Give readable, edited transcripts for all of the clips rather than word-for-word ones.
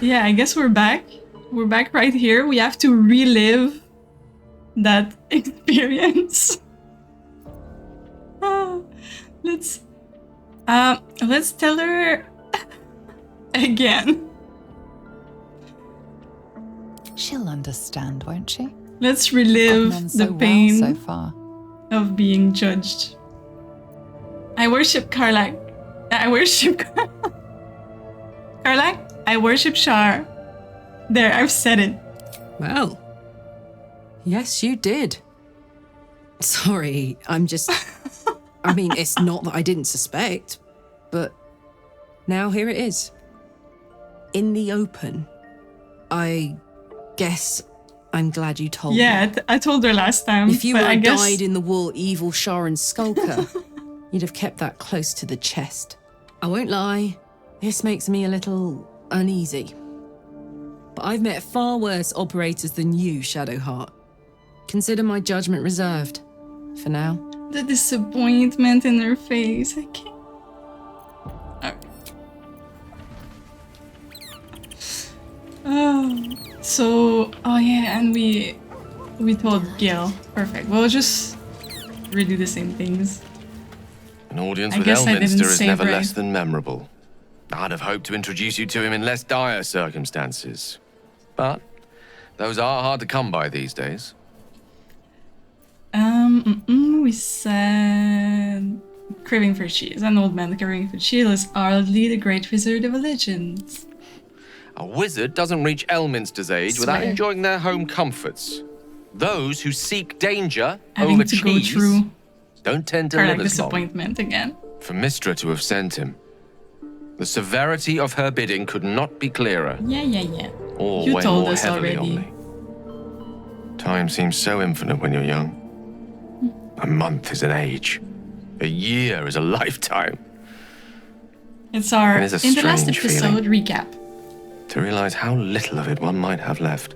Yeah, I guess we're back. We're back right here. We have to relive that experience. Let's tell her again. She'll understand, won't she? Let's relive Gotten on the so pain well so far. of being judged. I worship Karlach. I worship Karlach. I worship Shar. There, I've said it. Well, yes, you did. Sorry, I'm just... I mean, it's not that I didn't suspect, but now here it is. In the open. I guess I'm glad you told me. Yeah, I told her last time. If you were I a guess... dyed-in-the-wool evil Sharan skulker, you'd have kept that close to the chest. I won't lie, this makes me a little uneasy. But I've met far worse operators than you, Shadowheart. Consider my judgment reserved, for now. The disappointment in her face. I can't. Oh yeah, and we told Gil. Perfect. We'll just redo the same things. An audience I with guess I didn't Elminster is save never right. less than memorable. I'd have hoped to introduce you to him in less dire circumstances. But those are hard to come by these days. We said craving for cheese. An old man craving for cheese is hardly the great wizard of legends. A wizard doesn't reach Elminster's age without Swear. enjoying their home comforts. Those who seek danger Having over to cheese go through don't tend to Karlach live as long. disappointment again. For Mystra to have sent him, the severity of her bidding could not be clearer. Yeah. Or You weigh told more us heavily already. on me. Time seems so infinite when you're young. A month is an age. A year is a lifetime. It's our It is a in the last strange episode recap. To realize how little of it one might have left.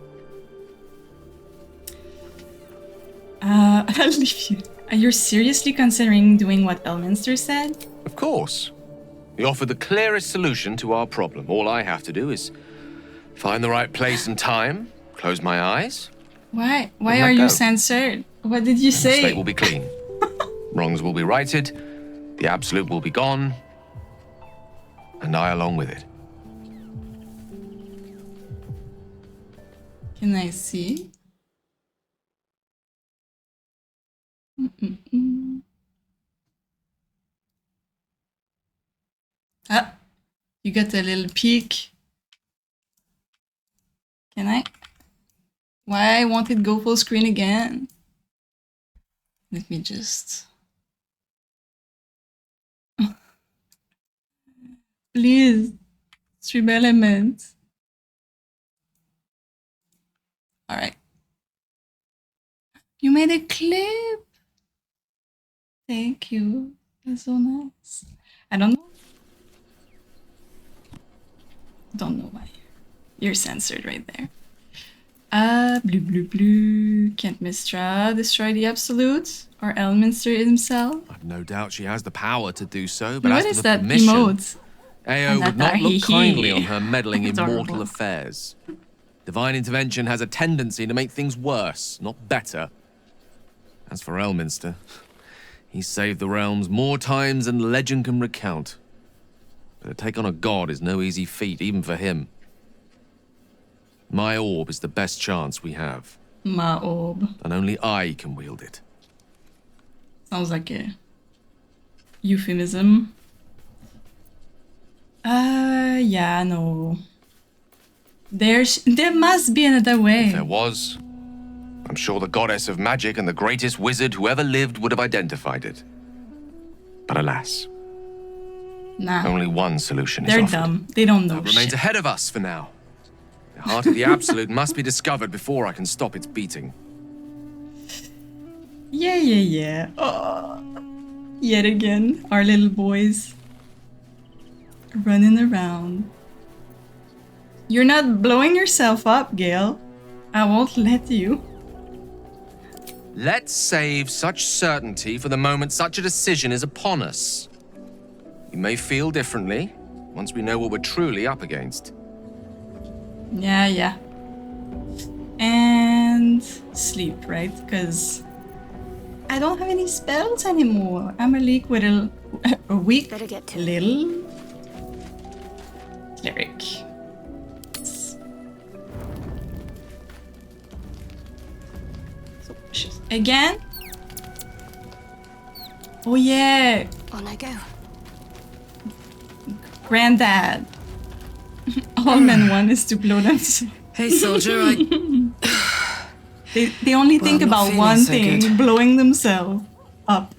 I'll leave you. You're seriously considering doing what Elminster said? Of course. He offered the clearest solution to our problem. All I have to do is find the right place and time, close my eyes. Why let are you go. censored? What did you The slate say? will be clean. Wrongs will be righted. The absolute will be gone. And I along with it. Can I see? Ah, you got a little peek. Can I? Why won't it go full screen again? Let me just... Please, stream elements. All right. You made a clip. Thank you. That's so nice. I don't know. Don't know why. You're censored right there. Blue. Can't Mystra destroy the Absolute? Or Elminster himself? I've no doubt she has the power to do so, but What as is for the that permission, emote? Ao And would that not look hee-hee. kindly on her meddling in Adorable. mortal affairs. Divine intervention has a tendency to make things worse, not better. As for Elminster, he's saved the realms more times than legend can recount. But to take on a god is no easy feat, even for him. My orb is the best chance we have, Ma orb. and only I can wield it. Sounds like a euphemism. Yeah, no. There must be another way. If there was, I'm sure the goddess of magic and the greatest wizard who ever lived would have identified it. But alas, Nah, only one solution is they're offered. dumb. They don't know That remains shit. ahead of us for now. The heart of the Absolute must be discovered before I can stop its beating. Yeah. Oh, yet again, our little boys running around. You're not blowing yourself up, Gale. I won't let you. Let's save such certainty for the moment such a decision is upon us. We may feel differently once we know what we're truly up against. Yeah. And sleep, right? Because I don't have any spells anymore. I'm a weak Better get to it. little cleric. So, again? Oh yeah, On I go. Granddad. All men want is to blow themselves. Hey, soldier, They only think I'm not about feeling one so thing, good. blowing themselves up.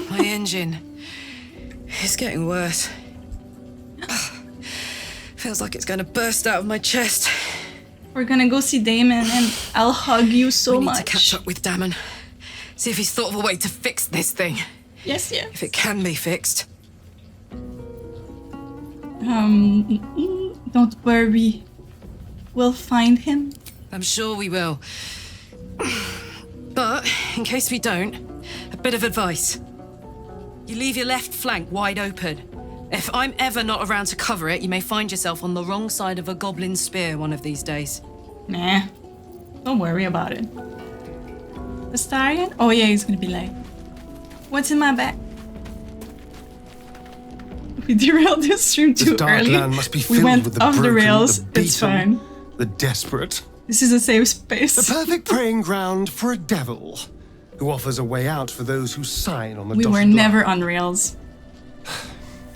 my engine is getting worse. Feels like it's going to burst out of my chest. We're gonna go see Damon and I'll hug you so we need much. to catch up with Damon. See if he's thought of a way to fix this thing. Yes. If it can be fixed. Don't worry. We'll find him. I'm sure we will. But, in case we don't, a bit of advice. You leave your left flank wide open. If I'm ever not around to cover it, you may find yourself on the wrong side of a goblin spear one of these days. Nah. Don't worry about it. Astarion? Oh yeah, he's gonna be like, what's in my bag? We derailed this stream This too dark early. land must be We filled went with the off the broken, rails. the beaten, It's fine. the desperate. This is a safe space. The perfect preying ground for a devil who offers a way out for those who sign on the We dotted were line. never on rails.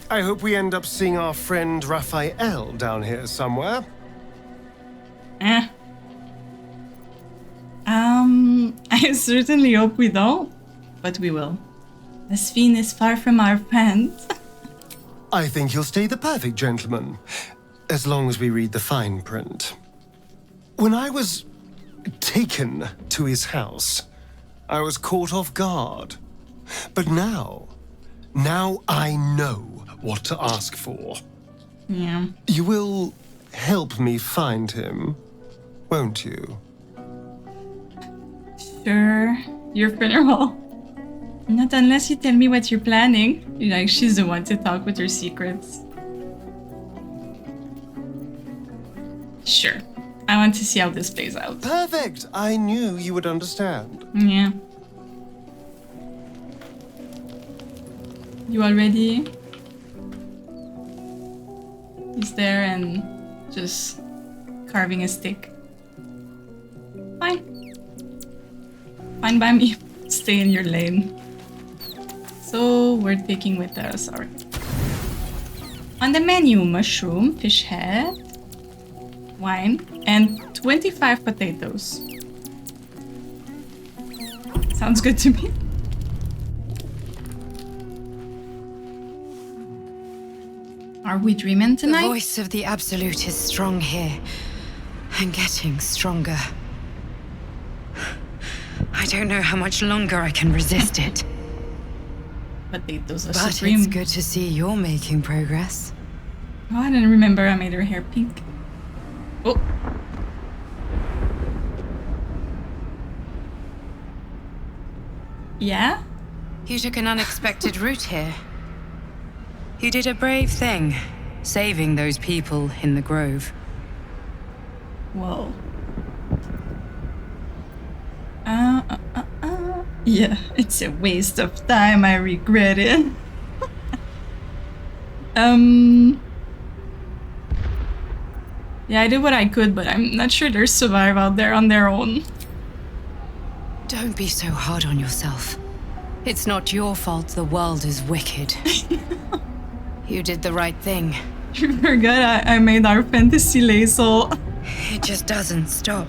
I hope we end up seeing our friend Raphael down here somewhere. I certainly hope we don't, but we will. The Sphene is far from our friends. I think he'll stay the perfect gentleman, as long as we read the fine print. When I was taken to his house, I was caught off guard. But now I know what to ask for. Yeah. You will help me find him, won't you? Sure. Your funeral. Not unless you tell me what you're planning. Like, she's the one to talk with her secrets. Sure. I want to see how this plays out. Perfect! I knew you would understand. Yeah. You all ready? He's there and just carving a stick. Fine. Fine by me. Stay in your lane. So we're taking with us, alright. On the menu, mushroom, fish head, wine, and 25 potatoes. Sounds good to me. Are we dreaming The tonight? voice of the Absolute is strong here, and getting stronger. I don't know how much longer I can resist it. Potatoes are But supreme. it's good to see you're making progress. Oh, I didn't remember I made her hair pink. Oh. Yeah? You took an unexpected route here. You did a brave thing, saving those people in the grove. Whoa. Yeah, it's a waste of time. I regret it. Yeah, I did what I could, but I'm not sure they'll survive out there on their own. Don't be so hard on yourself. It's not your fault the world is wicked. You did the right thing. You forgot I made our fantasy laser. It just doesn't stop.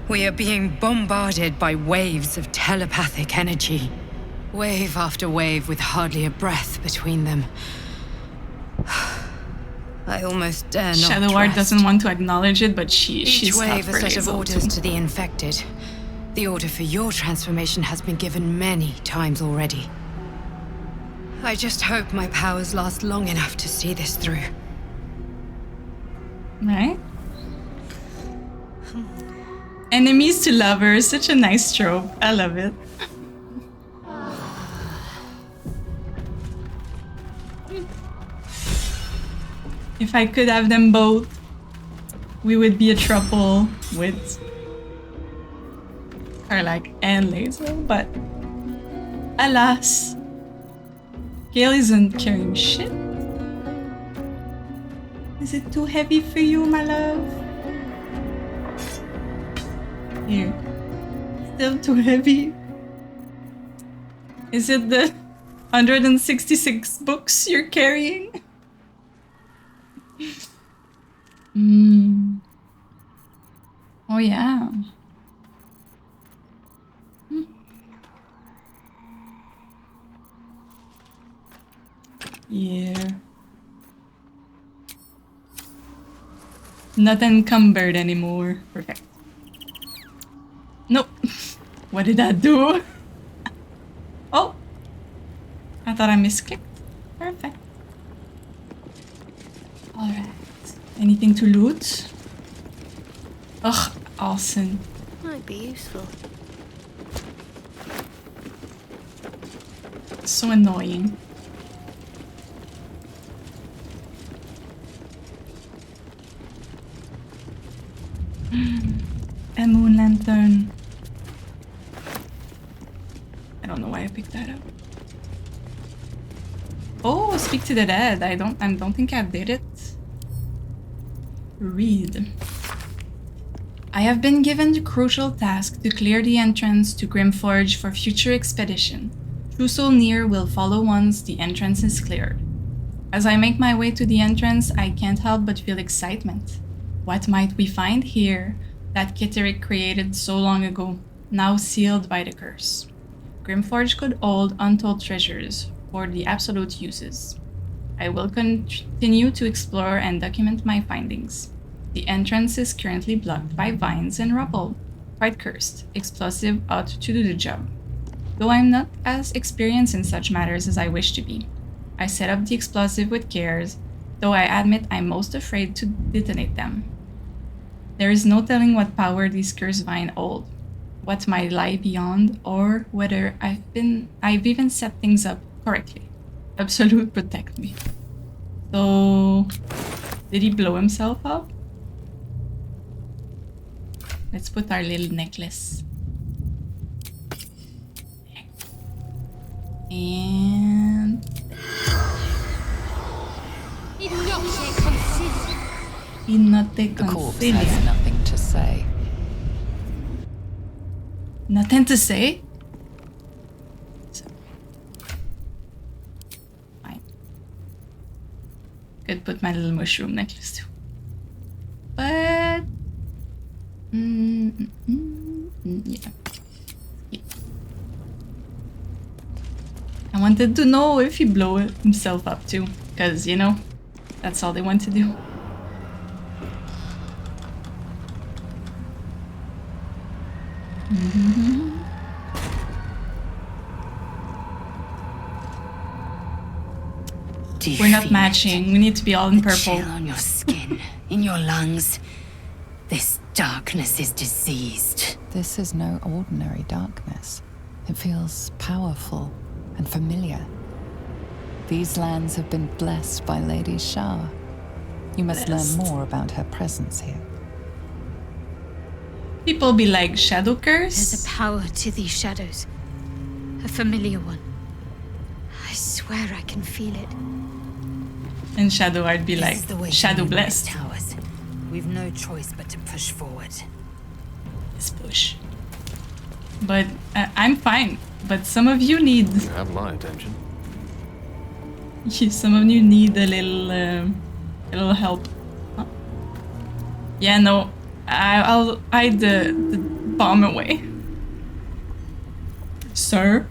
We are being bombarded by waves of telepathic energy. Wave after wave with hardly a breath between them. I almost dare not Shadowheart trust. doesn't want to acknowledge it, but Each she's wave half a set of Berlazel orders too. to the infected. The order for your transformation has been given many times already. I just hope my powers last long enough to see this through. Right? Enemies to lovers, such a nice trope. I love it. If I could have them both. we would be a trouble with Karlach and Lae'zel, but alas, Gale isn't carrying shit. Is it too heavy for you, my love? Here. Still too heavy? Is it the 166 books you're carrying? Oh yeah. Yeah. Not encumbered anymore. Perfect. Nope. What did I do? Oh! I thought I misclicked. Perfect. Alright. Anything to loot? Ugh, awesome. Might be useful. So annoying. A moon lantern. I don't know why I picked that up. Oh, speak to the dead. I don't think I did it. Read. I have been given the crucial task to clear the entrance to Grimforge for future expedition. True Soul Near will follow once the entrance is cleared. As I make my way to the entrance, I can't help but feel excitement. What might we find here that Kitterick created so long ago, now sealed by the curse? Grimforge could hold untold treasures for the absolute uses. I will continue to explore and document my findings. The entrance is currently blocked by vines and rubble. Quite cursed. Explosive ought to do the job. Though I'm not as experienced in such matters as I wish to be. I set up the explosive with cares, though I admit I'm most afraid to detonate them. There is no telling what power these cursed vines hold, what might lie beyond, or whether I've even set things up correctly. Absolute protect me. So, did he blow himself up? Let's put our little necklace. And... The corpse has nothing to say. Nothing to say? Fine. Could put my little mushroom necklace too. But... yeah. I wanted to know if he blew himself up too. Because, you know, that's all they want to do. We're not matching. We need to be all in purple. Chill on your skin, in your lungs. This darkness is diseased. This is no ordinary darkness. It feels powerful and familiar. These lands have been blessed by Lady Shah. You must learn more about her presence here. People be like, shadow curse? There's a power to these shadows. A familiar one. I swear I can feel it. And Shadowheart be like, shadow blessed. Towers. We've no choice but to push forward. Let's push. But I'm fine. But some of you need... You have my attention. Some of you need a little help. Huh? Yeah, no. I'll hide the bomb away. Sir?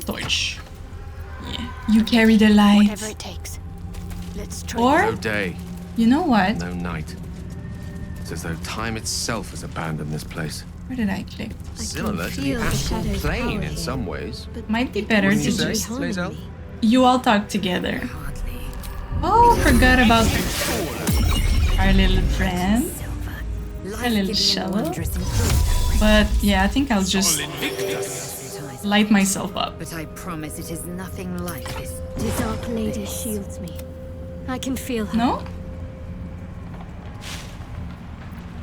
Torch. Yeah. You carry the light. Whatever it takes. Let's try. Or, No day, you know what? no night. It's as though time itself has abandoned this place. Where did I click? Similar to the feel the astral shadow's plane power in here. some ways. But Might be better to Wouldn't you say, just... Lae'zel? You all talk together. Hardly. Oh, forgot about our little friend. A little shallow. But yeah, I think I'll just light myself up. But I promise it is nothing like this. the Dark Lady shields me. I can feel her. No?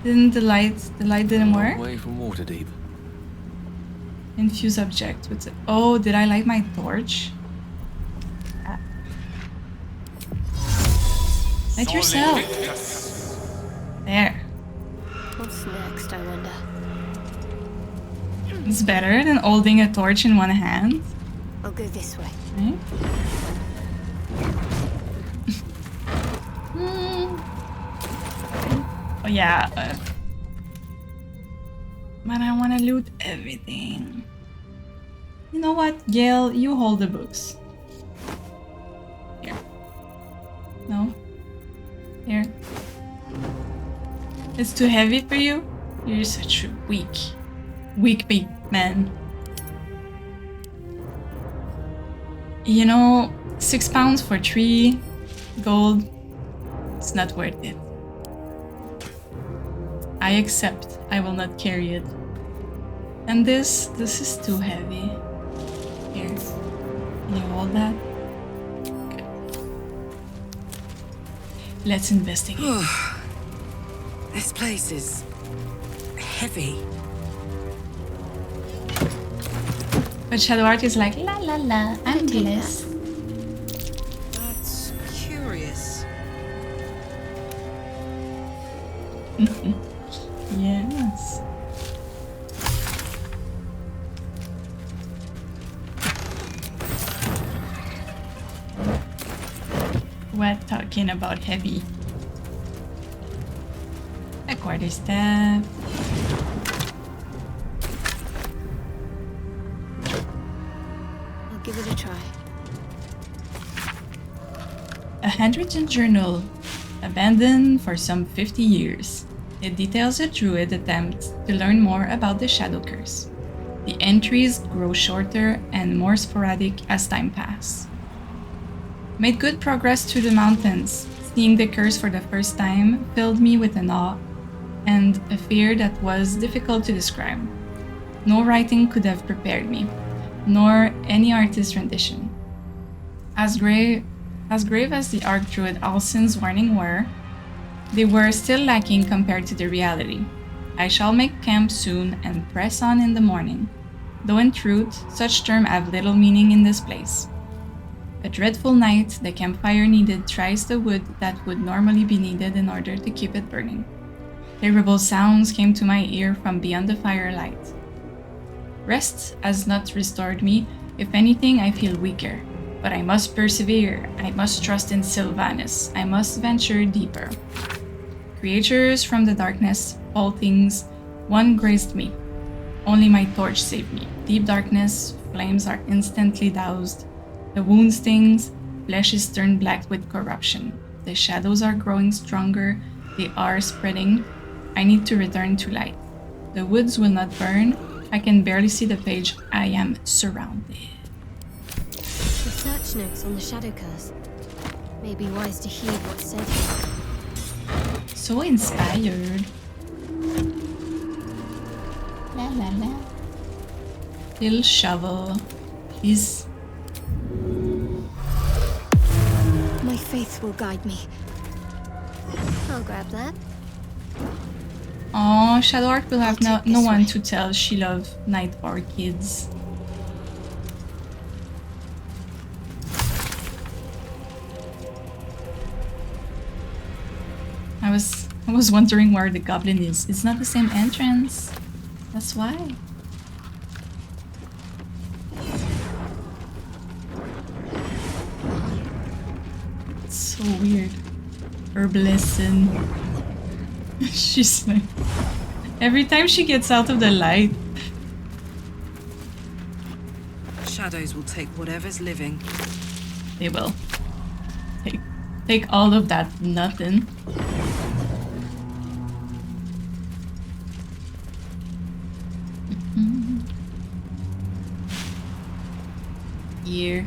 Didn't the light didn't work? Away from Waterdeep. Infuse object with it. Oh, did I light my torch? Ah. Light yourself. There. What's next, I wonder? It's better than holding a torch in one hand. I'll go this way. Right? Oh yeah. But I want to loot everything. You know what, Gail? You hold the books. Here. No? Here. It's too heavy for you? You're such a weak big man. You know, 6 pounds for 3 gold, it's not worth it. I accept, I will not carry it. And this is too heavy. Here, can you hold that? Good. Let's investigate. This place is heavy. But Shadowheart is like, la la la, I'm take blessed. That's curious. Yes. We're talking about heavy. A quarterstaff. I'll give it a try. A handwritten journal, abandoned for some 50 years. It details a druid attempt to learn more about the Shadow Curse. The entries grow shorter and more sporadic as time passes. Made good progress through the mountains. Seeing the curse for the first time filled me with an awe and a fear that was difficult to describe. No writing could have prepared me, nor any artist's rendition. As grave as the Archdruid Alcin's warning were, they were still lacking compared to the reality. I shall make camp soon and press on in the morning, though in truth, such terms have little meaning in this place. A dreadful night, the campfire needed thrice the wood that would normally be needed in order to keep it burning. Terrible sounds came to my ear from beyond the firelight. Rest has not restored me. If anything, I feel weaker. But I must persevere. I must trust in Sylvanus. I must venture deeper. Creatures from the darkness, all things, one graced me. Only my torch saved me. Deep darkness, flames are instantly doused. The wound stings, flesh is turned black with corruption. The shadows are growing stronger, they are spreading. I need to return to light. The woods will not burn. I can barely see the page. I am surrounded. The search notes on the Shadow Curse. May be wise to heed what's said here. So inspired. La la la. Little shovel. Please. My faith will guide me. I'll grab that. Oh, Shadowheart will have I'll take no this one way. to tell she loves night orchids. I was wondering where the goblin is. It's not the same entrance. That's why. It's so weird. Herbalescent. She's like... Every time she gets out of the light. Shadows will take whatever's living. They will. Take all of that nothing. Here.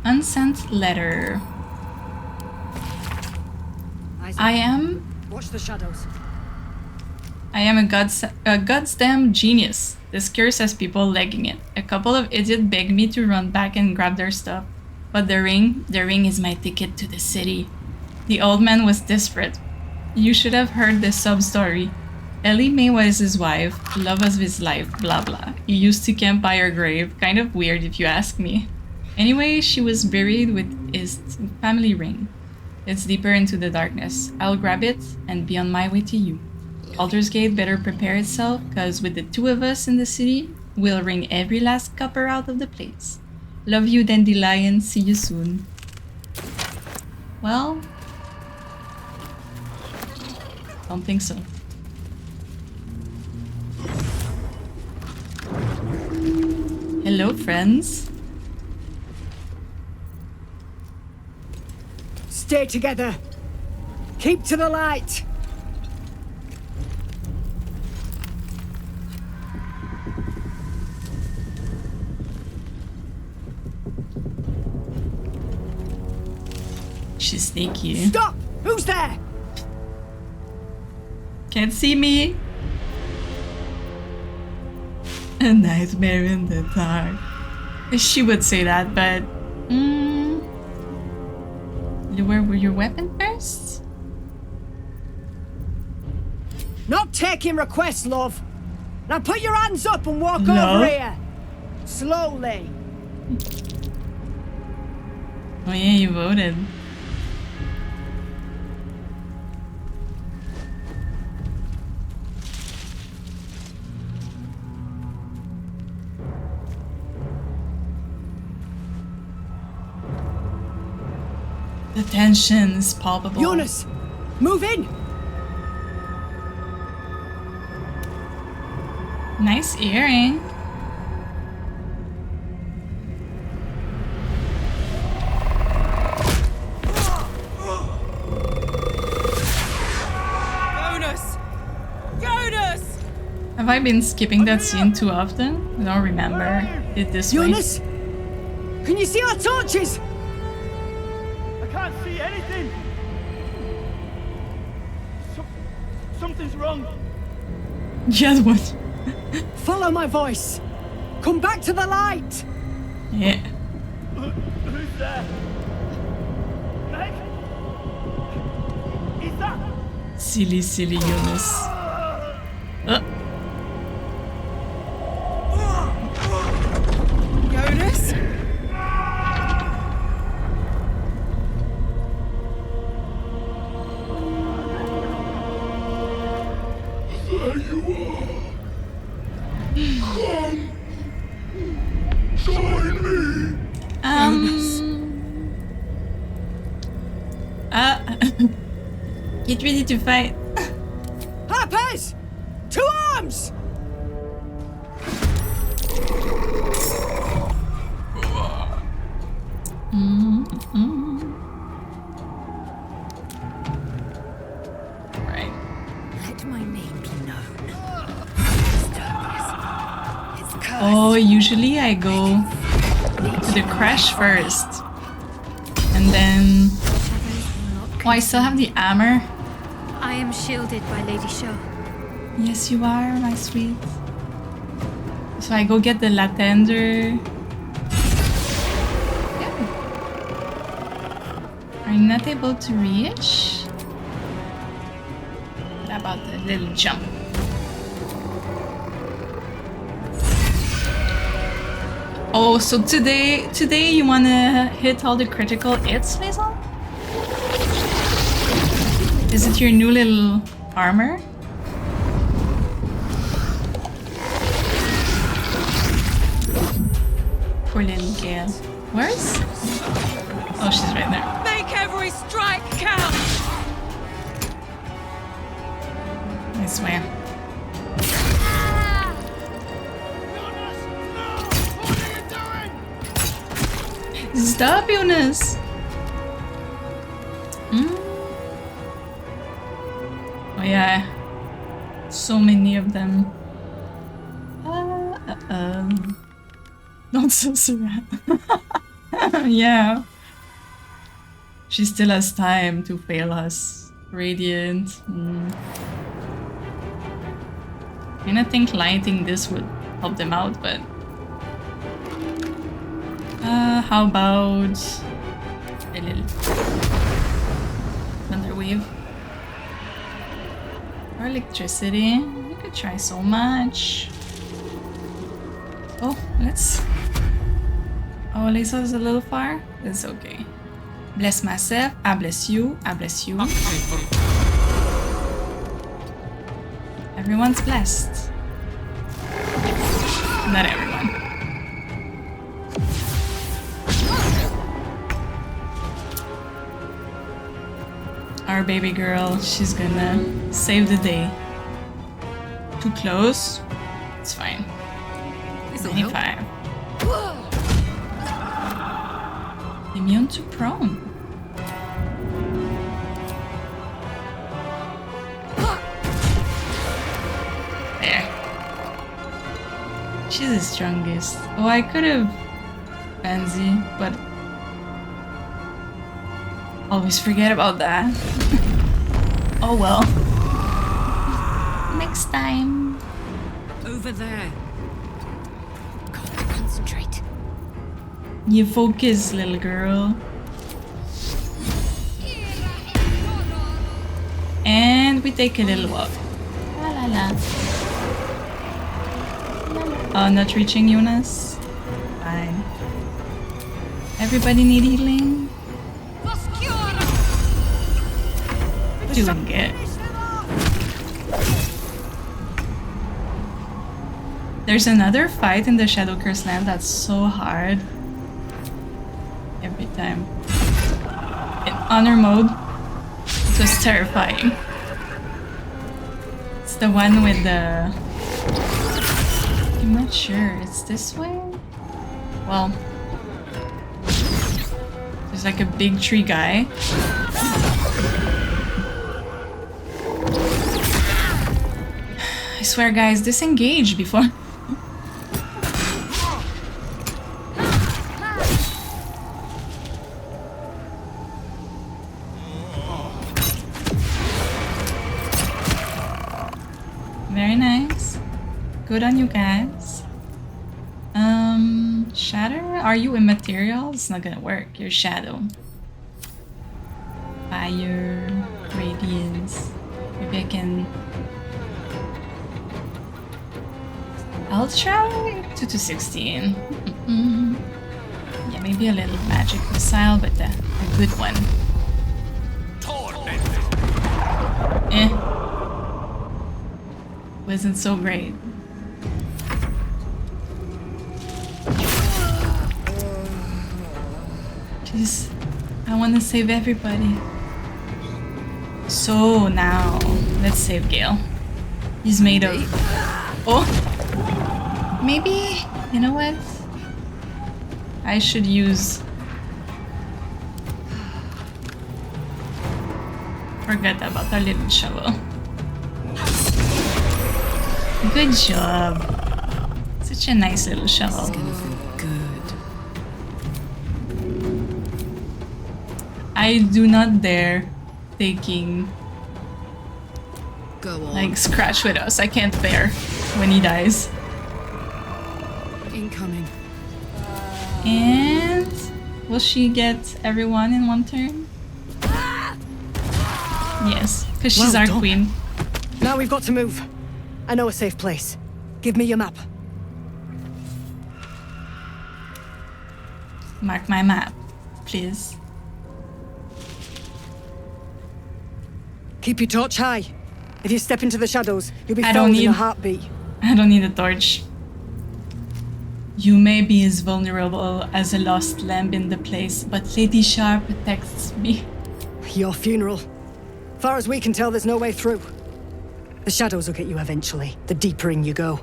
Unsent letter. I am Watch the shadows. a goddamn genius. This curse has people legging it. A couple of idiots begged me to run back and grab their stuff. But the ring is my ticket to the city. The old man was desperate. You should have heard the sub-story. Ellie Mae was his wife, love of his life, blah blah. He used to camp by her grave, kind of weird if you ask me. Anyway, she was buried with his family ring. It's deeper into the darkness. I'll grab it and be on my way to you. Baldur's Gate better prepare itself, cause with the two of us in the city, we'll wring every last copper out of the place. Love you, Dandelion. See you soon. Well, don't think so. Hello, friends. Stay together. Keep to the light. She's sneaky. Stop! Who's there? Can't see me. A nightmare in the dark. She would say that, but lure your weapon first? Not taking requests, love. Now put your hands up and walk No. over here. Slowly. Oh yeah, you voted. The tension is palpable. Jonas, move in. Nice earring. Jonas! Have I been skipping that scene too often? I don't remember it this way. Jonas! Can you see our torches? I can't see anything. Something's wrong. Yes, what? Follow my voice. Come back to the light. Yeah. Who's there? Meg? Is that? Silly Jonas. Jonas? There you are. Come. Join me. Get ready to fight. Harpers! To arms! Right. Let my name be known. It's cursed. Oh, usually I go to the crash first. And then... Oh, I still have the armor. I am shielded by Lady Shaw. Yes, you are, my sweet. So I go get the latender. Are you not able to reach? What about the little jump? Oh, so today you wanna hit all the critical hits, Liesl? Is it your new little armor? Poor little Gale. Where's? Oh, she's right there. Make every strike count! I swear. Stop, Jonas! Oh yeah, so many of them. Don't so surround. Yeah. She still has time to fail us. Radiant. I think lighting this would help them out, but... how about... a little... wave. Or electricity. We could try so much. Oh, let's... Oh, Lisa is a little far. It's okay. Bless myself. I bless you. I bless you. Everyone's blessed. Not everyone. Our baby girl, she's gonna save the day. Too close. It's fine. 95. Immune to prone. There. She's the strongest. Oh, I could have Pansy, but always forget about that. Oh well. Next time. Over there. Concentrate. You focus, little girl. And we take a little walk. La la la. Oh, not reaching Eunice? Fine. Everybody need healing? Doing good. There's another fight in the Shadow Curse land that's so hard. Every time. In honor mode, it was terrifying. It's the one with the... I'm not sure. It's this way? Well... There's like a big tree guy. I swear, guys, disengage before... Very nice. Good on you guys. Shatter? Are you immaterial? It's not gonna work. You're shadow. Fire. Radiance. Maybe I can... I'll try 2 to 16. Yeah, maybe a little magic missile, but a good one. Wasn't so great. Jeez, I want to save everybody. So now, let's save Gale. He's made of... Oh! Maybe, you know what? I should use... Forget about our little shovel. Good job. Such a nice little shovel. It's gonna feel good. I do not dare taking Go on. like Scratch with us. I can't bear when he dies. Incoming. And will she get everyone in one turn? Yes, because she's Well our done. queen. Now we've got to move. I know a safe place. Give me your map. Mark my map, please. Keep your torch high. If you step into the shadows, you'll be I don't found in a need- heartbeat. I don't need a torch. You may be as vulnerable as a lost lamb in the place, but Lady Shar protects me. Your funeral. Far as we can tell, there's no way through. The shadows will get you eventually, the deeper in you go.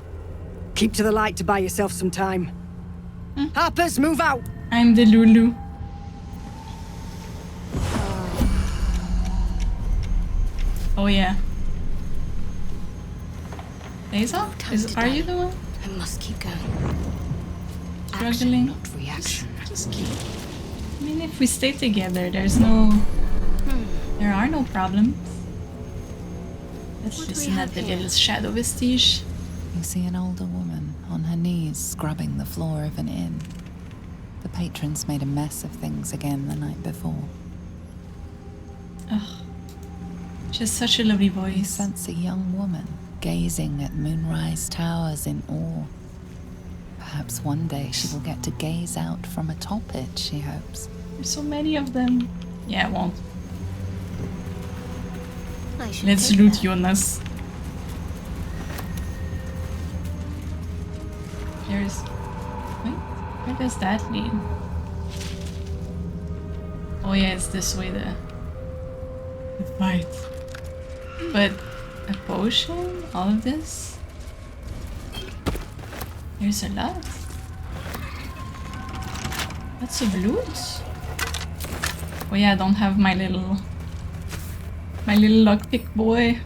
Keep to the light to buy yourself some time. Harpers, move out! I'm the Lulu. Oh yeah. Hazel? Are you the one I must keep going. struggling? Not reaction. Just keep. I mean, if we stay together, there's no... There are no problems. Let's What do we listen have at the here? little shadow vestige. You see an older woman on her knees scrubbing the floor of an inn. The patrons made a mess of things again the night before. Ugh. She has such a lovely You voice. sense a young woman gazing at moonrise towers in awe. Perhaps one day she will get to gaze out from atop it, she hopes. There's so many of them. Yeah, I won't. I should Let's take loot that. Jonas. There's... Wait, where does that lead? Oh yeah, it's this way, the fight. But a potion? All of this? There's a lot. Lots of loot. Oh yeah, I don't have my little lockpick boy.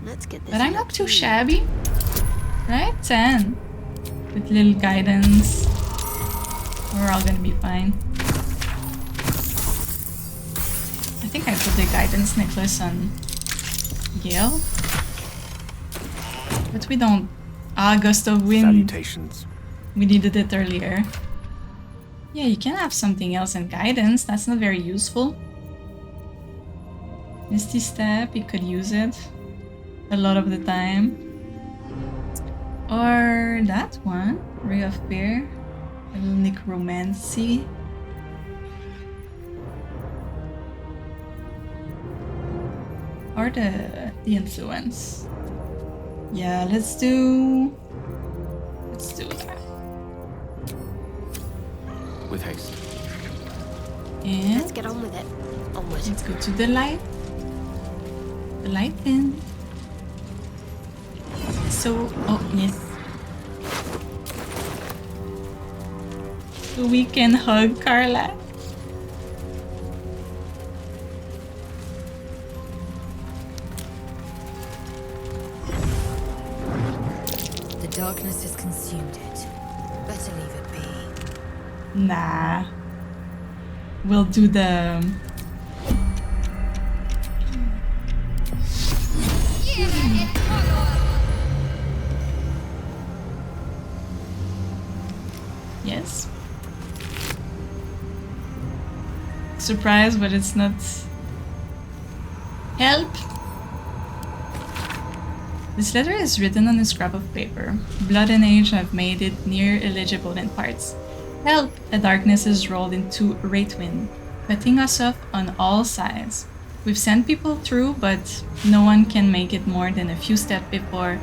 Let's get this. But I'm not too shabby. Right? 10. With little guidance. We're all gonna be fine. I think I put the guidance necklace on Gale. But we don't. Ah, gust of wind. Salutations. We needed it earlier. Yeah, you can have something else in guidance. That's not very useful. Misty Step, you could use it a lot of the time. Or that one, Ray of Fear, a little necromancy. Or the influence. Yeah, let's do that. With haste. And Let's get on with it. Onward. let's go to the light. The light then. So, oh yes. So we can hug Karlach. The darkness has consumed it. Better leave it be. Nah. We'll do the... Yes. Surprise, but it's not... Help! This letter is written on a scrap of paper. Blood and age have made it near illegible in parts. Help! The darkness is rolled into Wraithwind, cutting us off on all sides. We've sent people through, but no one can make it more than a few steps before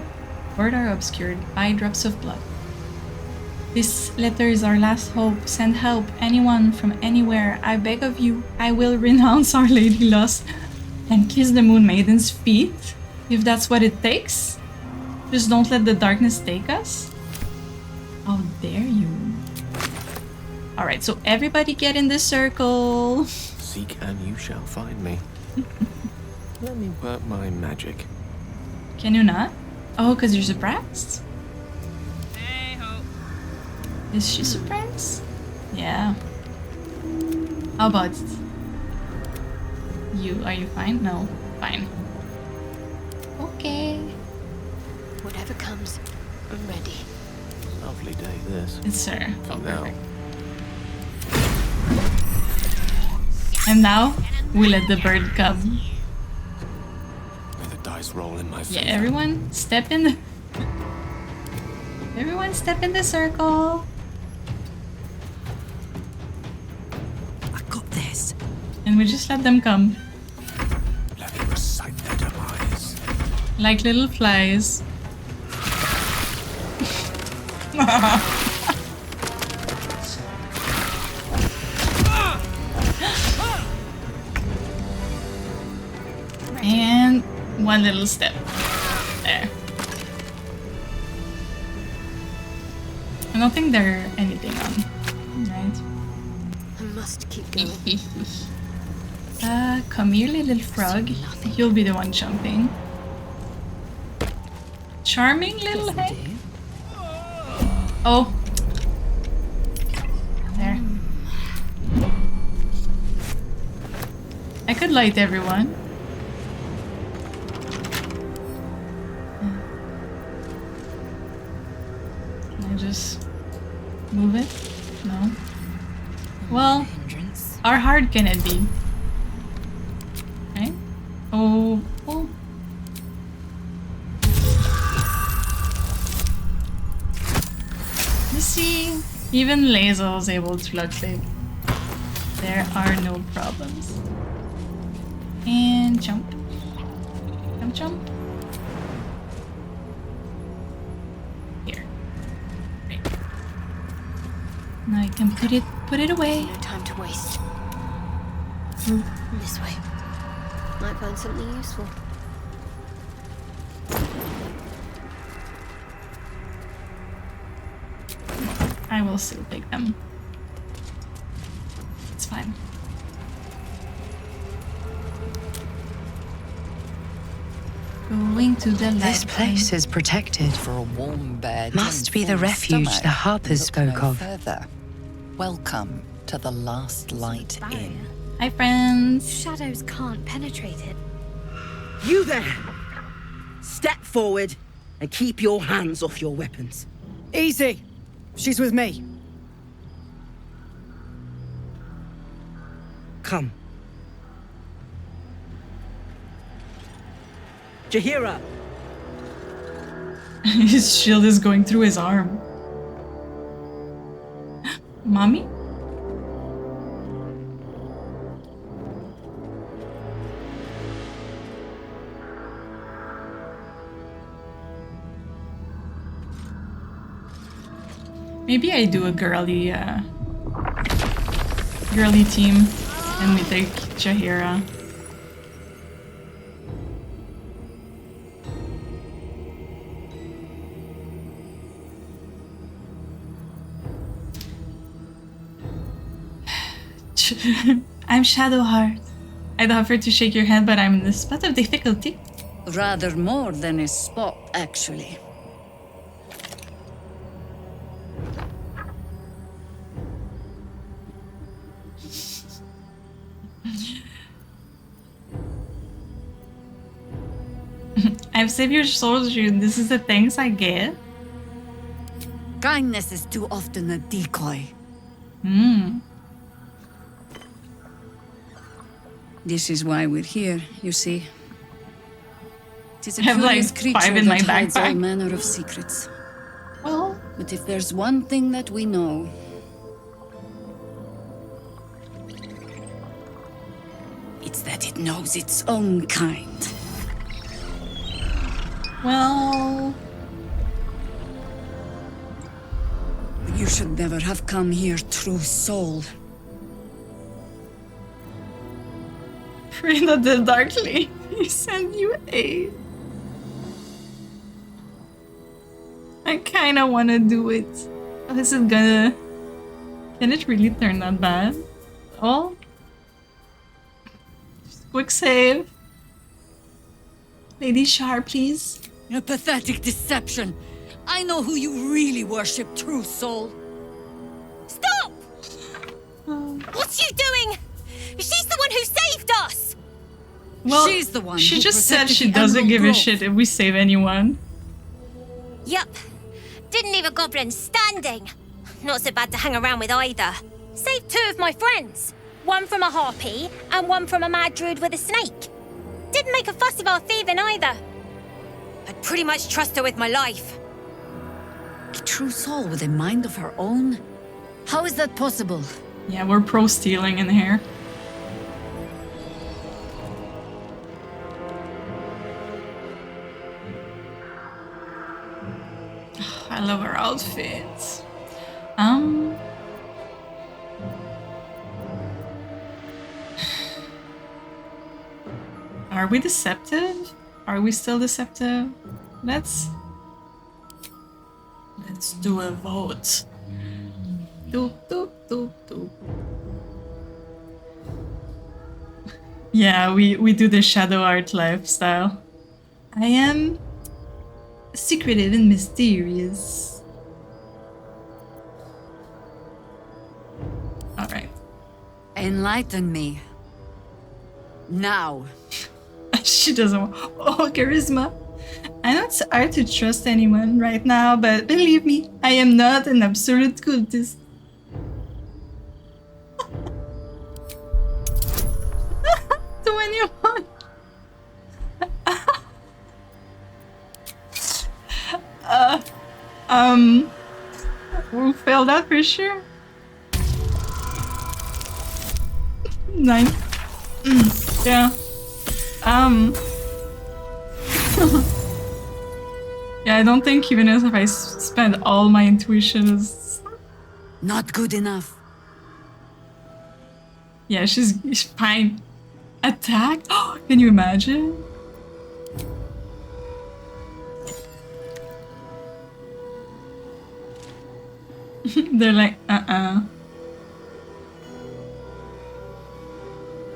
words are obscured by drops of blood. This letter is our last hope. Send help, anyone from anywhere. I beg of you. I will renounce Our Lady Lost and kiss the Moon Maiden's feet, if that's what it takes. Just don't let the darkness take us. How dare you? Alright, so everybody get in the circle. Seek and you shall find me. Let me work my magic. Can you not? Oh, because you're surprised? Is she surprised? Yeah. How about you? Are you fine? No. Fine. Okay. Whatever comes, I'm ready. Lovely day this. It's her. Oh, For now. perfect. And now, we let the bird come. May the dice roll in my Yeah, favor. everyone step in the... Everyone step in the circle. I got this. And we just let them come. Let me recite their demise. Like little flies. And one little step. There. I don't think there are anything on. Right? I must keep going. Come here, little frog. You'll be the one jumping. Charming little head. Oh. There. I could light everyone. Can I just move it? No. Well, Hindrance. how hard can it be? Right? Oh, Oh. You see, even Lae'zel is able to look big. There are no problems. And jump. Jump, jump. Here. Right. Now I can put it away. No time to waste. Ooh. This way. Might find something useful. I will still take them. It's fine. Going to the left. This place is protected. For a warm bed. Must and be the full refuge stomach, the Harpers look spoke no of. Further. Welcome to the Last Light Inn. Hi, friends. Shadows can't penetrate it. You there! Step forward and keep your hands off your weapons. Easy. She's with me. Come. Jahira! His shield is going through his arm. Mommy? Maybe I do a girly team and we take Jahira. I'm Shadowheart. I'd offer to shake your hand, but I'm in the spot of difficulty. Rather more than a spot, actually. I've saved your souls, June. This is the thanks I get. Kindness is too often a decoy. This is why we're here, you see. It is a I have, curious like, creature 5 in my that hides all backpack. manner of secrets. Well, But if there's one thing that we know, it's that it knows its own kind. well, You should never have come here, true soul. pray that the Dark Lady send you aid. I kinda wanna do it. How is it gonna... Can it really turn that bad? Oh? Just a quick save. Lady Shar, please. A pathetic deception. I know who you really worship, true soul. Stop! What's she doing? She's the one who saved us! Well, She's the one she who just said protected she the doesn't Emerald give a Grove. shit if we save anyone. Yup. Didn't leave a goblin standing. Not so bad to hang around with either. Saved 2 of my friends. One from a harpy and one from a mad druid with a snake. Didn't make a fuss of our thieving either. I'd pretty much trust her with my life. A true soul with a mind of her own? How is that possible? Yeah, we're pro-stealing in here. I love her outfits. Are we deceptive? Are we still deceptive? Let's do a vote. Doop, doop, doop, doop. Yeah, we do the Shadowheart lifestyle. I am secretive and mysterious. Alright. Enlighten me. Now. She doesn't want... Oh, charisma. I know it's hard to trust anyone right now, but believe me, I am not an absolute cultist. We'll fail that for sure. 9. Yeah. Yeah, I don't think even if I spend all my intuition is... Not good enough. Yeah, she's fine. Attack? Oh, can you imagine? They're like,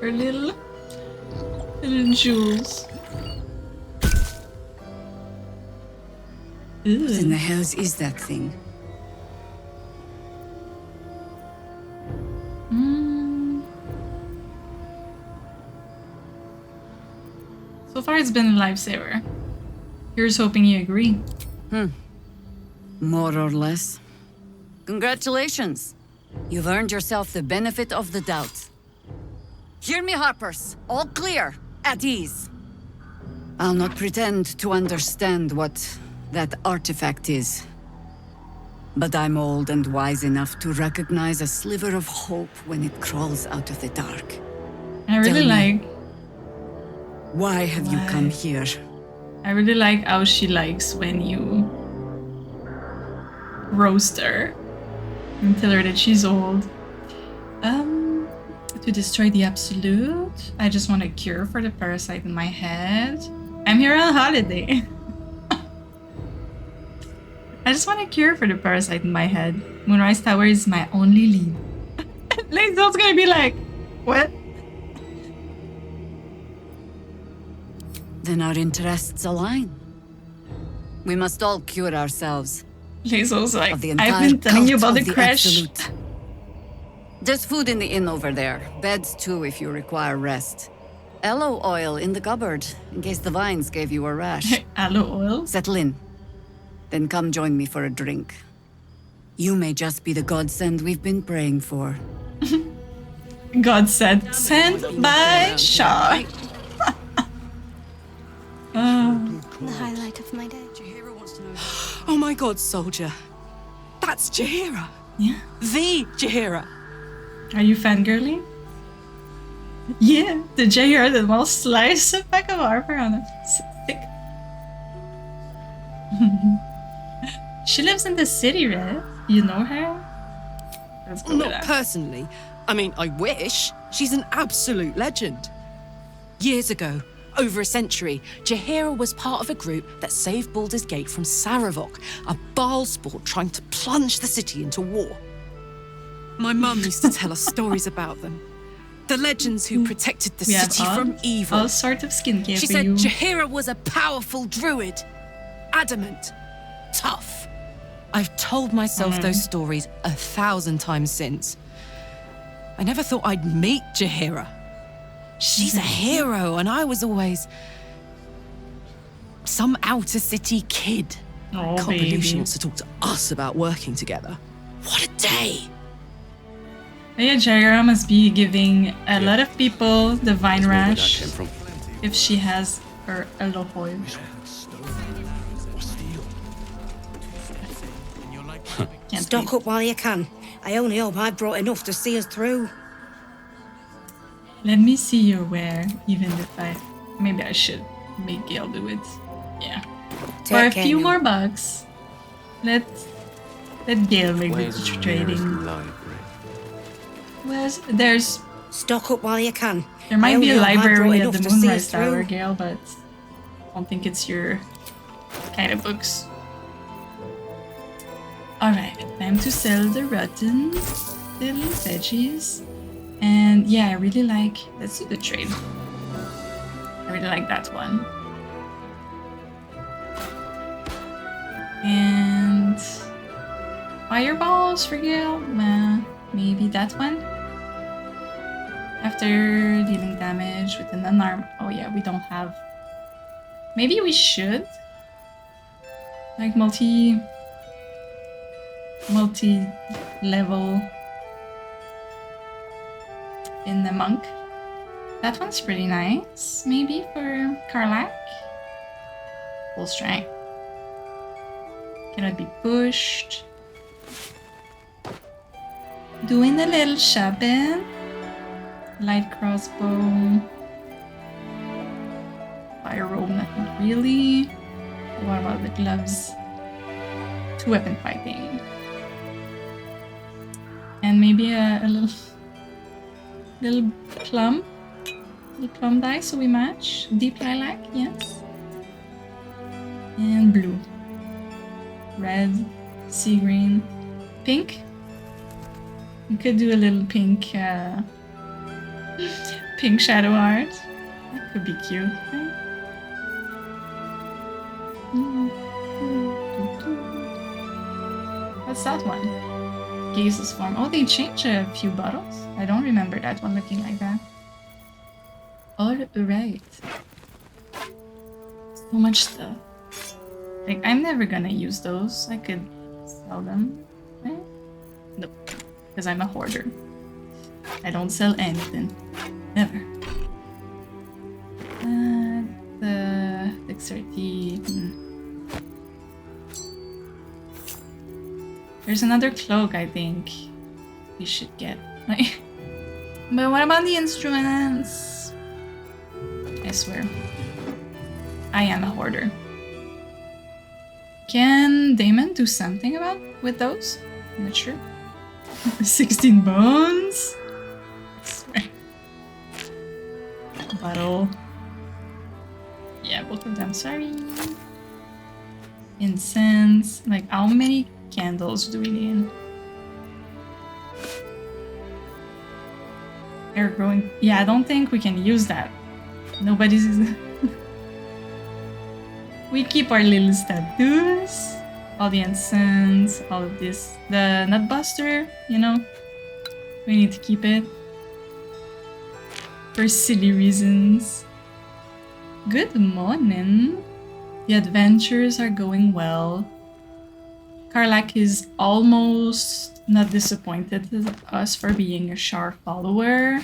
Her little jewels. What in the hells is that thing? So far, it's been a lifesaver. Here's hoping you agree. More or less. Congratulations. You've earned yourself the benefit of the doubt. Hear me, Harpers. All clear. At ease. I'll not pretend to understand what that artifact is. But I'm old and wise enough to recognize a sliver of hope when it crawls out of the dark. I really like... Why have you come here? I really like how she likes when you roast her and tell her that she's old. To destroy the absolute, I just want a cure for the parasite in my head. I'm here on holiday. I just want a cure for the parasite in my head. Moonrise Tower is my only lead. Lae'zel's gonna be like, what? Then our interests align. We must all cure ourselves. Lae'zel's like, I've been telling you about the crash. Absolute. There's food in the inn over there. Beds too if you require rest. Aloe oil in the cupboard, in case the vines gave you a rash. Aloe oil? Settle in. Then come join me for a drink. You may just be the godsend we've been praying for. God said, sent by Shaw. The highlight of my day. Oh my god, soldier. That's Jaheira. Yeah. The Jaheira. Are you fangirling? Yeah, the Jaheira that will slice a pack of armor on a stick. She lives in the city, right? You know her? Let's go with Not that. personally. I mean, I wish. She's an absolute legend. Years ago, over a century, Jaheira was part of a group that saved Baldur's Gate from Saravok, a Baalsport trying to plunge the city into war. My mum used to tell us stories about them. The legends who protected the We have city from evil. all sorts of skincare She for said you. Jaheira was a powerful druid. Adamant. Tough. I've told myself those stories 1,000 times since. I never thought I'd meet Jaheira. She's a hero, and I was always some outer city kid. Oh, Can't baby. believe she wants to talk to us about working together. What a day! Yeah, Jaheira must be giving a lot of people the vine Where that rash came from. if she has her aloe oil. Can't Stock up while you can. I only hope I brought enough to see us through. Let me see your wear, even if maybe I should make Gale do it. Yeah. For a Take care few now. more bucks, let Gale make the Where's the nearest trading. library? There's Stock up while you can. there might I be a only hope I brought library at enough the to see Moonrise us Tower, through. Gale, but I don't think it's your kind of books. Alright, time to sell the rotten little veggies. And yeah, I really like, let's do the trade. I really like that one. And fireballs for Gale? Maybe that one? After dealing damage with an unarmed... Oh yeah, we don't have... Maybe we should? Like multi-level in the monk. That one's pretty nice. Maybe for Karlach. Full strength. Cannot be pushed. Doing a little shopping. Light crossbow. Fire robe, not really. What about the gloves? 2-weapon fighting. And maybe a little plum. Little plum die so we match. Deep lilac, yes. And blue. Red, sea green, pink. We could do a little pink pink Shadowheart. That could be cute, right? What's that one? Gaze's form. Oh, they changed a few bottles. I don't remember that one looking like that. Alright. So much stuff. Like, I'm never gonna use those. I could sell them, right? Nope. Because I'm a hoarder. I don't sell anything. Never. The dexterity. There's another cloak, I think we should get. But what about the instruments? I swear. I am a hoarder. Can Damon do something with those? I'm not sure. 16 bones? I swear. Bottle. Yeah, both of them, sorry. Incense. Like, how many candles do we need? Air growing. Yeah, I don't think we can use that. Nobody's. We keep our little statues. All the incense, all of this. The nutbuster, you know. We need to keep it. For silly reasons. Good morning. The adventures are going well. Karlach is almost not disappointed with us for being a Shar follower.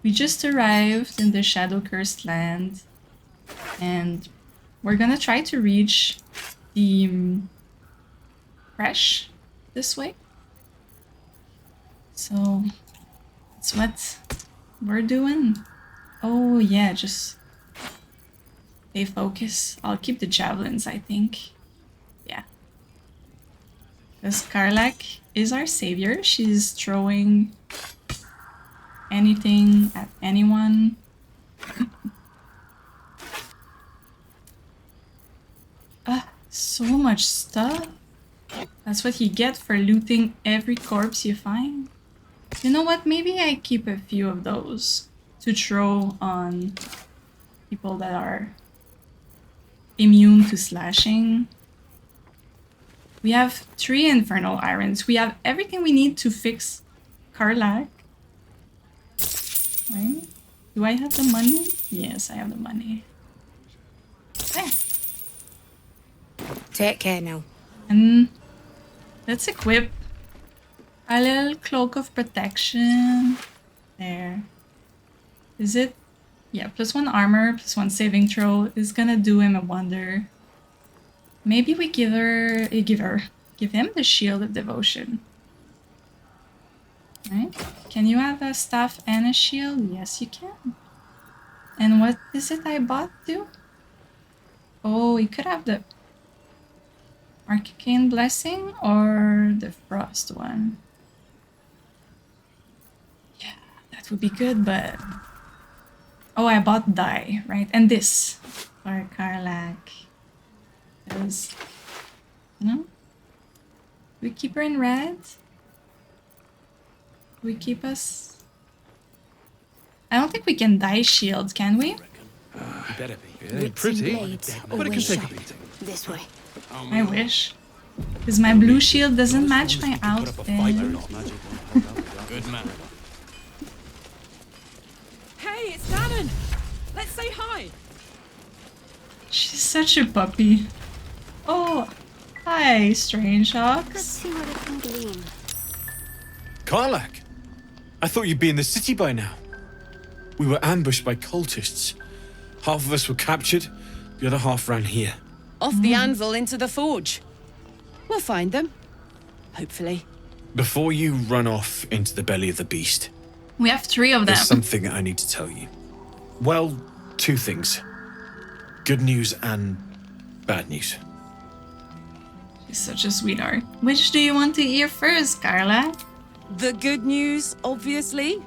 We just arrived in the Shadow-Cursed land, and we're gonna try to reach the Fresh this way. So that's what we're doing. Oh yeah, just stay focused. I'll keep the javelins, I think. Yeah. Because Karlach is our savior. She's throwing anything at anyone. So much stuff. That's what you get for looting every corpse you find. You know what? Maybe I keep a few of those to throw on people that are immune to slashing. We have 3 infernal irons. We have everything we need to fix Karlach. Right? Do I have the money? Yes, I have the money. There. Take care now. And let's equip a little cloak of protection. There. Is it? Yeah, +1 armor, +1 saving throw is gonna do him a wonder. Maybe we give him the shield of devotion. Right? Can you have a staff and a shield? Yes, you can. And what is it I bought too? Oh, you could have the Arcane Blessing or the Frost one. Yeah, that would be good, but... Oh, I bought dye, right? And this for Karlach. Because, you know? We keep her in red. We keep us... I don't think we can dye shields, can we? Better be. Yeah, pretty. But it can take a beating. This way. I wish. Because my blue shield doesn't match my outfit. Good man. Hey, it's Dannon! Let's say hi! She's such a puppy. Oh, hi, Strange Hawks. Let's see what I can glean. Karlach! I thought you'd be in the city by now. We were ambushed by cultists. Half of us were captured, the other half ran here. Off the anvil into the forge. We'll find them. Hopefully. Before you run off into the belly of the beast, We have 3 of them. there's something I need to tell you. Well, 2 things. Good news and bad news. She's such a sweetheart. Which do you want to hear first, Karlach? The good news, obviously.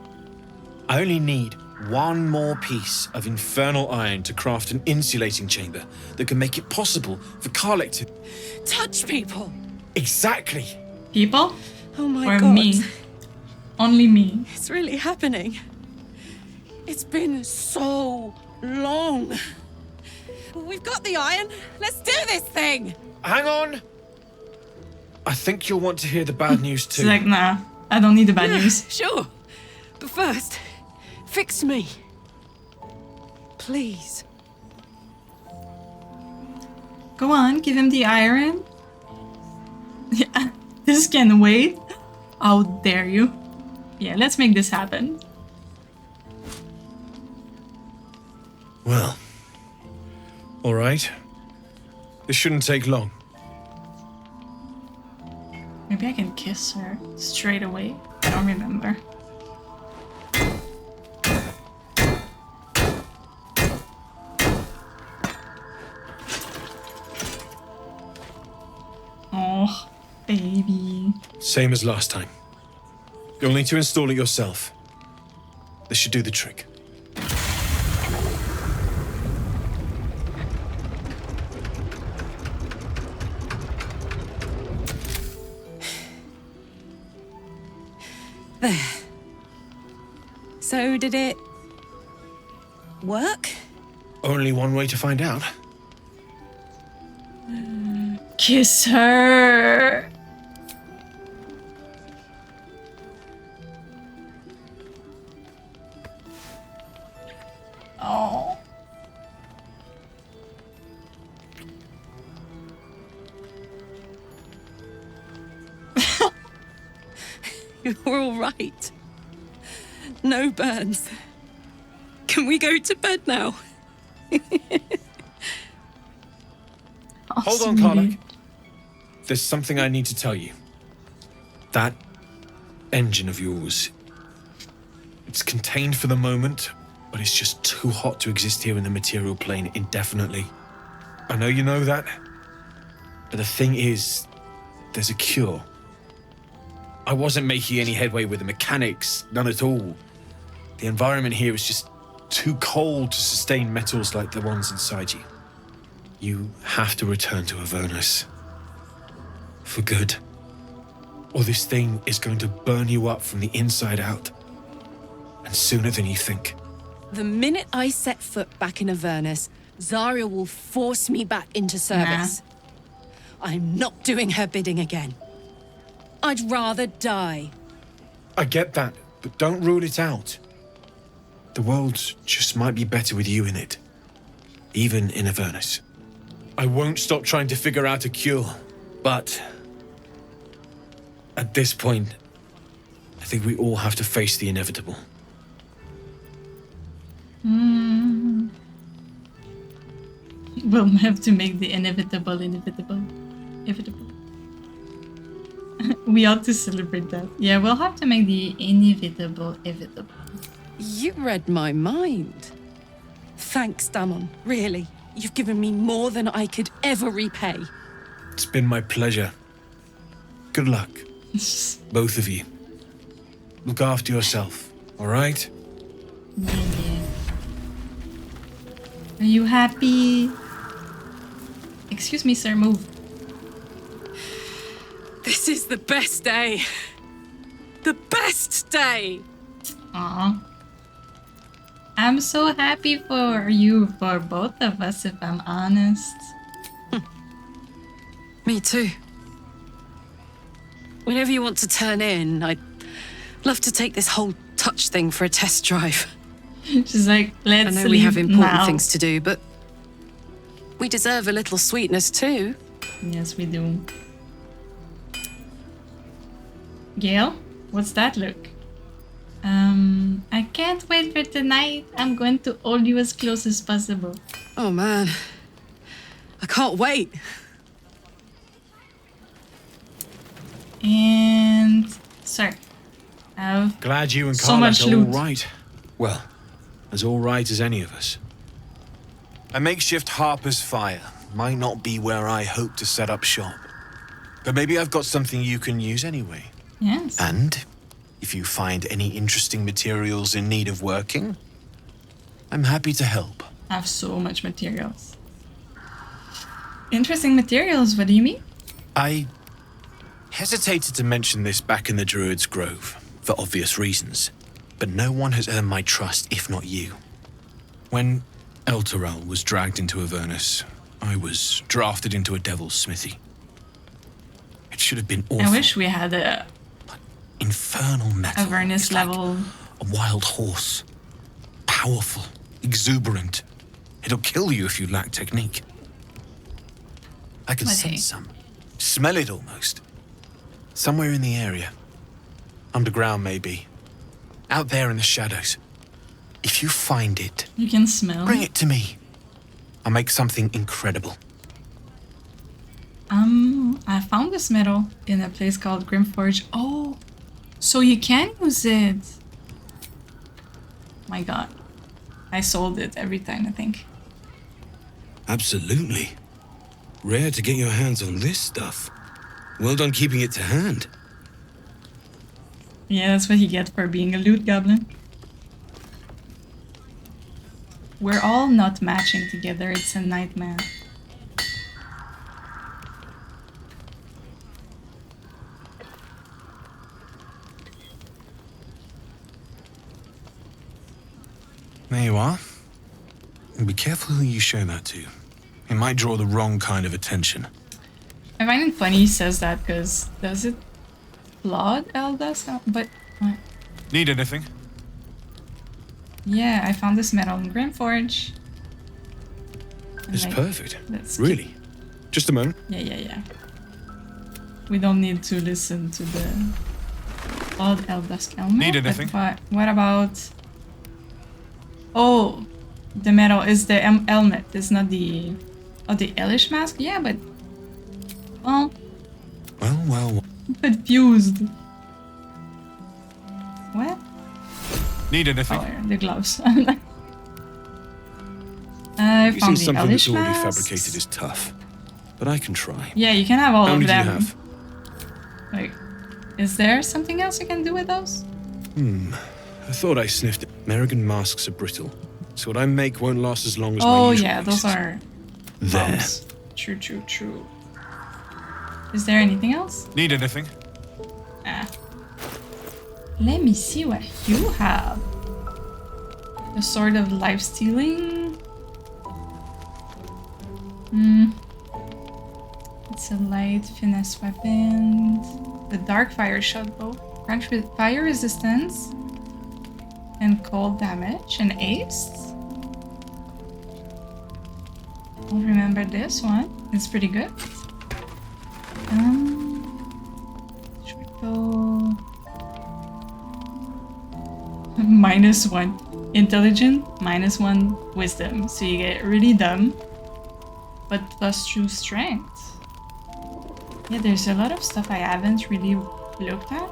I only need 1 more piece of infernal iron to craft an insulating chamber that can make it possible for Karlach to... Touch people. Exactly. People? Oh my Or god. me? Only me. It's really happening. It's been so long. We've got the iron. Let's do this thing. Hang on. I think you'll want to hear the bad news too. She's like, nah, I don't need the bad news. Sure. But first, fix me. Please. Go on, give him the iron. Yeah, this can wait. How dare you? Yeah, let's make this happen. Well, all right. This shouldn't take long. Maybe I can kiss her straight away. I don't remember. Oh, baby. Same as last time. You'll need to install it yourself. This should do the trick. There. So did it work? Only one way to find out. Kiss her. Oh. You're all right. No burns. Can we go to bed now? Hold on, Karlach. There's something I need to tell you. That engine of yours, it's contained for the moment, but it's just too hot to exist here in the material plane indefinitely. I know you know that, but the thing is, there's a cure. I wasn't making any headway with the mechanics, none at all. The environment here is just too cold to sustain metals like the ones inside you. You have to return to Avernus. For good. Or this thing is going to burn you up from the inside out. And sooner than you think. The minute I set foot back in Avernus, Zarya will force me back into service. I'm not doing her bidding again. I'd rather die. I get that, but don't rule it out. The world just might be better with you in it. Even in Avernus. I won't stop trying to figure out a cure, but at this point, I think we all have to face the inevitable. We'll have to make the inevitable inevitable. We ought to celebrate that. Yeah, we'll have to make the inevitable inevitable. You read my mind. Thanks, Damon. Really. You've given me more than I could ever repay. It's been my pleasure. Good luck. Both of you. Look after yourself, all right? Are you happy? Excuse me, sir, move. This is the best day. The best day. Aw. I'm so happy for you, for both of us, if I'm honest. Me too. Whenever you want to turn in, I'd love to take this whole touch thing for a test drive. She's like, let's I know we have leave important now. things to do, but we deserve a little sweetness too. Yes, we do. Gail, what's that look? I can't wait for tonight. I'm going to hold you as close as possible. Oh man, I can't wait. And sorry. Glad you and so Karlach much are loot. all right. Well, as all right as any of us. A makeshift Harper's fire might not be where I hope to set up shop. But maybe I've got something you can use anyway. Yes. And if you find any interesting materials in need of working, I'm happy to help. I have so much materials. Interesting materials, what do you mean? I hesitated to mention this back in the Druid's Grove, for obvious reasons, but no one has earned my trust if not you. When Elturel was dragged into Avernus, I was drafted into a devil's smithy. It should have been awful. I wish we had a infernal metal. Avernus level. A wild horse. Powerful, exuberant. It'll kill you if you lack technique. I can sense some. Smell it almost. Somewhere in the area. Underground, maybe. Out there in the shadows. If you find it, you can smell. Bring it to me. I'll make something incredible. I found this metal in a place called Grimforge. Oh, so you can use it. My god. I sold it every time, I think. Absolutely. Rare to get your hands on this stuff. Well done keeping it to hand. Yeah, that's what you get for being a loot goblin. We're all not matching together, it's a nightmare. There you are. And be careful who you show that to. It might draw the wrong kind of attention. I find it funny he says that because does it flood Eldas? But what? Need anything? Yeah, I found this metal in Grimforge. It's perfect. Let's really. Just a moment. Yeah. We don't need to listen to the odd Eldas helmet. Need anything? But what about? Oh, the metal is the helmet. It's not the the Elish mask. Yeah, but well. Well. I'm confused. What? Need anything? Oh, the gloves. I Using found the something that's Elish already masks. fabricated is tough, but I can try. Yeah, you can have all How of many do you them. have? Like, is there something else you can do with those? I thought I sniffed it. American masks are brittle, so what I make won't last as long as my Oh usual yeah, those pieces. are There. bombs. True. Is there anything else? Need anything? Let me see what you have. The sword of life stealing. It's a light finesse weapon. The dark fire shot bow. Grants fire resistance and cold damage and ace. I'll remember this one. It's pretty good. Triple. -1 intelligent, -1 wisdom. So you get really dumb, but +2 strength. Yeah, there's a lot of stuff I haven't really looked at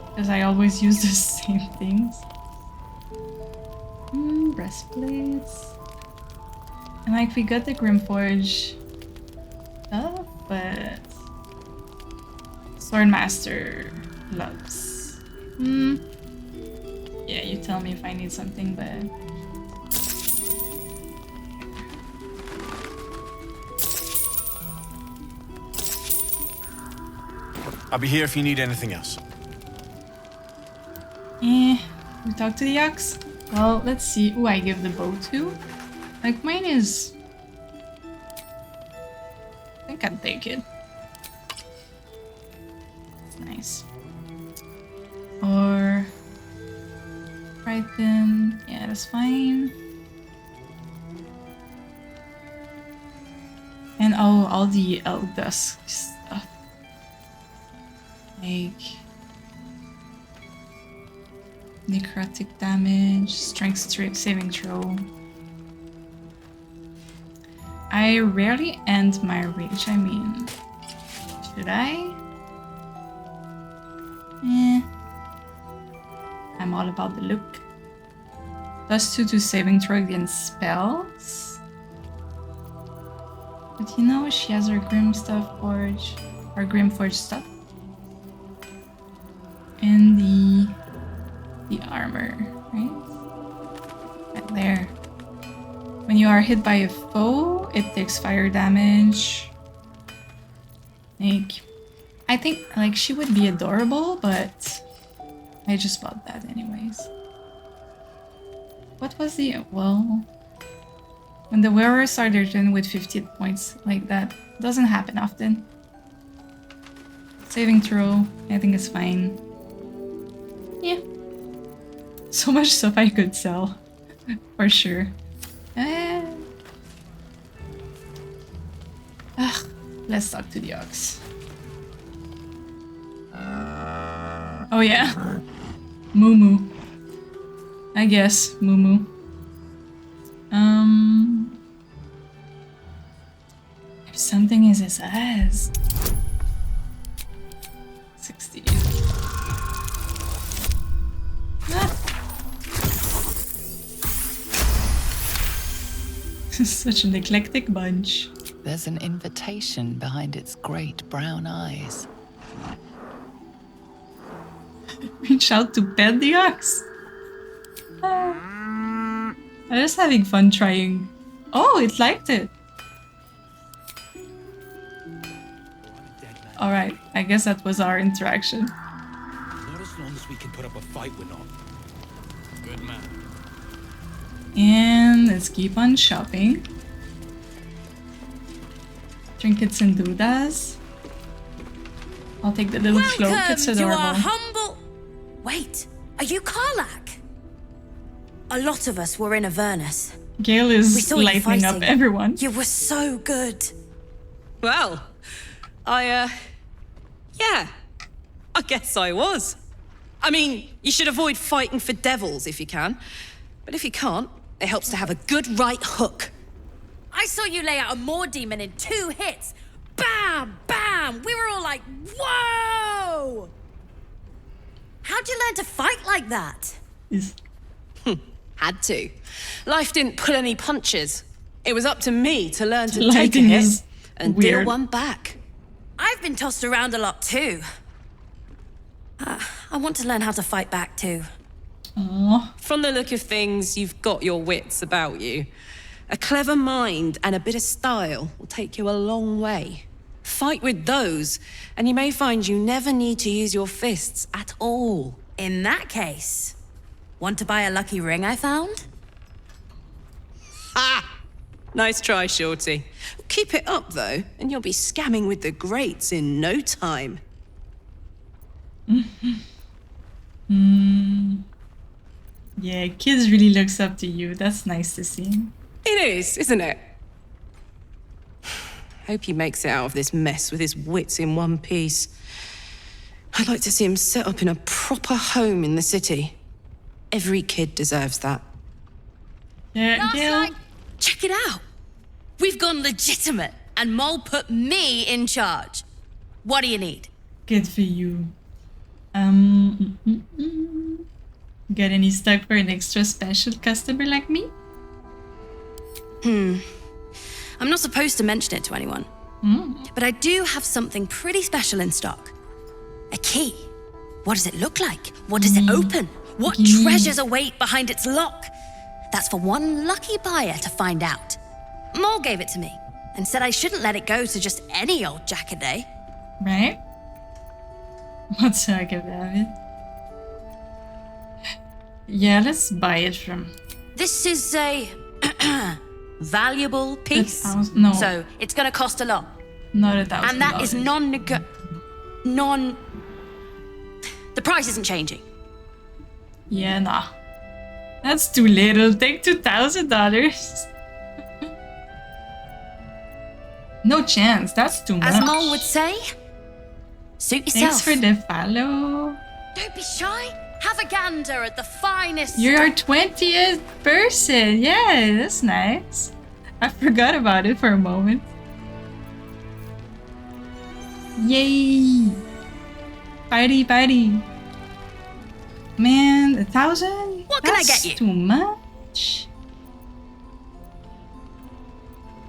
because I always use the same things. Breastplates. And like we got the Grimforge stuff, but Swordmaster gloves. Yeah, you tell me if I need something, but I'll be here if you need anything else. we talk to the ox. Well, let's see who I give the bow to. Like mine is. I think I'd take it. It's nice. Or Triton. Yeah, that's fine. And oh, all the Eldusk stuff. Like necrotic damage, strength saving throw. I rarely end my rage, I mean, should I? all about the look. +2 to saving throw against spells. But you know, she has her Grim stuff forge, or Grimforge stuff. And the armor, right? Right there. When you are hit by a foe, it takes fire damage. Like, I think like she would be adorable, but I just bought that anyways. What was the well? When the wearers are written with 50 points like that, doesn't happen often. Saving throw, I think it's fine. Yeah. So much stuff I could sell, for sure. Let's talk to the ox. Oh yeah, Moo. I guess Moo. If something is his ass. 60. Such an eclectic bunch. There's an invitation behind its great brown eyes. Reach out to pet the ox. I'm just having fun trying. Oh, it liked it. Alright, I guess that was our interaction. Not as long as we can put up a fight, we're not. Good man. And let's keep on shopping. Trinkets and doodads. I'll take the little cloak, it's adorable. To our humble... Wait, are you Karlach? A lot of us were in Avernus. Gale is lightening up everyone. You were so good. Well, yeah, I guess I was. I mean, you should avoid fighting for devils if you can. But if you can't, it helps to have a good right hook. I saw you lay out a Moor demon in 2 hits. Bam! Bam! We were all like, whoa! How'd you learn to fight like that? Had to. Life didn't pull any punches. It was up to me to learn to take a hit and deal one back. I've been tossed around a lot too. I want to learn how to fight back too. Aww. From the look of things, you've got your wits about you. A clever mind and a bit of style will take you a long way. Fight with those, and you may find you never need to use your fists at all. In that case, want to buy a lucky ring I found? Ha! Nice try, Shorty. Keep it up, though, and you'll be scamming with the greats in no time. Yeah, kids really looks up to you. That's nice to see. It is, isn't it? Hope he makes it out of this mess with his wits in one piece. I'd like to see him set up in a proper home in the city. Every kid deserves that. Yeah, Gale. Check it out. We've gone legitimate, and Mole put me in charge. What do you need? Good for you. Got any stock for an extra special customer like me? I'm not supposed to mention it to anyone. But I do have something pretty special in stock. A key. What does it look like? What does it open? What treasures await behind its lock? That's for one lucky buyer to find out. Mole gave it to me and said I shouldn't let it go to just any old jackaday. Right? What's talk about it? Yeah, let's buy it from... This is a valuable piece. No. So it's gonna cost a lot. Not $1,000. And that is The price isn't changing. Yeah, nah. That's too little. Take $2,000. No chance. That's too much. As Mole would say, suit yourself. Thanks for the follow. Don't be shy. Have a gander at the finest. You're our 20th person. Yeah, that's nice. I forgot about it for a moment. Yay! Party, party. Man, 1,000? What can I That's get you? too much.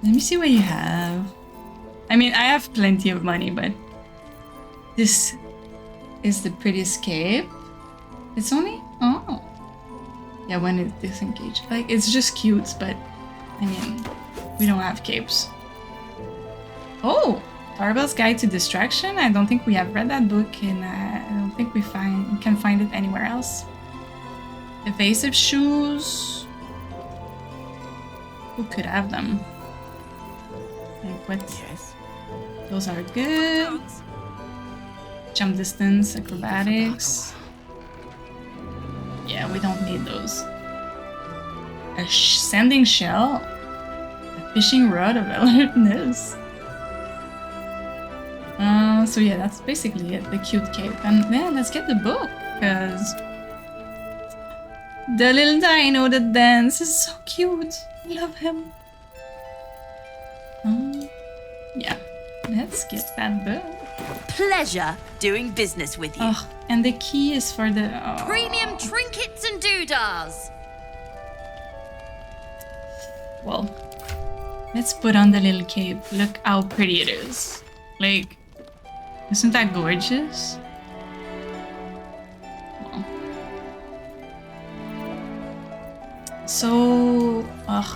Let me see what you have. I mean, I have plenty of money, but this is the prettiest cape. It's only... Oh. Yeah, when it's disengaged. Like, it's just cute, but... I mean, we don't have capes. Oh! Tarbell's Guide to Distraction? I don't think we have read that book, and I don't think we can find it anywhere else. Evasive shoes... Who could have them? Like, what? Yes. Those are good. Jump distance, acrobatics. Yeah, we don't need those. A sending shell. A fishing rod of alertness. So yeah, that's basically it. The cute cape. And yeah, let's get the book, because the little dino that dances is so cute. I love him. Yeah, let's get that book. Pleasure doing business with you. Oh, and the key is for the... Oh. Premium trinkets and doodahs. Well, let's put on the little cape. Look how pretty it is. Like, isn't that gorgeous? Well. So,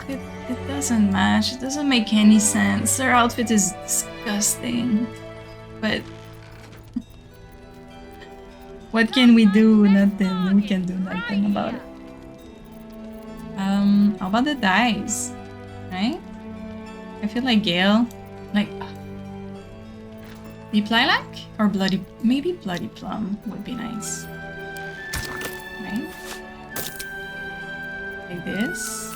it doesn't match. It doesn't make any sense. Her outfit is disgusting. But what can we do? Nothing. We can do nothing about it. How about the dice? Right? I feel like Gale, like the Lilac or Bloody, maybe Bloody Plum would be nice. Right? Like this.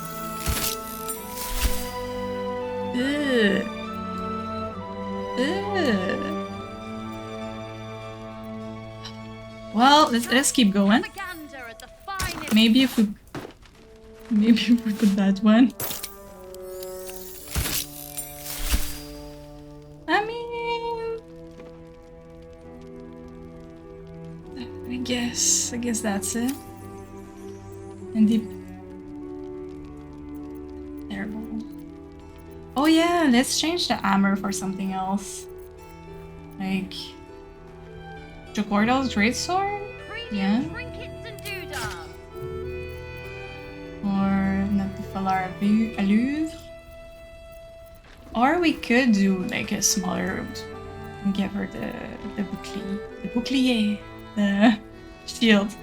Ugh. Ugh. Well, let's keep going. Maybe if we put that one. I mean, I guess that's it. And the terrible. Oh yeah, let's change the armor for something else. Like Jokordal's greatsword? Yeah. Or not the Falar Allure. Or we could do like a smaller and give her the bouclier, the shield.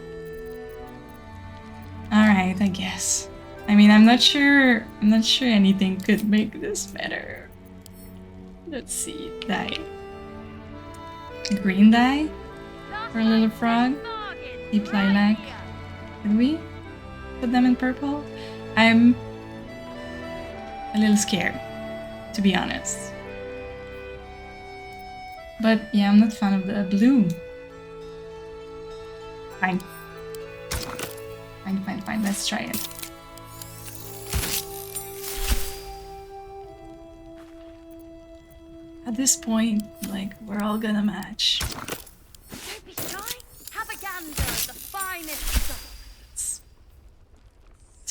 Alright, I guess. I mean, I'm not sure anything could make this better. Let's see, dye. Green dye for a little frog. Deep lilac. Did we put them in purple? I'm a little scared, to be honest. But yeah, I'm not a fan of the blue. Fine. Fine. Let's try it. At this point, like, we're all gonna match. Don't be shy. Have a gander at the finest stuff. It's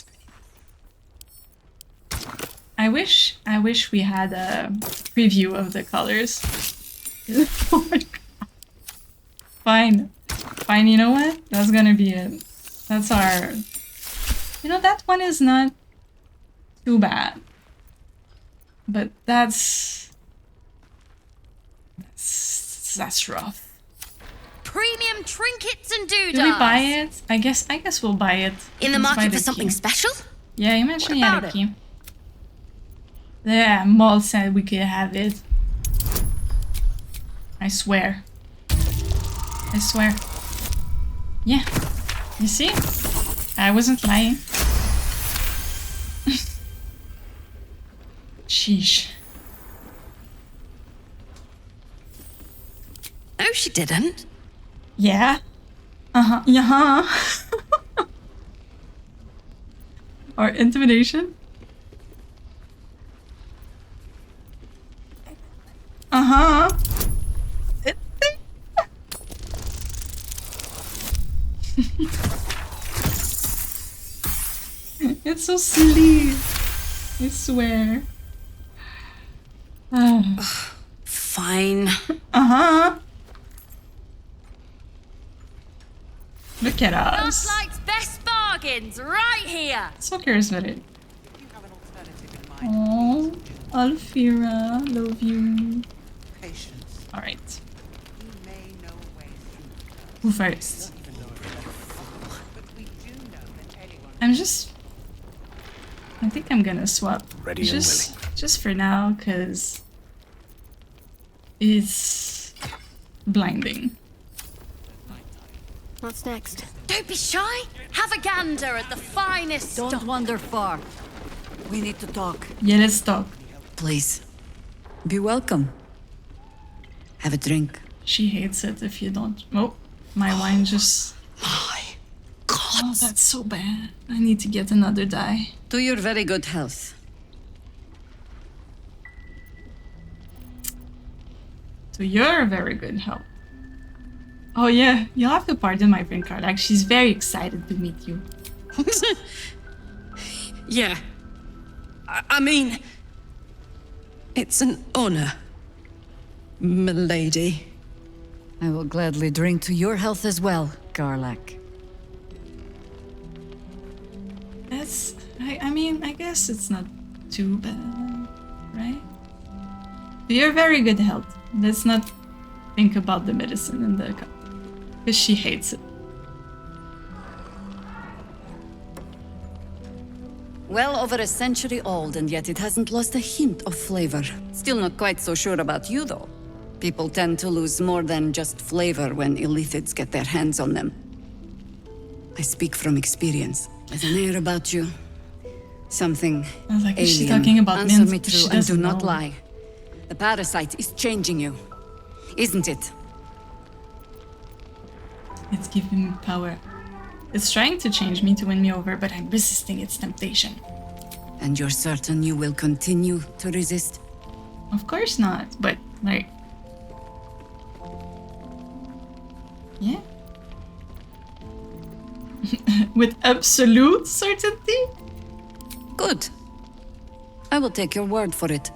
pretty. I wish we had a preview of the colors. Oh my god. Fine, you know what? That's gonna be it. That's our... You know, that one is not too bad. But that's rough. Premium trinkets and doodahs. Do we buy it? I guess we'll buy it. In the Let's buy market for the something key. special? Yeah, you mentioned you What had about a key. Yeah, Maul said we could have it. I swear. Yeah. You see? I wasn't lying. Sheesh. No, she didn't. Yeah. Yeah. Or intimidation. It's so silly. I swear. Fine. Uh-huh. Look at us. Like's best bargains right here. So charismatic. Oh, Alfira, love you. Alright. Who first? I think I'm gonna swap. Ready and just for now, because it's blinding. What's next? Don't be shy. Have a gander at the finest. Don't wander far. We need to talk. Yeah, let's talk. Please. Be welcome. Have a drink. She hates it if you don't. Oh, my wine just... My God. Oh, that's so bad. I need to get another die. To your very good health. To your very good health. Oh yeah, you'll have to pardon my friend Karlach. She's very excited to meet you. Yeah. I mean, it's an honor, milady. I will gladly drink to your health as well, Karlach. That's... I mean, I guess it's not too bad, right? To your very good health. Let's not think about the medicine in the cup. Because she hates it. Well over a century old, and yet it hasn't lost a hint of flavor. Still not quite so sure about you, though. People tend to lose more than just flavor when illithids get their hands on them. I speak from experience. There's an air about you. Something I was like, is she alien. talking about Answer mint? me She true and do doesn't not know. lie. The parasite is changing you, isn't it? It's giving me power. It's trying to change me to win me over, but I'm resisting its temptation. And you're certain you will continue to resist? Of course not, but like... Yeah. With absolute certainty? Good. I will take your word for it.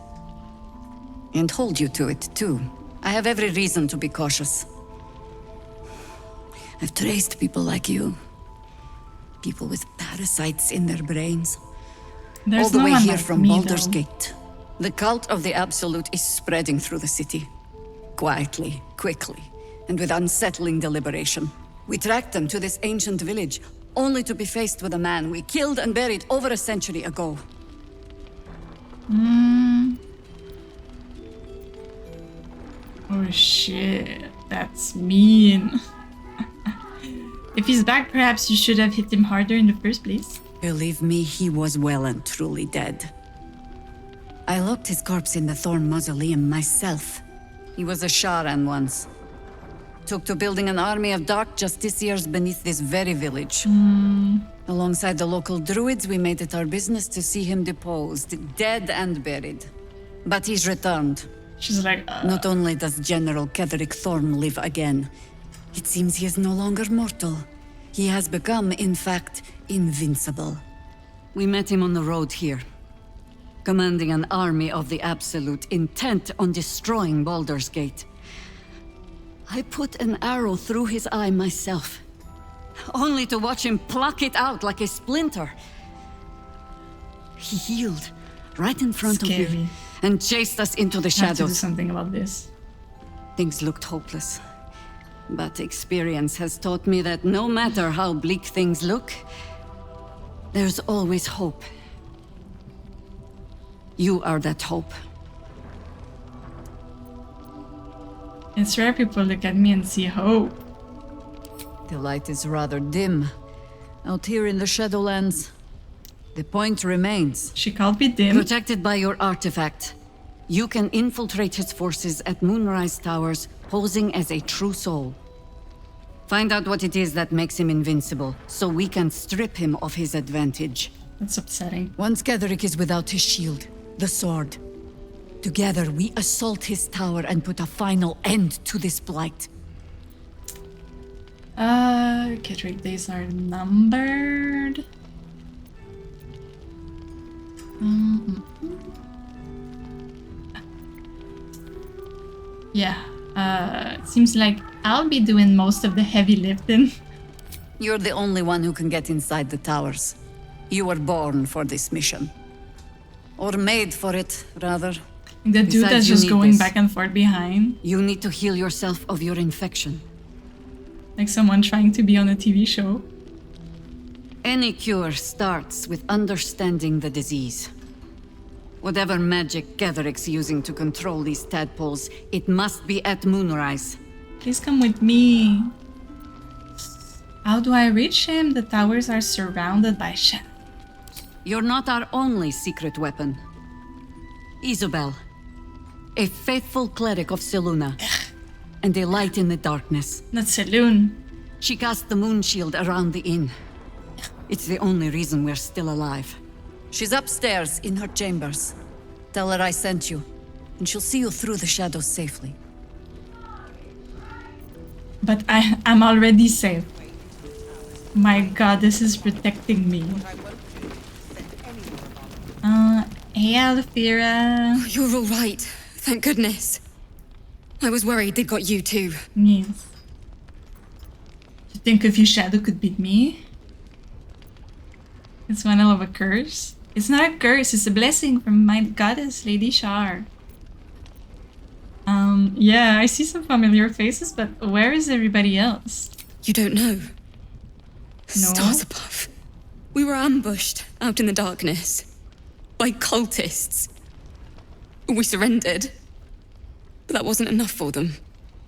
And hold you to it, too. I have every reason to be cautious. I've traced people like you. People with parasites in their brains. There's all the no way one here like from me, Baldur's though. Gate. The cult of the Absolute is spreading through the city. Quietly, quickly, and with unsettling deliberation. We tracked them to this ancient village, only to be faced with a man we killed and buried over a century ago. Oh shit, that's mean. If he's back, perhaps you should have hit him harder in the first place. Believe me, he was well and truly dead. I locked his corpse in the Thorn Mausoleum myself. He was a Sharan once. Took to building an army of dark justiciars beneath this very village. Alongside the local druids, we made it our business to see him deposed, dead and buried. But he's returned. She's like, Not only does General Ketheric Thorn live again, it seems he is no longer mortal. He has become, in fact, invincible. We met him on the road here, commanding an army of the Absolute, intent on destroying Baldur's Gate. I put an arrow through his eye myself, only to watch him pluck it out like a splinter. He healed right in front of Scary. me and chased us into the I have to do shadows. something about this. Things looked hopeless. But experience has taught me that no matter how bleak things look, there's always hope. You are that hope. It's rare people look at me and see hope. The light is rather dim. Out here in the Shadowlands, the point remains. She called me dim. Protected by your artifact, you can infiltrate his forces at Moonrise Towers, posing as a true soul. Find out what it is that makes him invincible, so we can strip him of his advantage. That's upsetting. Once Ketheric is without his shield, the sword, together we assault his tower and put a final end to this blight. Ketheric days are numbered. Yeah. It seems like I'll be doing most of the heavy lifting. You're the only one who can get inside the towers. You were born for this mission. Or made for it, rather. The dude Besides, that's you just need going this. back and forth behind. You need to heal yourself of your infection. Like someone trying to be on a TV show. Any cure starts with understanding the disease. Whatever magic Gatheric's using to control these tadpoles, it must be at moonrise. Please come with me. How do I reach him? The towers are surrounded by shadows. You're not our only secret weapon. Isabel, a faithful cleric of Selûne, and a light in the darkness. Not Selûne. She cast the moon shield around the inn. It's the only reason we're still alive. She's upstairs in her chambers. Tell her I sent you, and she'll see you through the shadows safely. But I'm already safe. My goddess is protecting me. Hey, Alfira. You're all right. Thank goodness. I was worried they'd got you too. Yes. You think if your shadow could beat me? It's one hell of a curse. It's not a curse, it's a blessing from my goddess, Lady Shar. Yeah, I see some familiar faces, but where is everybody else? You don't know? No? Stars above. We were ambushed out in the darkness by cultists. We surrendered, but that wasn't enough for them.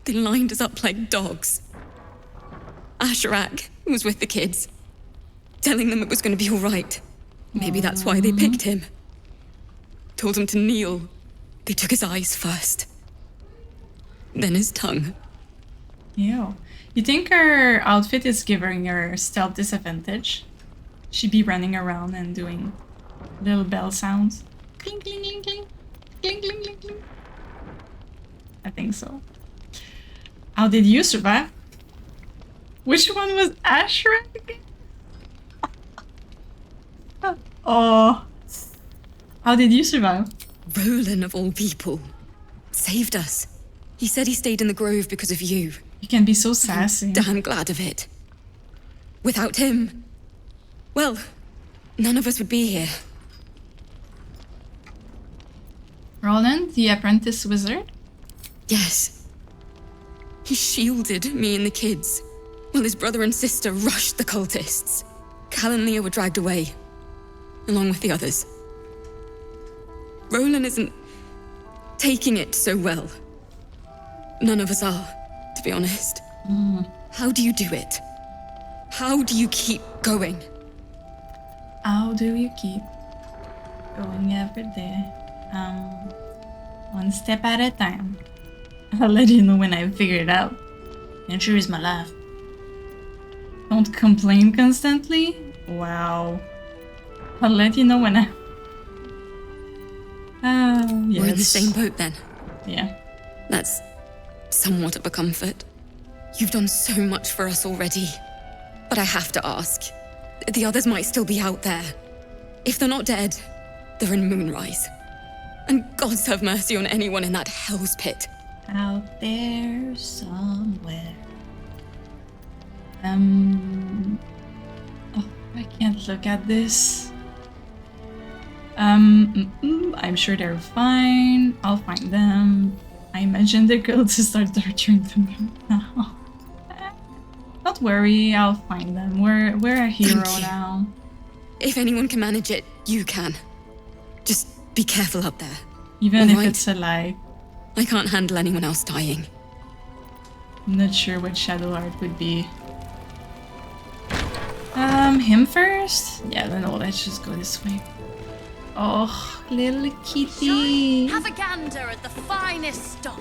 They lined us up like dogs. Asherak was with the kids, telling them it was going to be all right. Maybe that's why they picked him. Told him to kneel. They took his eyes first. Then his tongue. Ew. You think her outfit is giving her stealth disadvantage? She'd be running around and doing little bell sounds. Cling, cling, cling, cling. Cling, cling, cling, cling. I think so. How did you survive? Which one was Asherak again? Oh. How did you survive? Roland, of all people, saved us. He said he stayed in the grove because of you. You can be so sassy. I'm damn glad of it. Without him, well, none of us would be here. Roland, the apprentice wizard? Yes. He shielded me and the kids, while his brother and sister rushed the cultists. Cal and Leah were dragged away, along with the others. Roland isn't taking it so well. None of us are, to be honest. How do you do it? How do you keep going? How do you keep going every day? One step at a time. I'll let you know when I figure it out. Nature is my life. Don't complain constantly? Wow. I'll let you know when I... yes. We're in the same boat then. Yeah. That's somewhat of a comfort. You've done so much for us already. But I have to ask. The others might still be out there. If they're not dead, they're in Moonrise. And gods have mercy on anyone in that hell's pit. Out there somewhere. Oh, I can't look at this. I'm sure they're fine. I'll find them. I imagine the girls to start torturing them now. Don't worry, I'll find them. We're a hero now. If anyone can manage it, you can. Just be careful up there. Even if it's a lie. I can't handle anyone else dying. I'm not sure what Shadowheart would be. Him first? Yeah, then let's just go this way. Oh, little kitty. Have a gander at the finest stock.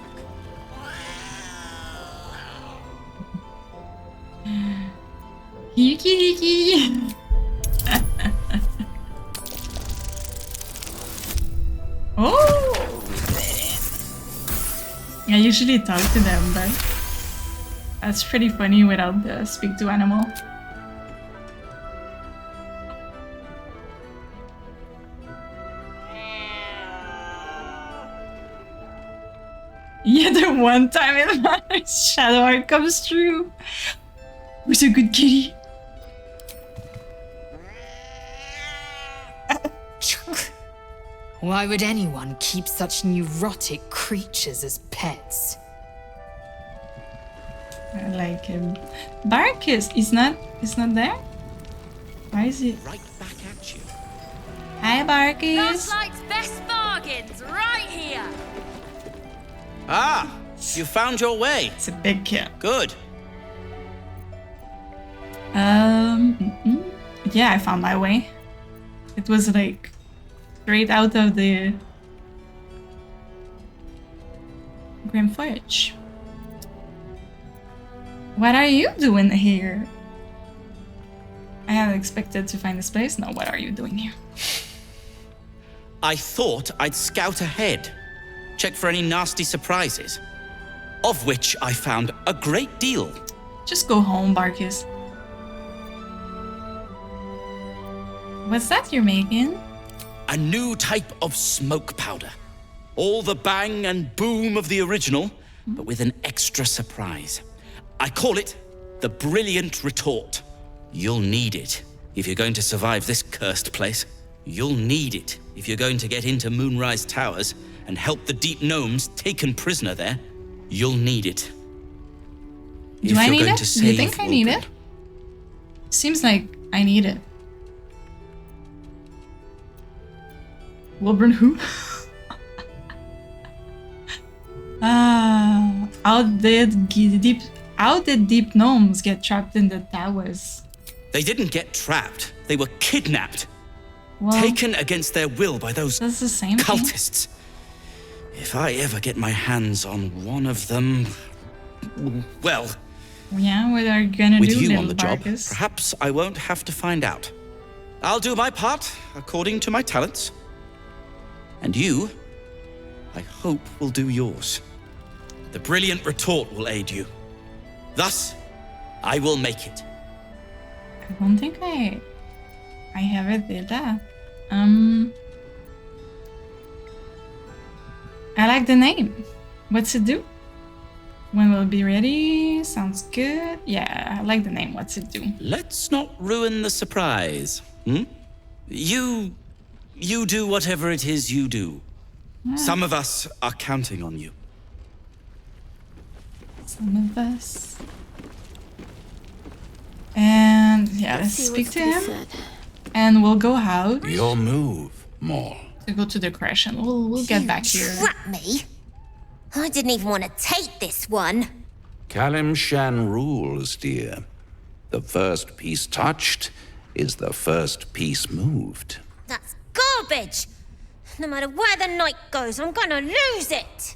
Yuki. Oh! I usually talk to them, but that's pretty funny without the speak to animal. One time it matters, Shadowheart comes through. Who's a good kitty? Why would anyone keep such neurotic creatures as pets? I like him. Barkus, he's not there? Why is he? Right back at you. Hi, Barkus. Gaslight's best bargains right here. Ah, you found your way. It's a big kill. Good. Yeah, I found my way. It was like straight out of the Grim Forge. What are you doing here? I had expected to find this place. No, what are you doing here? I thought I'd scout ahead, check for any nasty surprises, of which I found a great deal. Just go home, Barkus. What's that you're making? A new type of smoke powder. All the bang and boom of the original, but with an extra surprise. I call it the Brilliant Retort. You'll need it if you're going to survive this cursed place. You'll need it if you're going to get into Moonrise Towers and help the Deep Gnomes taken prisoner there. You'll need it. Do I need it? Do you think I need it? Seems like I need it. Wilburn who? How did deep gnomes get trapped in the towers? They didn't get trapped. They were kidnapped. Well, taken against their will by those that's the same cultists. If I ever get my hands on one of them, well, yeah, what are you gonna with do, you little on the job, Barkus? perhaps I won't have to find out. I'll do my part according to my talents. And you, I hope, will do yours. The Brilliant Retort will aid you. Thus, I will make it. I don't think I ever did that. I like the name. What's it do? When will it be ready? Sounds good. Yeah, I like the name. What's it do? Let's not ruin the surprise. You do whatever it is you do. Some of us are counting on you. Some of us. And yeah, let's speak to him. And we'll go out. Your move, Maul. To go to the crash, and we'll get back here. Trap me? I didn't even want to take this one. Kalimshan rules, dear. The first piece touched is the first piece moved. That's garbage. No matter where the night goes, I'm gonna lose it.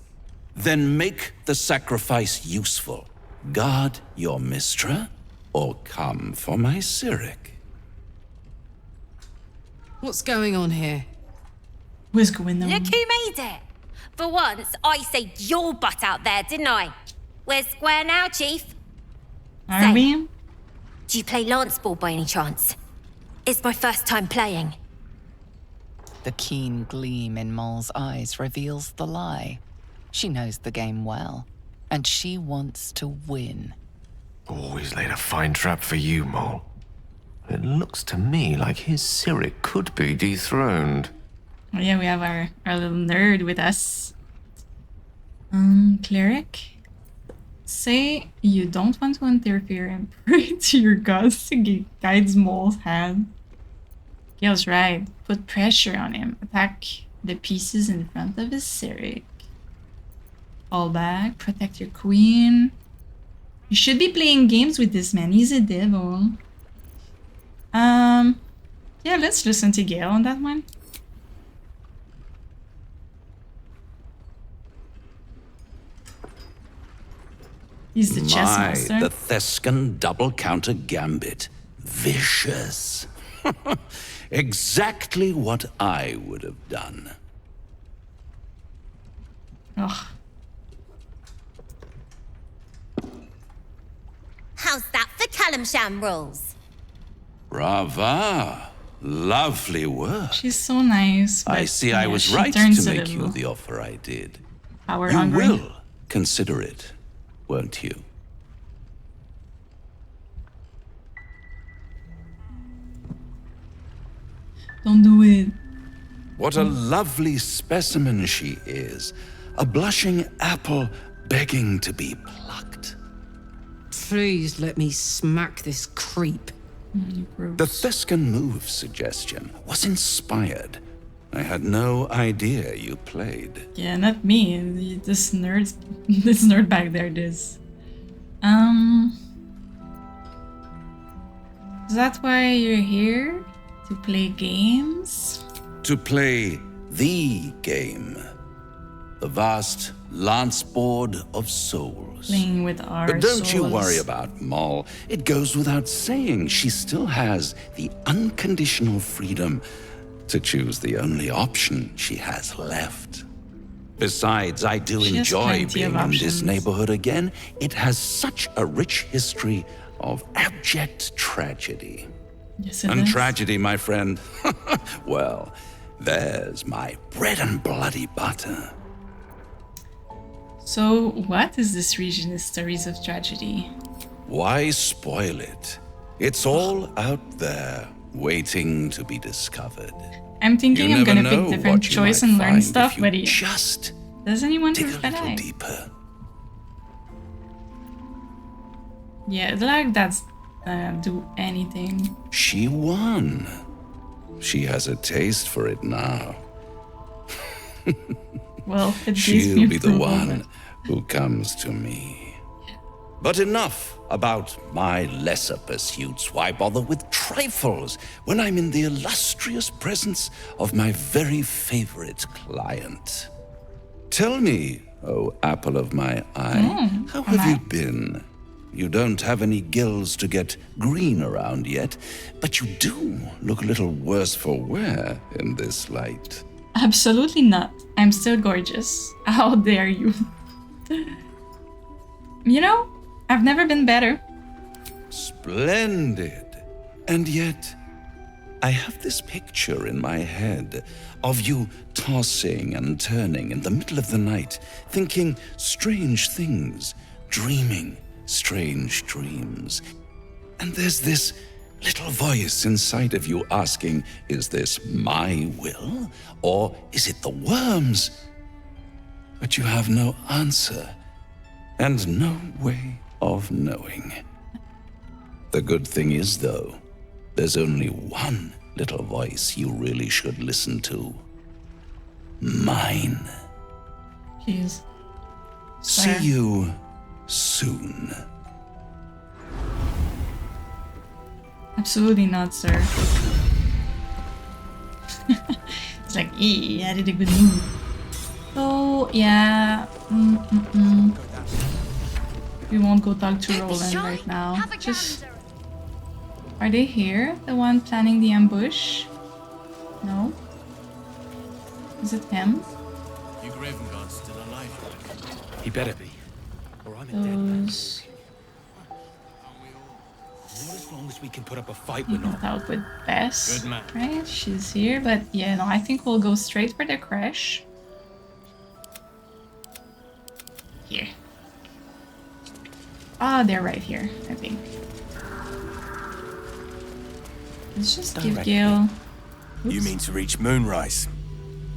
Then make the sacrifice useful. Guard your Mistra, or come for my Cyric. What's going on here? What's going on? Look who made it. For once, I saved your butt out there, didn't I? We're square now, Chief. Are we? Do you play lance ball by any chance? It's my first time playing. The keen gleam in Maul's eyes reveals the lie. She knows the game well, and she wants to win. Always laid a fine trap for you, Mole. It looks to me like his Cyric could be dethroned. Oh yeah, we have our little nerd with us. Cleric. Say you don't want to interfere and pray to your gods to guide Maul's hand. Gale's right. Put pressure on him. Attack the pieces in front of his Cyric. Fall back. Protect your queen. You should be playing games with this man. He's a devil. Yeah, let's listen to Gale on that one. He's the chess master. The Thescan double counter gambit. Vicious. Exactly what I would have done. Ugh. How's that for Kalimshan rules? Brava. Lovely work. She's so nice. I see I was right to make you the offer I did. Power you hungry. will consider it, won't you? Don't do it. What a lovely specimen she is. A blushing apple begging to be plucked. Please let me smack this creep. The Thescan move suggestion was inspired. I had no idea you played. Yeah, not me. This nerd back there does. Is that why you're here? To play games? To play the game. The vast lance board of souls. Playing with our But don't you souls. worry about Moll. It goes without saying she still has the unconditional freedom to choose the only option she has left. Besides, I do She has enjoy plenty of being in this options. neighborhood again. It has such a rich history of abject tragedy. Yes, it And is. tragedy, my friend, well, there's my bread and bloody butter. So, what is this region's stories of tragedy? Why spoil it? It's all out there, waiting to be discovered. I'm thinking You I'm never gonna pick know different what you choice might and learn find stuff, if you but he just doesn't anyone dig do a little that? deeper. Yeah, like that's do anything. She won. She has a taste for it now. Well, it gives She'll me be the approval, one who comes to me. But enough about my lesser pursuits. Why bother with trifles when I'm in the illustrious presence of my very favorite client? Tell me, oh apple of my eye, how have you been? You don't have any gills to get green around yet, but you do look a little worse for wear in this light. Absolutely not. I'm still gorgeous. How dare you? You know, I've never been better. Splendid. And yet, I have this picture in my head of you tossing and turning in the middle of the night, thinking strange things, dreaming strange dreams. And there's this little voice inside of you asking, is this my will, or is it the worm's? But you have no answer, and no way of knowing. The good thing is, though, there's only one little voice you really should listen to. Mine. Jeez. See you soon. Absolutely not, sir. It's like, I did a good move. So, yeah. We won't go talk to Roland right now. Just... Are they here? The one planning the ambush? No? Is it him? You Gravenguard's still alive. He better be. Or I'm in dead. Those... Not as long as we can put up a fight, we're not. Out with Bess, Good man. right? She's here, but yeah, no, I think we'll go straight for the crash. Here. Ah, they're right here, I think. Let's just give Direct Gale... You mean to reach Moonrise?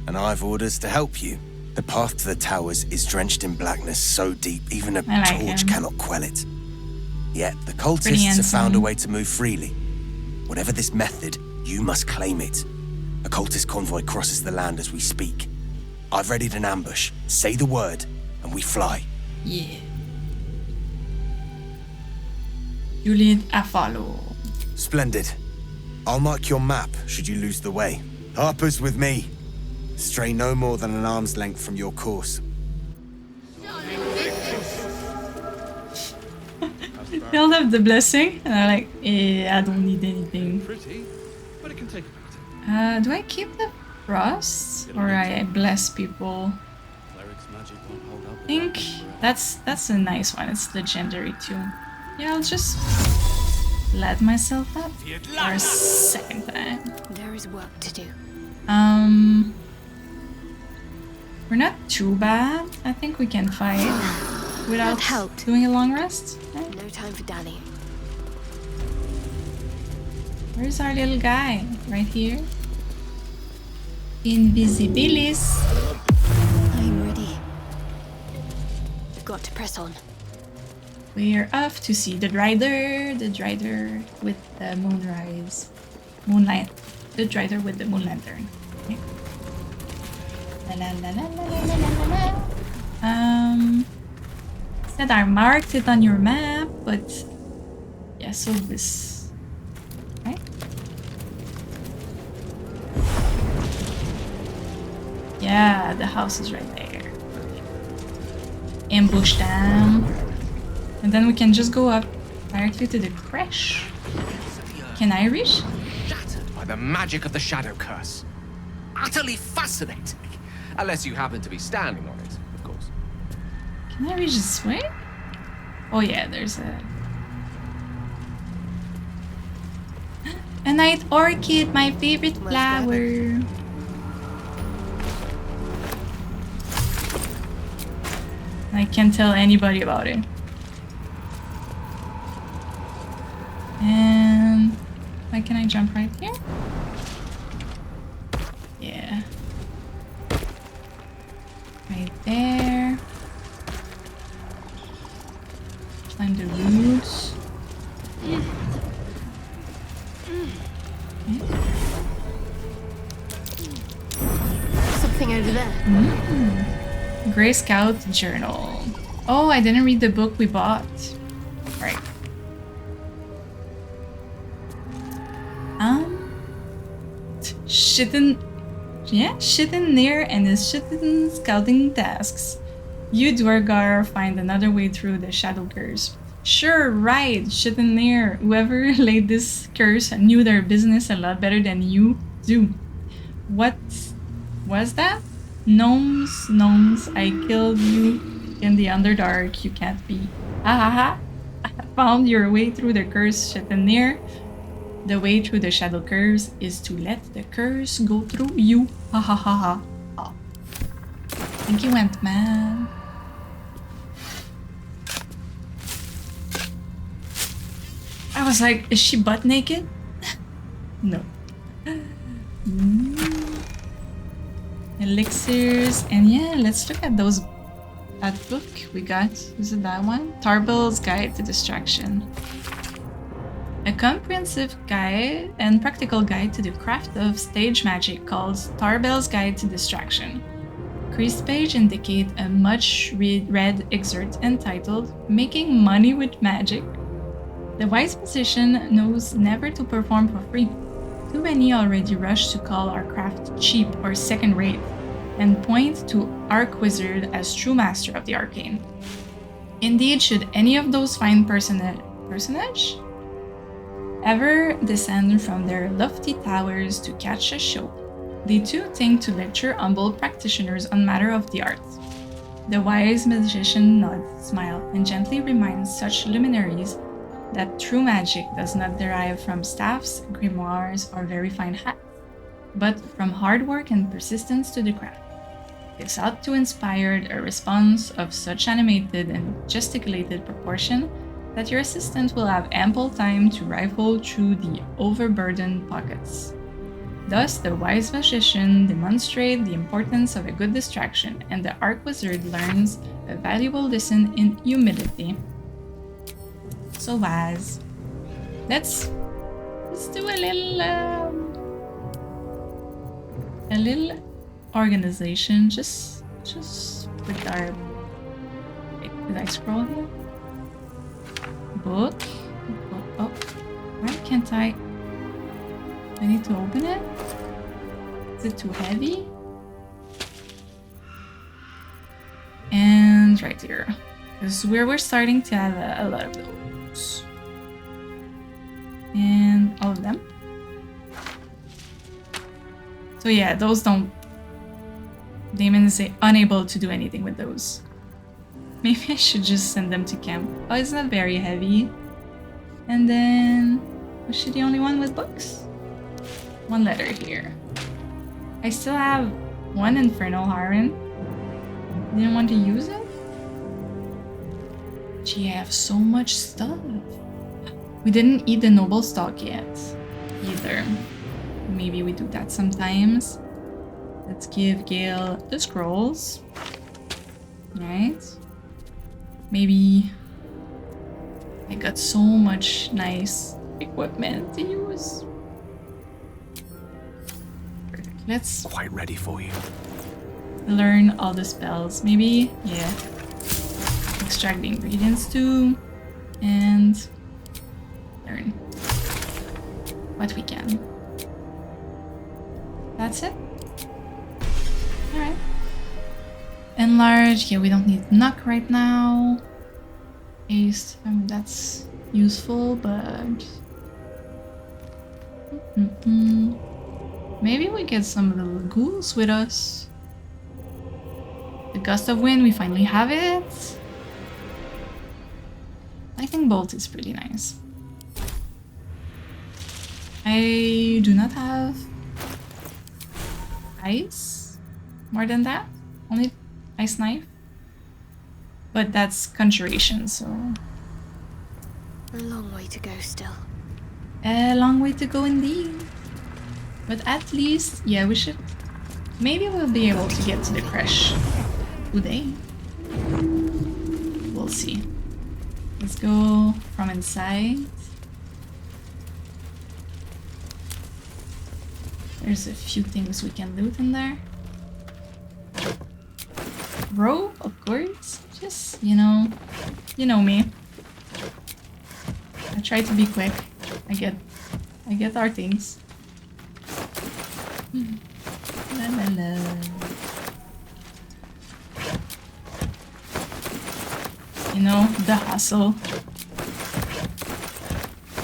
And I've orders to help you. The path to the towers is drenched in blackness so deep even a I like torch him. cannot quell it. Yet the Pretty cultists have found a handsome. way to move freely. Whatever this method, you must claim it. A cultist convoy crosses the land as we speak. I've readied an ambush. Say the word, and we fly. Yeah. You lead, I follow. Splendid. I'll mark your map should you lose the way. Harper's with me. Stray no more than an arm's length from your course. They'll have the blessing, and I'm like, I don't need anything. Pretty, but it can take a bit. Do I keep the frost, or I bless people? I think that's a nice one. It's legendary too. Yeah, I'll just let myself up for a second time. There is work to do. We're not too bad. I think we can fight without doing a long rest. Right? No time for dallying. Where's our little guy? Right here. Invisibilis. I'm ready. We've got to press on. We're off to see the Drider with the moonlight, the Drider with the moon lantern. Okay. La, la, la, la, la, la, la, la. Said I marked it on your map, but yeah, so this, right? Yeah, the house is right there. Ambush them. And then we can just go up directly to the crash. Can I reach? Shattered by the magic of the Shadow Curse. Utterly fascinating. Unless you happen to be standing on it, of course. Can I reach this way? Oh yeah, there's a night orchid, my favorite flower. I can't tell anybody about it. And why can I jump right here? Yeah. Right there. Climb the roots. Okay. Something over there. Grey Scout Journal. Oh, I didn't read the book we bought. Right. Shitten near and his shitten scouting tasks. You Dwargar find another way through the Shadow Curse. Sure, right, shitten near. Whoever laid this curse knew their business a lot better than you do. What was that? Gnomes, I killed you in the Underdark. You can't be. Ha ha ha. I found your way through the curse, shitten near. The way through the Shadow Curse is to let the curse go through you. Ha ha ha ha. Oh. I think he went mad. I was like, is she butt naked? No. Elixirs. And yeah, let's look at that book we got. Is it that one? Tarbell's Guide to Distraction. A comprehensive guide and practical guide to the craft of stage magic called Tarbell's Guide to Distraction. Creased page indicate a much read excerpt entitled Making Money with Magic. The wise musician knows never to perform for free. Too many already rush to call our craft cheap or second-rate and point to Archwizard as true master of the arcane. Indeed, should any of those fine personage ever descend from their lofty towers to catch a show, they too think to lecture humble practitioners on matter of the arts. The wise magician nods, smiles, and gently reminds such luminaries that true magic does not derive from staffs, grimoires, or very fine hats, but from hard work and persistence to the craft. This ought to inspire a response of such animated and gesticulated proportion that your assistant will have ample time to rifle through the overburdened pockets. Thus, the wise magician demonstrates the importance of a good distraction, and the Archwizard learns a valuable lesson in humility. So wise. Let's do a little organization, just with our. Wait, did I scroll here? Book. Oh, why can't I? I need to open it? Is it too heavy? And right here. This is where we're starting to have a lot of those. And all of them. So yeah, those don't... Damon is unable to do anything with those. Maybe I should just send them to camp. Oh, it's not very heavy. And then... Was she the only one with books? One letter here. I still have one Infernal Harren. Didn't want to use it? Gee, I have so much stuff. We didn't eat the noble stock yet, either. Maybe we do that sometimes. Let's give Gale the scrolls. Right? Maybe... I got so much nice equipment to use. Perfect. Let's... Quite ready for you. Learn all the spells. Maybe, yeah. Extract the ingredients too. And... learn what we can. That's it. Alright. Enlarge. Yeah, we don't need knock right now. Haste. I mean, that's useful, but... Maybe we get some little ghouls with us. The Gust of Wind, we finally have it. I think Bolt is pretty nice. I do not have ice more than that. Only ice knife. But that's conjuration, so... A long way to go still. A long way to go indeed. But at least, yeah, we should... Maybe we'll be able to get to the crash today. We'll see. Let's go from inside. There's a few things we can loot in there. Rope, of course. Just, you know me. I try to be quick. I get our things. La la la. You know, the hustle.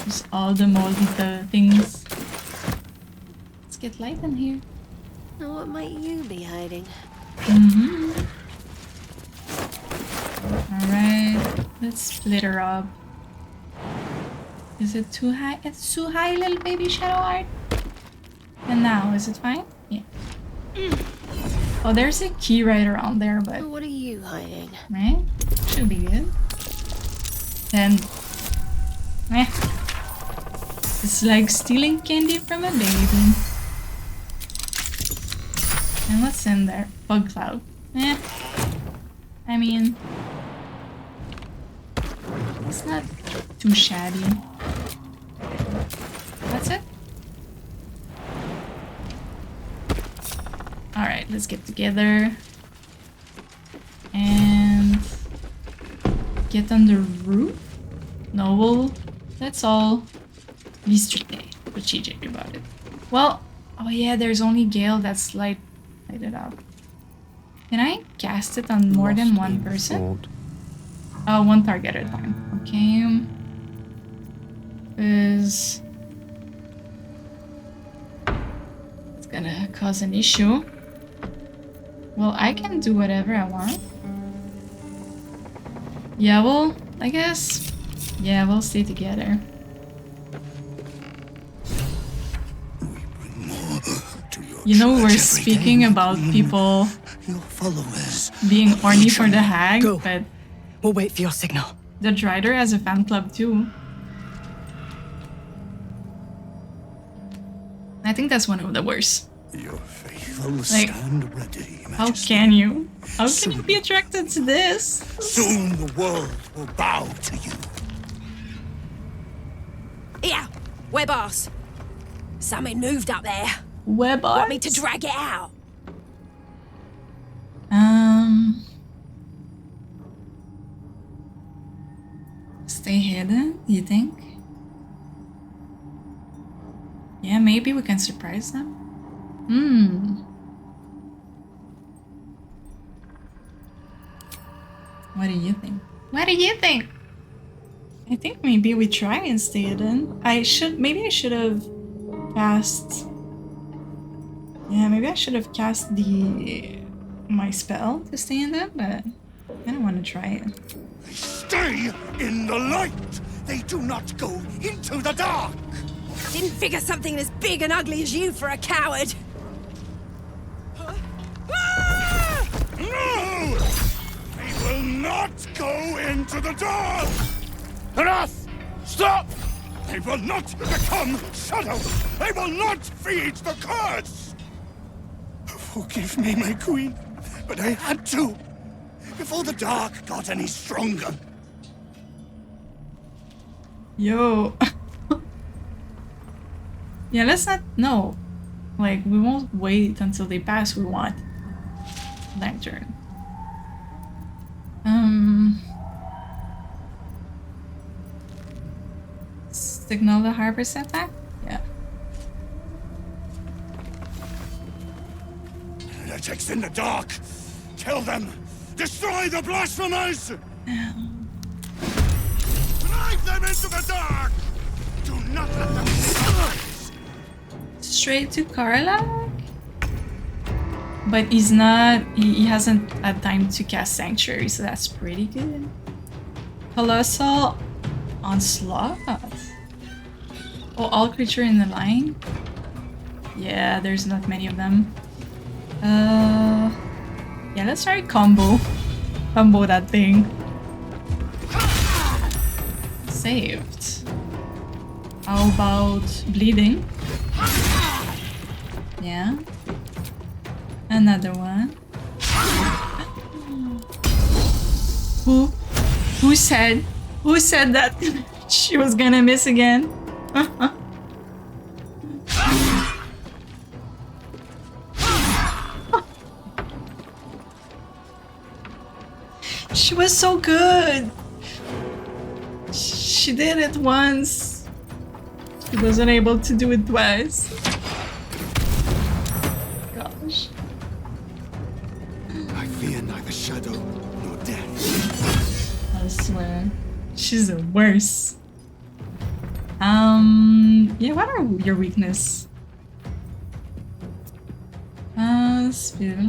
Just all the moldy things. Let's get light in here. Now what might you be hiding? Alright, let's split her up. Is it too high? It's too high, little baby Shadowheart. And now, is it fine? Yeah. Oh, there's a key right around there, but... What are you hiding? Right? Should be good. Then... It's like stealing candy from a baby. And what's in there? Bug cloud. I mean... It's not too shabby. That's it? Alright, let's get together. And... get on the roof? No, let's all be strategic about it. Well, oh yeah, there's only Gale that's lighted up. Can I cast it on more than one person? Oh, one target at a time. Okay. Is it's gonna cause an issue. Well, I can do whatever I want. Yeah, well, I guess. Yeah, we'll stay together. You know, we're speaking about people being horny for the hag, but we'll wait for your signal. The Drider has a fan club too. I think that's one of the worst. Your faith will Like, stand ready, how can you? How can you be attracted to this? Soon the world will bow to you. Here, web arse. Something moved up there. Web arse? Want me to drag it out? Stay hidden, you think? Yeah, maybe we can surprise them. What do you think? What do you think? I think maybe we try and stay hidden. Maybe I should have cast... Yeah, maybe I should have cast my spell to stay in them, but I don't want to try it. Stay in the light! They do not go into the dark! Didn't figure something as big and ugly as you for a coward. No! not go into the dark! Enough! Stop! They will not become shadows! They will not feed the curse! Forgive me, my queen, but I had to. Before the dark got any stronger. Yo. Yeah, let's not... No. Like, we won't wait until they pass. We want lantern. Signal the harbor setback? Yeah. Heretics in the dark! Kill them! Destroy the blasphemers! Drive them into the dark! Do not let them rise! Straight to Karlach? But he's not... He hasn't had time to cast Sanctuary, so that's pretty good. Colossal Onslaught? Oh, all creature in the line? Yeah, there's not many of them. Yeah, let's try combo. Combo that thing. Saved. How about bleeding? Yeah. Another one. Who said that she was gonna miss again? She was so good. She did it once. She wasn't able to do it twice. Gosh. I fear neither shadow nor death. I swear. She's the worst. Yeah, what are your weakness? Speed,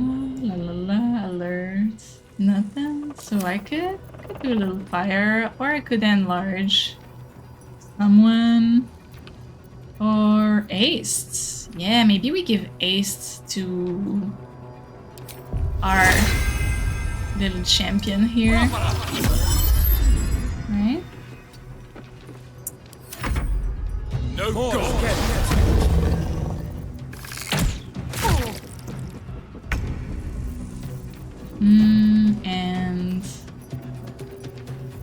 alert. Nothing. So I could do a little fire, or I could enlarge someone, or aced. Yeah, maybe we give aced to our little champion here. Right? No go. And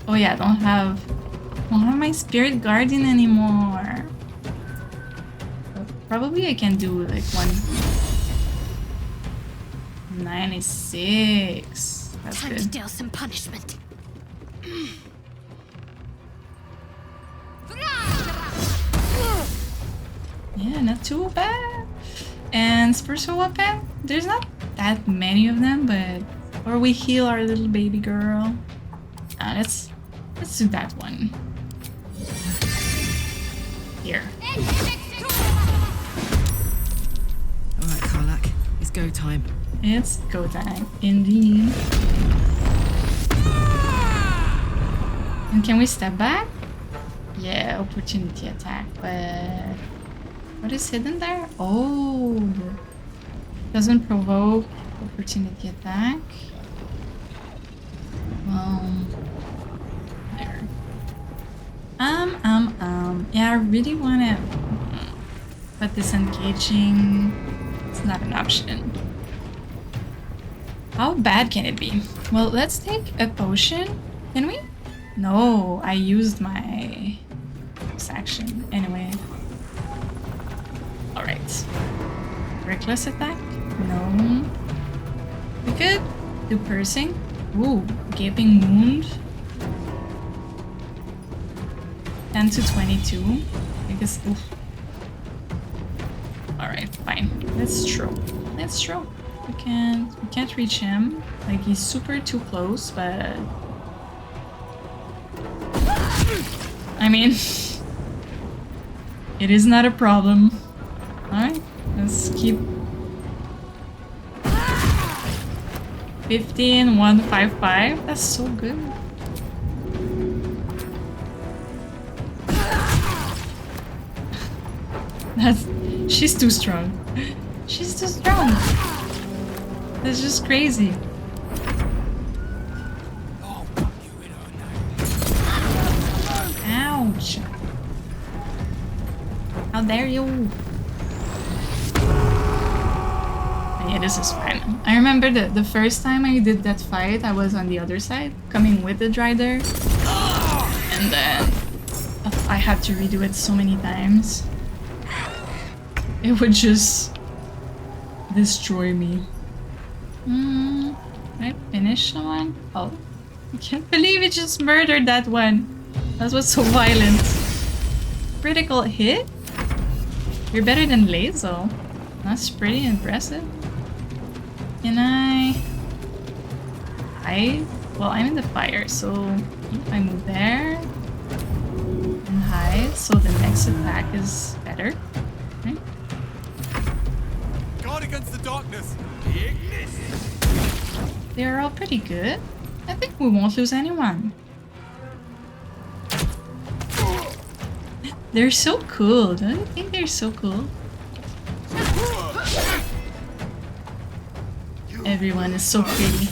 oh yeah, I don't have my spirit guardian anymore. Probably I can do like 196. That's Time good. to deal some punishment. Yeah, not too bad. And spiritual weapon, there's not that many of them, but or we heal our little baby girl. Let's do that one. Here. Alright, Karlach, it's go time. It's go time, indeed. And can we step back? Yeah, opportunity attack, but what is hidden there? Oh, doesn't provoke opportunity attack. There. Yeah, I really wanna, but disengaging is not an option. How bad can it be? Well, let's take a potion. Can we? No, I used my action anyway. Alright. Reckless attack? No. We could do piercing. Ooh, gaping wound. 10 to 22. I guess. Oof. Alright, fine. Let's throw. Let's throw. We can't reach him. Like, he's super too close, but I mean, it is not a problem. Alright, let's keep 15, 155. That's so good. She's too strong. She's too strong. That's just crazy. Oh, Shit. How dare you? Yeah, this is fine. I remember the first time I did that fight, I was on the other side, coming with the Drider. And then I had to redo it so many times. It would just destroy me. Can I finish someone? Oh, I can't believe it just murdered that one. That was so violent. Critical hit? You're better than Lazo. That's pretty impressive. Can I... Well, I'm in the fire, so if I move there and hide, so the next attack is better. Right? Guard against the darkness. They're all pretty good. I think we won't lose anyone. They're so cool. Don't you think they're so cool? Everyone is so pretty.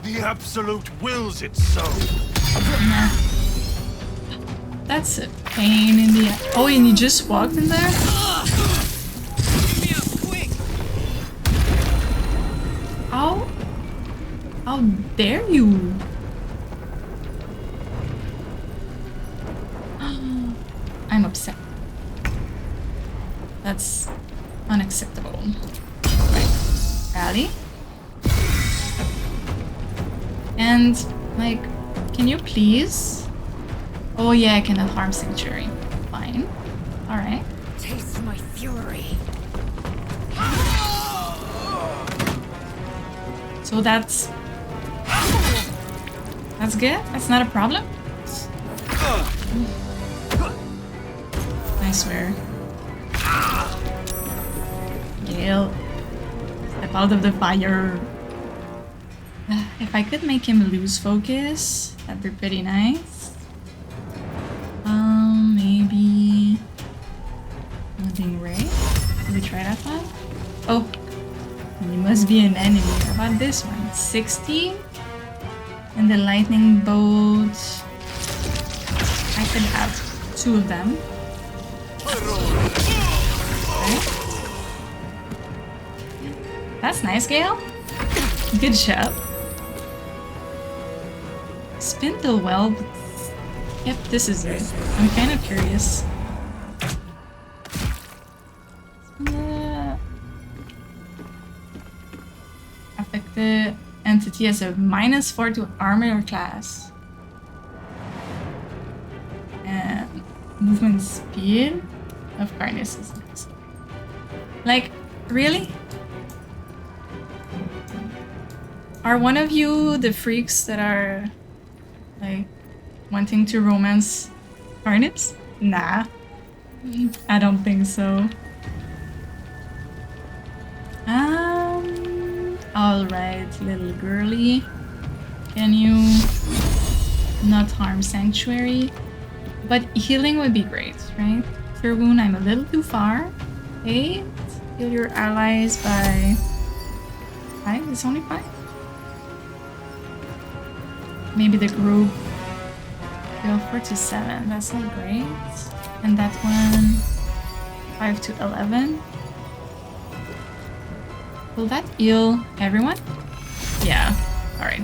The Absolute wills it so. Nah. That's a pain in the... Oh, and you just walked in there? How dare you? I'm upset. That's unacceptable. Right. Rally. And, like, can you please? Oh yeah, I cannot harm Sanctuary. Fine. Alright. Taste my fury. So that's good? That's not a problem? I swear. Gale. Step out of the fire. If I could make him lose focus, that'd be pretty nice. Maybe... Living Ray? Did we try that one? Oh! He must be an enemy. How about this one? 60? And the lightning bolt... I could have 2 of them. Okay. That's nice, Gale. Good job. Spindle well, but... Yep, this is it. I'm kind of curious. Affected entity has a -4 to armor class. And movement speed of Karnis is nice. Like, really? Are one of you the freaks that are like wanting to romance Karnis? Nah. I don't think so. Alright, little girly. Can you not harm Sanctuary? But healing would be great, right? Cure wound, I'm a little too far. 8. Heal your allies by 5? It's only 5? Maybe the group. Heal 4 to 7. That's not great. And that one 5 to 11. Will that heal everyone? Yeah. Alright.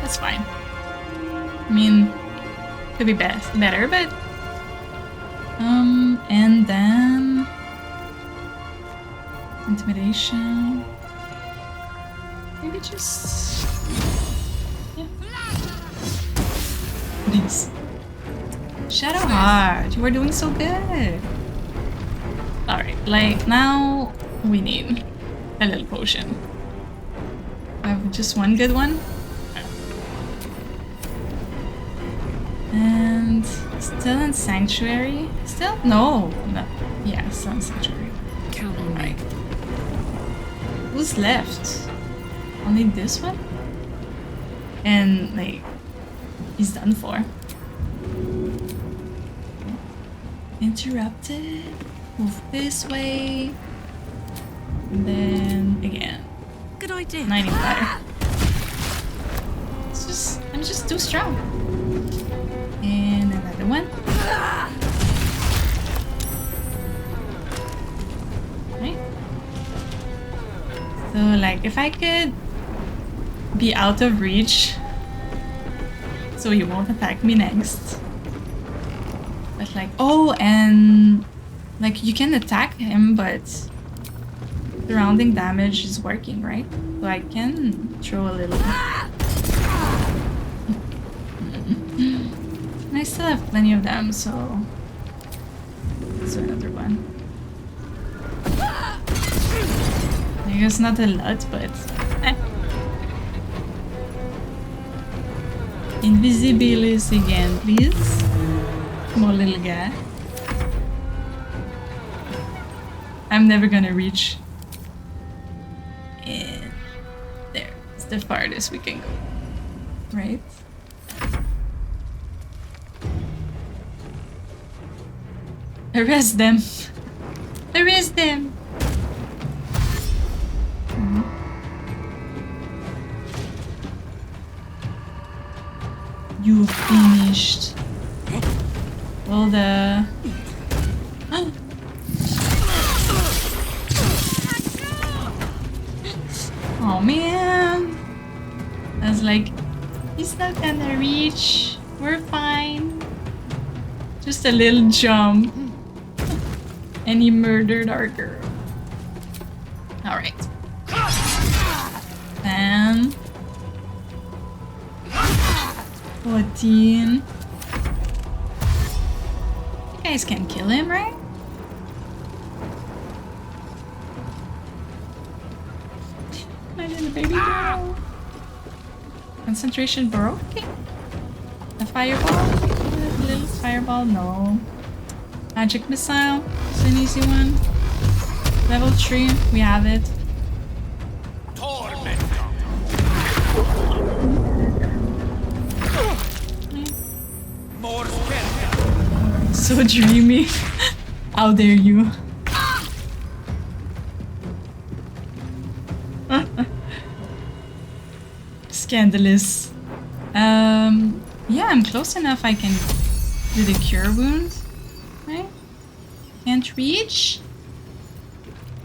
That's fine. I mean, could be better, but... and then... Intimidation... Maybe just... Yeah. Please. Shadowheart, you are doing so good! Alright, like, now we need a little potion. I have just one good one. And still in Sanctuary? Still? No. Yeah, still in Sanctuary. Count on me. Who's left? Only this one? And, like, he's done for. Interrupted. Move this way. And then again. Good idea. 95. I'm He's just too strong. And another one. Right. So like if I could be out of reach so he won't attack me next. But like, oh, and like you can attack him, but surrounding damage is working, right? So I can throw a little. And I still have plenty of them, so another one. I guess not a lot, but Invisibilis again, please. Small little guy. I'm never gonna reach. And there. It's the farthest we can go. Right? Arrest them. Arrest them. You finished all the. Oh man! I was like, he's not gonna reach. We're fine. Just a little jump. And he murdered our girl. Alright. And 14. You guys can kill him, right? My little baby girl. Concentration broken? A fireball? A little fireball? No. Magic missile. It's an easy one. Level 3. We have it. So dreamy. How dare you? Scandalous. Yeah, I'm close enough. I can do the cure wound. Right? Can't reach.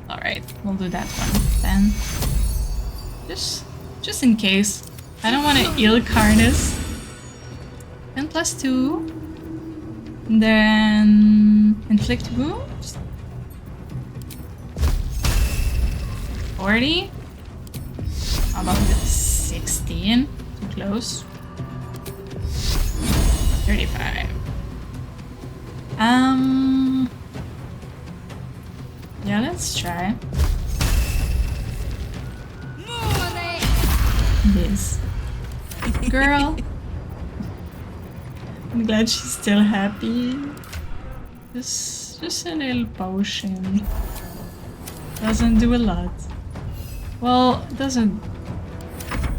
Alright, we'll do that one then. Just in case. I don't want to ill Karnas. 10 plus 2. And then inflict wounds. 40. How about the 16? Too close. 35. Yeah, let's try this. Girl. I'm glad she's still happy. Just a little potion. Doesn't do a lot. Well, it doesn't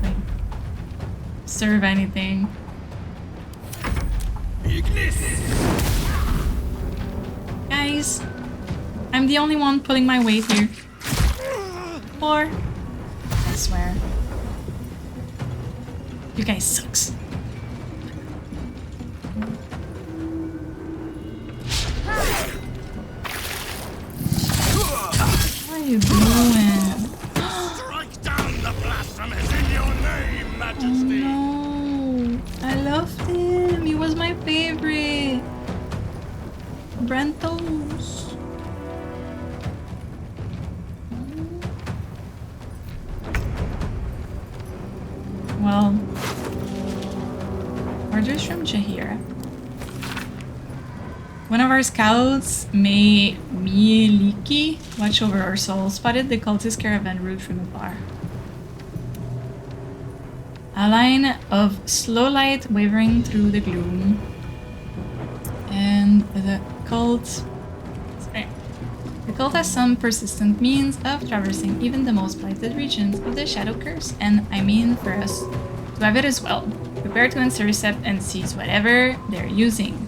like, serve anything. Guys, I'm the only one pulling my weight here. Or, I swear. You guys sucks. What are you doing? Strike down the blasphemous in your name, Majesty. Oh no. I loved him. He was my favorite. Brentos. Well, orders from Jaheira. One of our scouts, Mieliki, watch over our soul, spotted the cultist caravan route from afar. A line of slow light wavering through the gloom. And the cult has some persistent means of traversing even the most blighted regions of the Shadow Curse, and I mean for us to have it as well. Prepare to intercept and seize whatever they're using.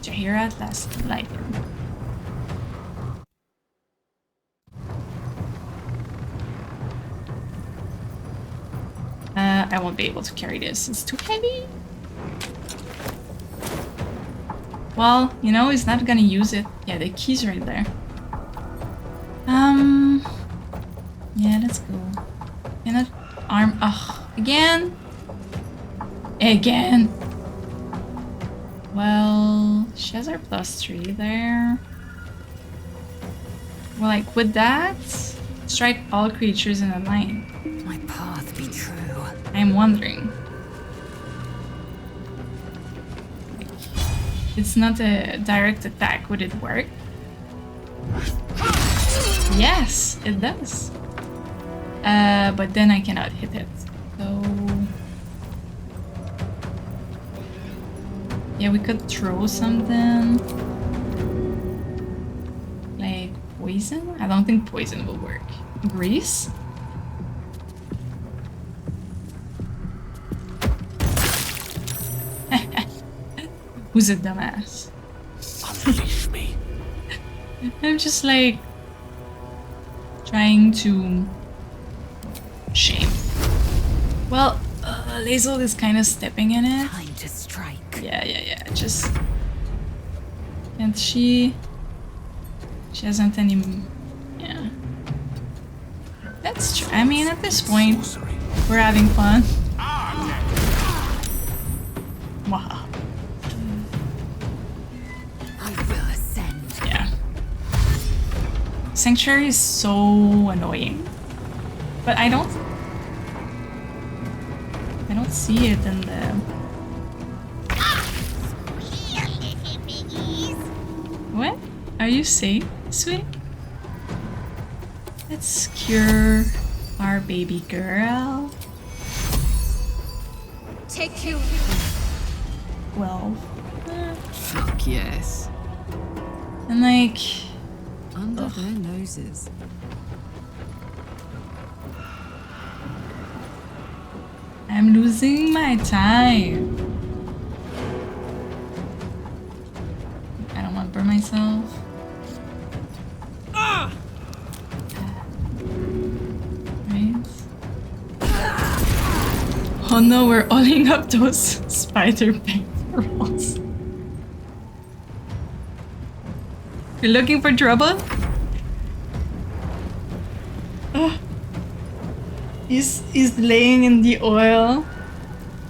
Jaheira last lighten. I I won't be able to carry this. It's too heavy. Well, you know, he's not gonna use it. Yeah, the key's right there. Yeah, let's go. Cannot arm. Ugh, again. Again. Well, she has our +3 there. Well, like with that, strike all creatures in a line. My path be true. I'm wondering. It's not a direct attack. Would it work? Yes, it does. But then I cannot hit it. So yeah, we could throw something like poison. I don't think poison will work. Grease. Who's a dumbass? Unleash me. I'm just like trying to shame. Well, Lae'zel is kind of stepping in it. Time to strike. Yeah. Just and she hasn't any. Yeah. That's true. I mean, at this point, we're having fun. Wow. I will ascend. Yeah. Sanctuary is so annoying. But I don't see it in the... What are you saying, sweetie? Let's cure our baby girl. Take you. Well, Fuck yes. and like... Under their noses. I'm losing my time. I don't want to burn myself. Right. Oh no, we're oiling up those spider pectorals. You're looking for trouble? He's laying in the oil.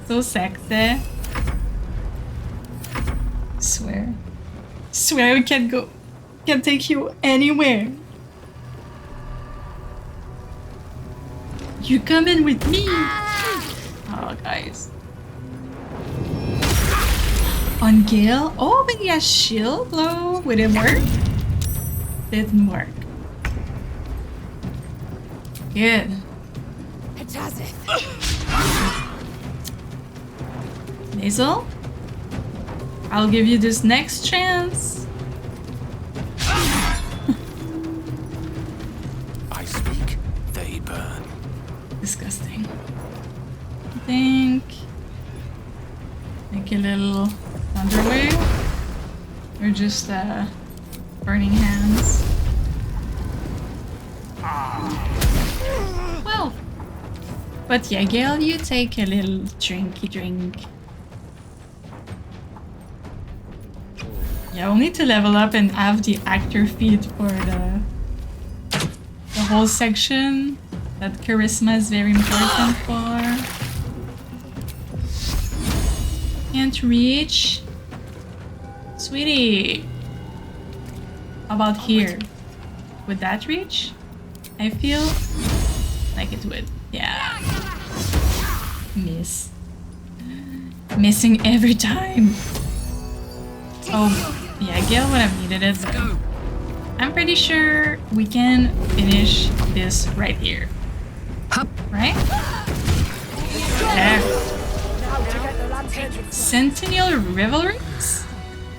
So sexy. Swear we can't go. Can't take you anywhere. You coming with me? Oh, guys. On Gale? Oh, but he has shield blow. Would it work? Didn't work. Good. Lae'zel? I'll give you this next chance. I speak, they burn. Disgusting. I think like a little thunder wave or just burning hands. Well, but yeah, Gale, you take a little drinky drink. Yeah, we'll need to level up and have the actor feed for the whole section that charisma is very important for. Can't reach. Sweetie. How about here? Would that reach? I feel like it would. Yeah. Miss. Missing every time. Oh, yeah, Gale would have needed it. But I'm pretty sure we can finish this right here. Right? There. Centennial Revelries?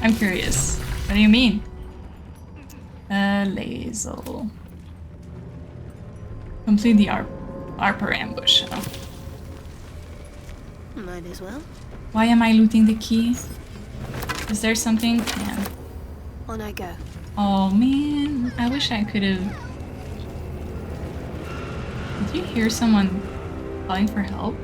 I'm curious. What do you mean? Lae'zel. Complete the Arper ambush. Oh. Might as well. Why am I looting the key? Is there something? Yeah. On I go. Oh man, I wish I could have. Did you hear someone calling for help?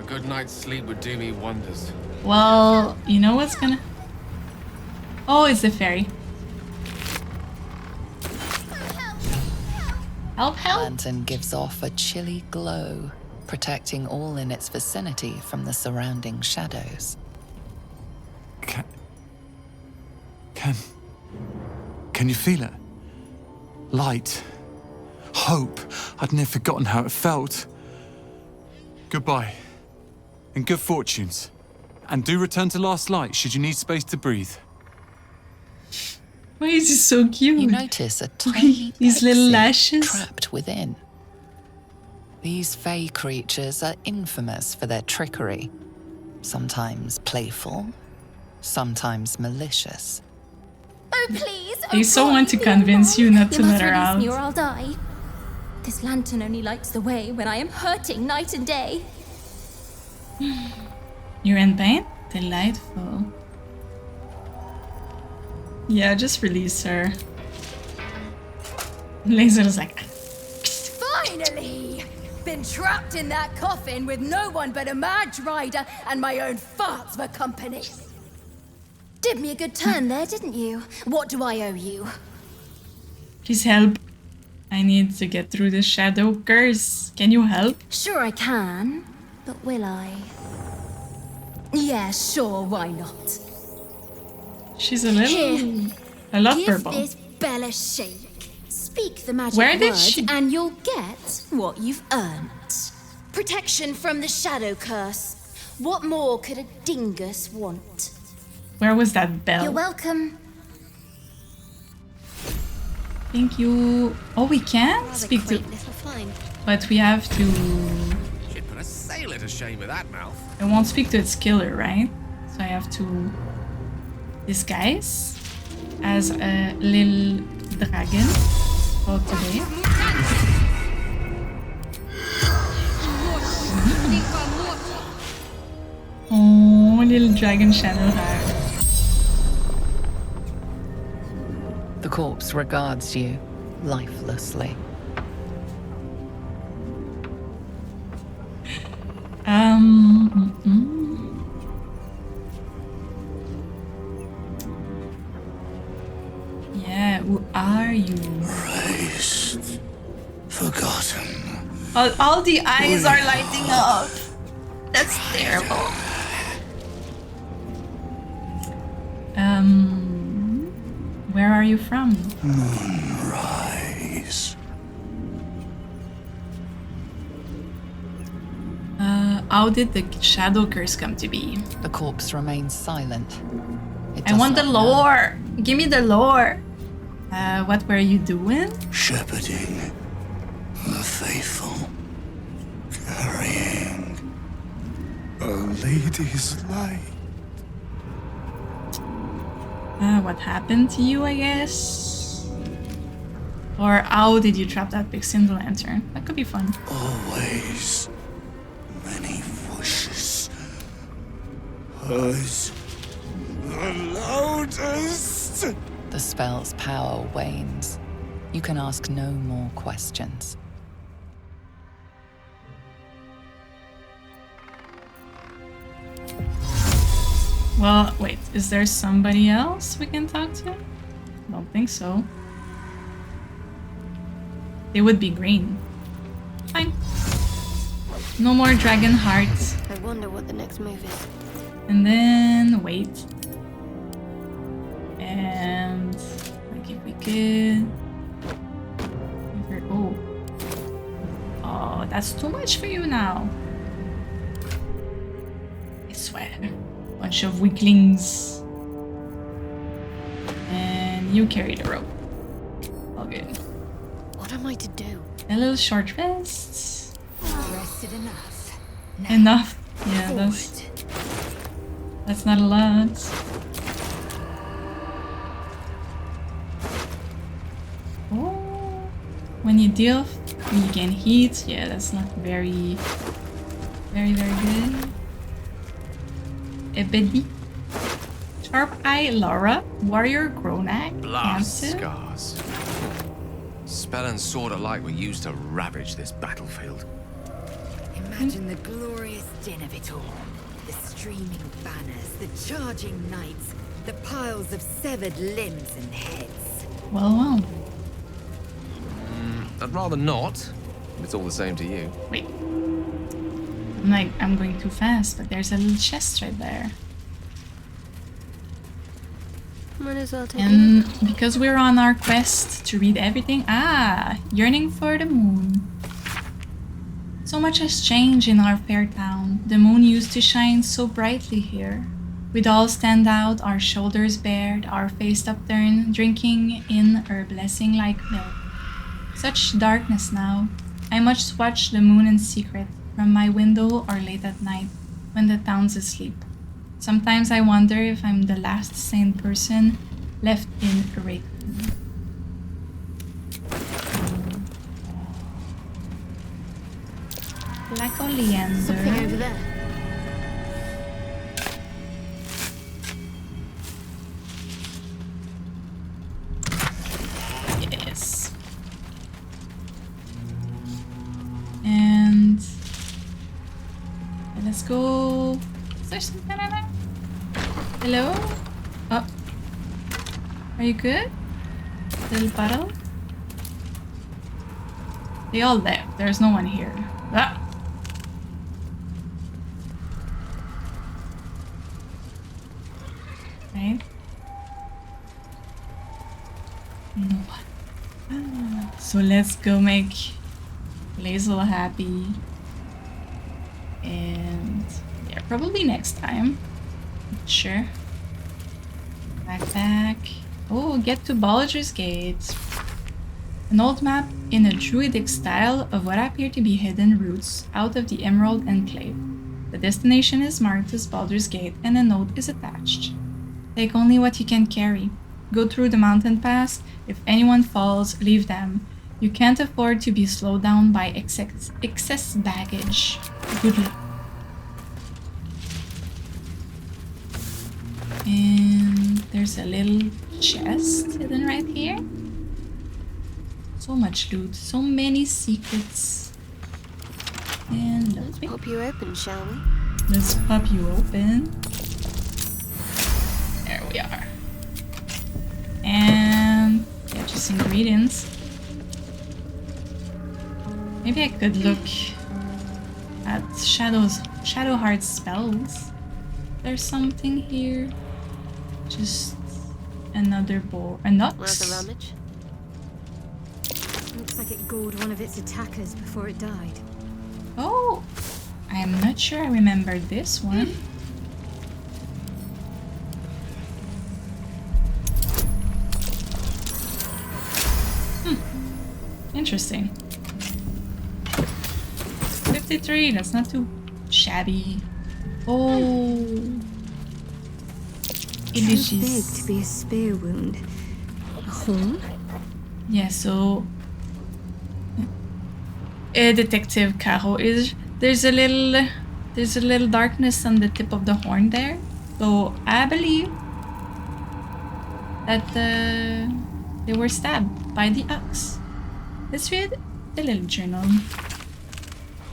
good night's sleep would do me wonders. Well, you know what's gonna... Oh, it's the fairy. Help, help! Lantern gives off a chilly glow, protecting all in its vicinity from the surrounding shadows. Can you feel it? Light. Hope. I'd never forgotten how it felt. Goodbye. And good fortunes. And do return to Last Light should you need space to breathe. Why is he so cute? You notice a tiny These little pixie lashes trapped within. These fey creatures are infamous for their trickery. Sometimes playful, sometimes malicious. Oh, please! They so want to convince you not to You let must her release out. me or I'll die. This lantern only lights the way when I am hurting night and day. You're in pain? Delightful. Yeah, just release her. Laser's like... Finally! Been trapped in that coffin with no one but a mad rider and my own farts for company. Did me a good turn there, didn't you? What do I owe you? Please help. I need to get through this shadow curse. Can you help? Sure I can, but will I? Yeah, sure, why not? She's a little... Here, I love give purple. this bell a shake. Speak the magic Where did word she- and you'll get what you've earned. Protection from the shadow curse. What more could a dingus want? Where was that bell? You're welcome. Thank you. Oh, we can speak to... But we have to... She'd put a sailor to shame with that mouth. I won't speak to its killer, right? So I have to disguise as a little dragon for today. Oh, little dragon Shadowheart. The corpse regards you lifelessly. Yeah, who are you? Erased. Forgotten. All the eyes are lighting up. That's terrible. Where are you from? Moonrise. How did the shadow curse come to be? The corpse remains silent. It I does want the not know. lore. Give me the lore. What were you doing? Shepherding the faithful. Carrying a lady's light. What happened to you, I guess? Or how did you trap that pixie in the lantern? That could be fun. Always many voices. Hers the loudest. The spell's power wanes. You can ask no more questions. Well, wait, is there somebody else we can talk to? Don't think so. They would be green. Fine. No more dragon hearts. I wonder what the next move is. And then, wait. And, like if we could... Oh. Oh, that's too much for you now. I swear. Bunch of weaklings. And you carry the rope. All good. What am I to do? A little short rest. Rested enough. Enough. Yeah, that's not a lot. Oh, when you deal, when you gain heat, yeah, that's not very good. Ebedi. Sharp Eye Laura, Warrior Gronak, Blast Captain. scars. Spell and sword alike were used to ravage this battlefield. Imagine the glorious din of it all. The streaming banners, the charging knights, the piles of severed limbs and heads. Well. I'd rather not. If it's all the same to you. Wait. I'm going too fast, but there's a little chest right there. Might as well take And it. because we're on our quest to read everything, yearning for the moon. So much has changed in our fair town. The moon used to shine so brightly here. We'd all stand out, our shoulders bared, our face upturned, drinking in her blessing like milk. Such darkness now. I must watch the moon in secret, from my window or late at night, when the town's asleep. Sometimes I wonder if I'm the last sane person left in Rayton. Black oleander. Something over there. Yes. And let's go. Is there something in there? Hello? Oh. Are you good? Little bottle? They all left. There's no one here. Ah. Right? No one. So let's go make Lazel happy. And yeah, probably next time. Sure. Backpack. Oh, get to Baldur's Gate. An old map in a druidic style of what appear to be hidden routes out of the Emerald Enclave. The destination is marked as Baldur's Gate and a note is attached. Take only what you can carry. Go through the mountain pass. If anyone falls, leave them. You can't afford to be slowed down by excess baggage. Good luck. And there's a little chest hidden right here. So much loot, so many secrets. And let's pop you open, shall we? Let's pop you open. There we are. And yeah, just ingredients. Maybe I could look at Shadowheart's spells. There's something here. Just another boar. A nux. Worth a rummage. Looks like it gored one of its attackers before it died. Oh, I'm not sure I remember this one. Interesting. 53, that's not too shabby. Oh. Too big to be a spear wound. A horn? Yeah, so Detective Caro is there's a little darkness on the tip of the horn there. So I believe that they were stabbed by the ox. Let's read the little journal.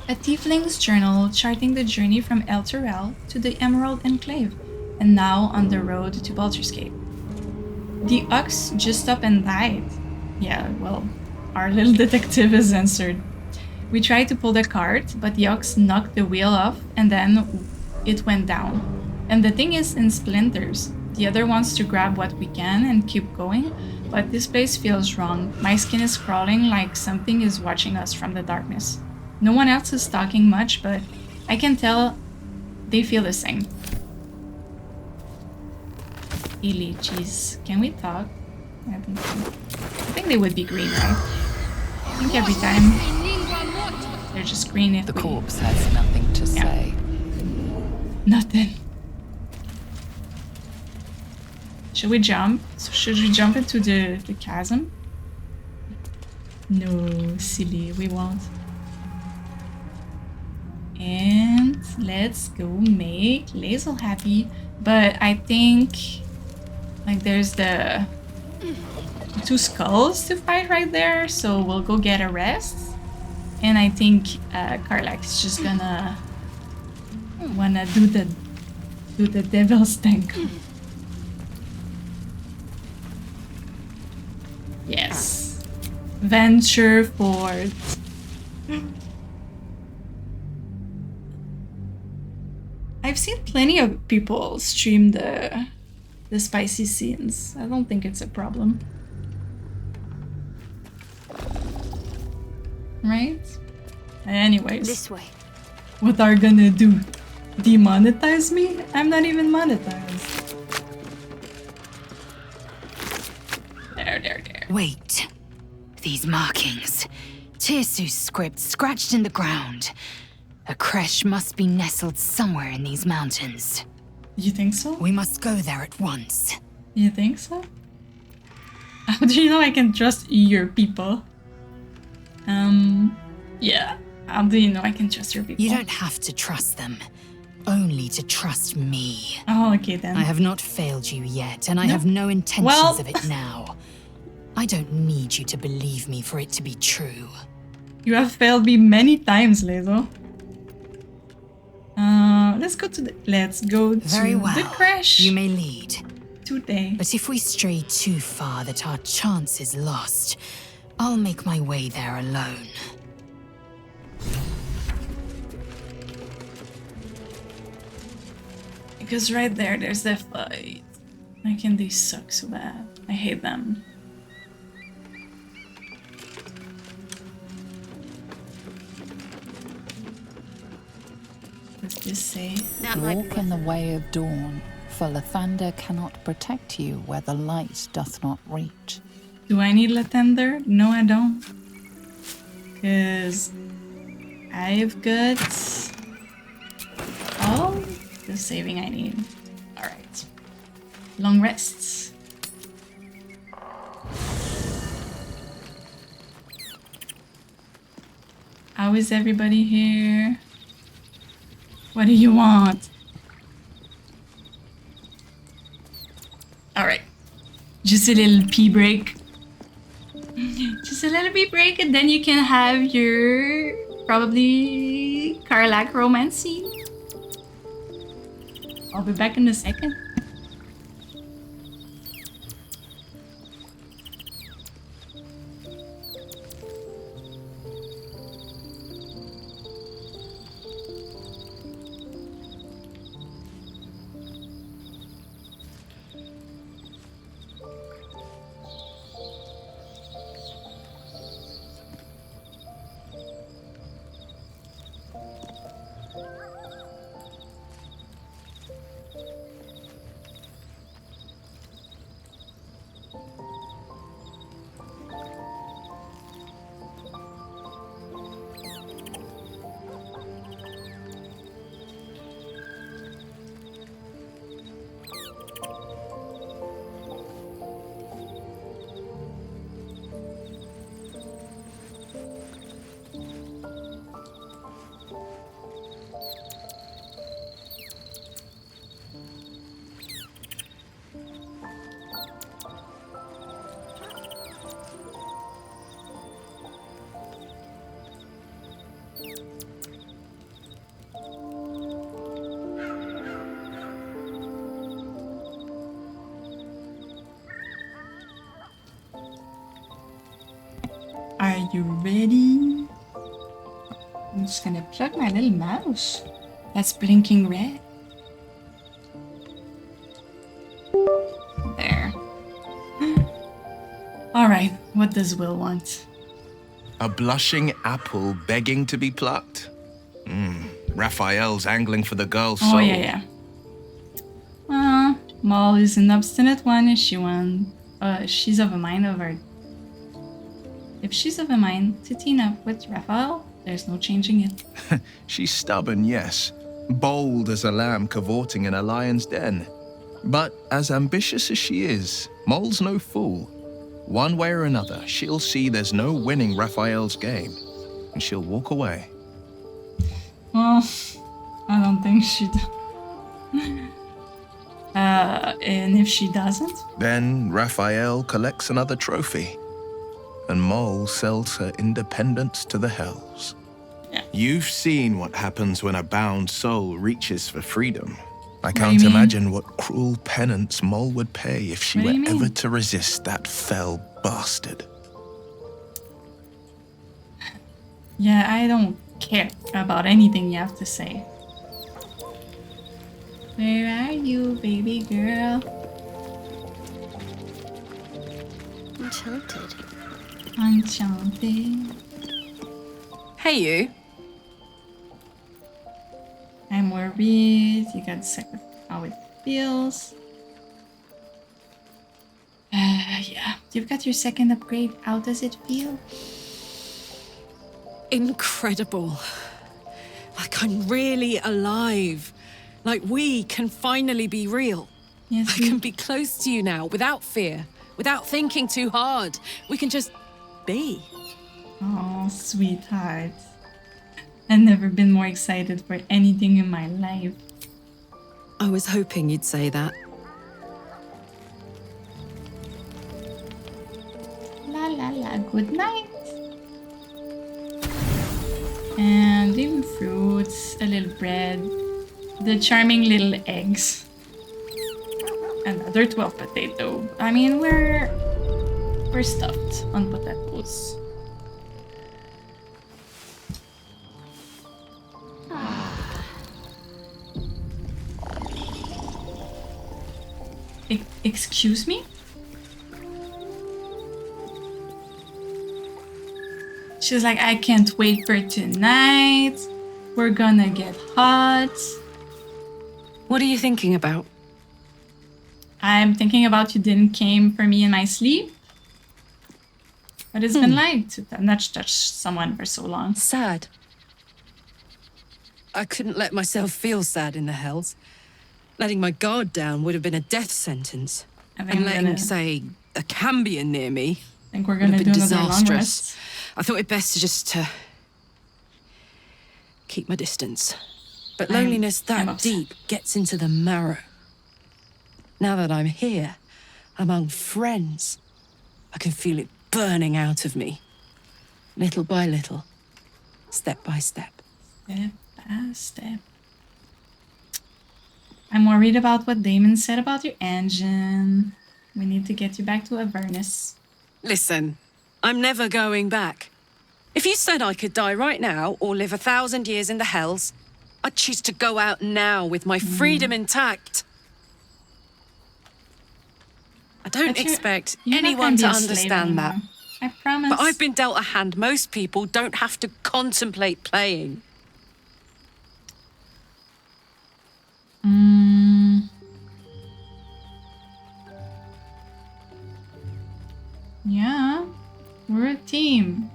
A tiefling's journal charting the journey from El Turel to the Emerald Enclave, and now on the road to Baldur's Gate. The ox just up and died. Yeah, well, our little detective is answered. We tried to pull the cart, but the ox knocked the wheel off and then it went down. And the thing is in splinters. The other wants to grab what we can and keep going, but this place feels wrong. My skin is crawling like something is watching us from the darkness. No one else is talking much, but I can tell they feel the same. Eliches, can we talk? I think they would be green, right? I think every time they're just green if the corpse has nothing to say. Nothing. Should we jump? So should we jump into the chasm? No, silly, we won't. And let's go make Lazel happy. But I think like there's the 2 skulls to fight right there, so we'll go get a rest. And I think Karlach is just gonna wanna do the devil's thing. Yes. Venture forth. I've seen plenty of people stream the spicy scenes. I don't think it's a problem. Right? Anyways. This way. What are gonna do? Demonetize me? I'm not even monetized. There. Wait. These markings. Tirsu's script scratched in the ground. A creche must be nestled somewhere in these mountains. You think so? We must go there at once. You think so? How do you know I can trust your people? Yeah. How do you know I can trust your people? You don't have to trust them. Only to trust me. Oh, okay then. I have not failed you yet, and I have no intentions of it now. I don't need you to believe me for it to be true. You have failed me many times, Lezo. Let's go to the crash. You may lead. Today. But if we stray too far that our chance is lost, I'll make my way there alone. Because right there's the fight. Like, and they suck so bad. I hate them. Let's just say... Walk in the way of dawn, for Lathander cannot protect you where the light doth not reach. Do I need Lathander? No, I don't. Because I've got all the saving I need. Alright. Long rests. How is everybody here? What do you want? Alright. Just a little pee break. Just a little pee break, and then you can have your probably Karlach romance scene. I'll be back in a second. Are you ready? I'm just gonna plug my little mouse. That's blinking red. There. Alright, what does Will want? A blushing apple begging to be plucked? Raphael's angling for the girl's soul. Oh, yeah. Maul is an obstinate one if she's of a mind over... If she's of a mind to team up with Raphael, there's no changing it. She's stubborn, yes. Bold as a lamb cavorting in a lion's den. But as ambitious as she is, Maul's no fool. One way or another, she'll see there's no winning Raphael's game, and she'll walk away. Well, I don't think she does. And if she doesn't? Then Raphael collects another trophy. and Mole sells her independence to the Hells. Yeah. You've seen what happens when a bound soul reaches for freedom. I What do can't you mean? imagine what cruel penance Mole would pay if she What do were you ever mean? to resist that fell bastard. Yeah, I don't care about anything you have to say. Where are you, baby girl? Enchanted. Enchanted. Hey, you. I'm worried. You got sick with how it feels. Yeah. You've got your second upgrade. How does it feel? Incredible. Like I'm really alive. Like we can finally be real. Yes, I can be close to you now, without fear, without thinking too hard. We can just be. Oh, sweetheart. I've never been more excited for anything in my life. I was hoping you'd say that. La la la, good night. And even fruits, a little bread, the charming little eggs. Another 12 potato. I mean, we're stuffed on potatoes. Excuse me? She's like, I can't wait for tonight. We're gonna get hot. What are you thinking about? I'm thinking about you didn't came for me in my sleep. What it's been like to not touch someone for so long. Sad. I couldn't let myself feel sad in the Hells. Letting my guard down would have been a death sentence. I think And I'm letting, gonna- say, a Cambion near me I think we're would have gonna been do another long disastrous. rest. I thought it best to just keep my distance. But I'm loneliness that upset. deep gets into the marrow. Now that I'm here, among friends, I can feel it burning out of me. Little by little, step by step. Step by step. I'm worried about what Damon said about your engine. We need to get you back to Avernus. Listen, I'm never going back. If you said I could die right now or live 1,000 years in the Hells, I'd choose to go out now with my freedom intact. I don't But you're- expect you're not anyone to gonna be a slave understand that. anymore. I promise. But I've been dealt a hand most people don't have to contemplate playing. Yeah, we're a team.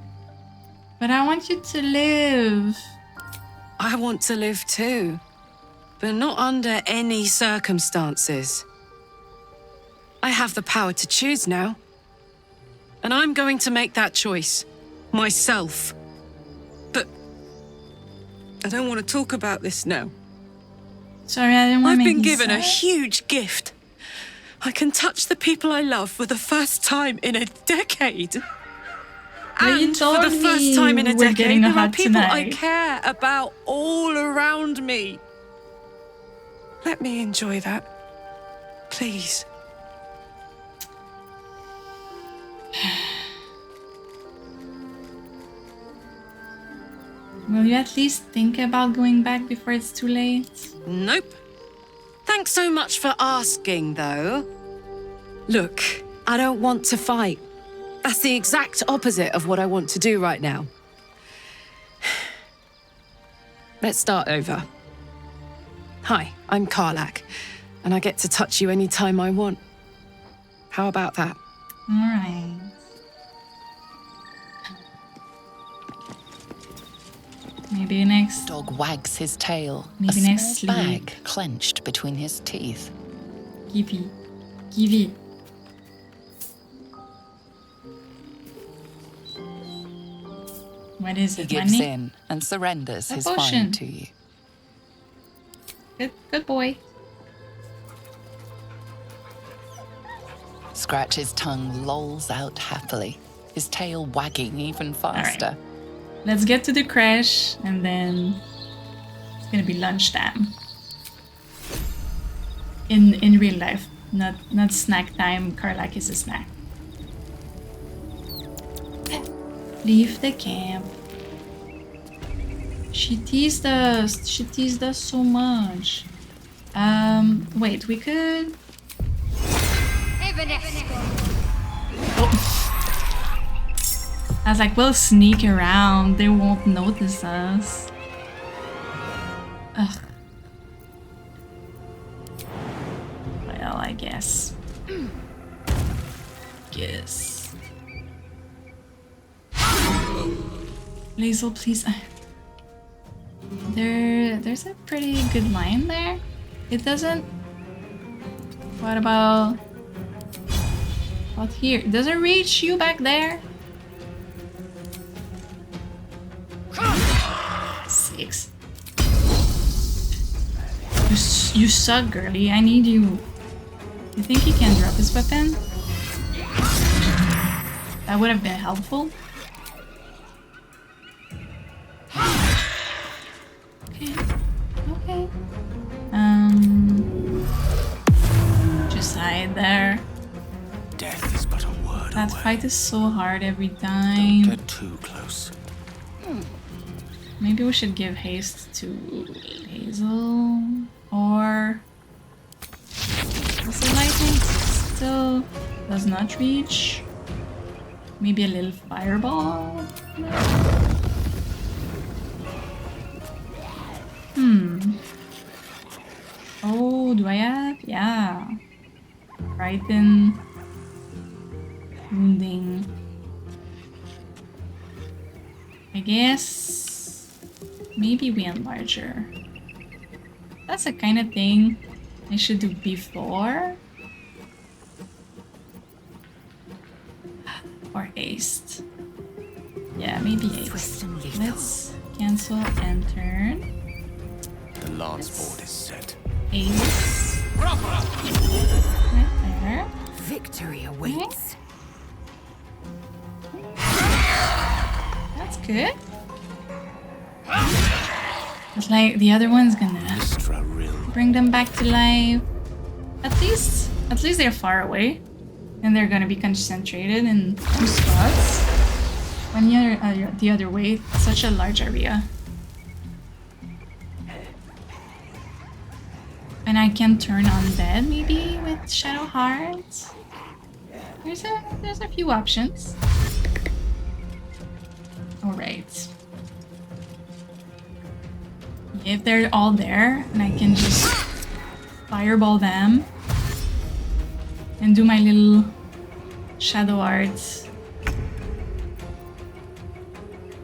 But I want you to live. I want to live too, but not under any circumstances. I have the power to choose now. And I'm going to make that choice. Myself. But I don't want to talk about this now. Sorry, I didn't want I've to make been you given a sad. huge gift. I can touch the people I love for the first time in a decade. But you And told for the first me time in a we're decade, getting there are hot people I tonight. care about all around me. Let me enjoy that. Please. Will you at least think about going back before it's too late? Nope. Thanks so much for asking, though. Look, I don't want to fight. That's the exact opposite of what I want to do right now. Let's start over. Hi, I'm Karlach, and I get to touch you anytime I want. How about that? All right. Maybe next. Dog wags his tail. Maybe a next small sleep. bag clenched between his teeth. Give it. What is He it, gives money? in and surrenders A his potion. find to you. Good boy. Scratch's tongue lolls out happily. his tail wagging even faster. Let's get to the crash, and then it's gonna be lunchtime. In real life, not snack time. Karlach is a snack. Leave the camp. She teased us. She teased us so much. Wait, we could. I was like, we'll sneak around. They won't notice us. Ugh. Well, I guess. Lazel, please. There's a pretty good line there. It doesn't. What about here? It doesn't reach you back there. 6. You suck, girly. I need you. You think he can drop his weapon? That would have been helpful. Okay. Just hide there. Death is but a word That away. fight is so hard every time. Don't get too close. Maybe we should give haste to Hazel, or the lightning still does not reach. Maybe a little fireball. Oh, do I have? Yeah. Frighten. Wounding. I guess maybe we enlarge her. That's the kind of thing I should do before. Or haste. Yeah, maybe haste. Let's cancel and turn. The lance board is set. Haste. Right there. Victory awaits. That's good. It's like the other one's gonna bring them back to life. At least they're far away, and they're gonna be concentrated in 2 spots. When you're the other way, such a large area. And I can turn undead maybe with Shadowheart. There's a few options. Alright. If they're all there, and I can just fireball them and do my little Shadowheart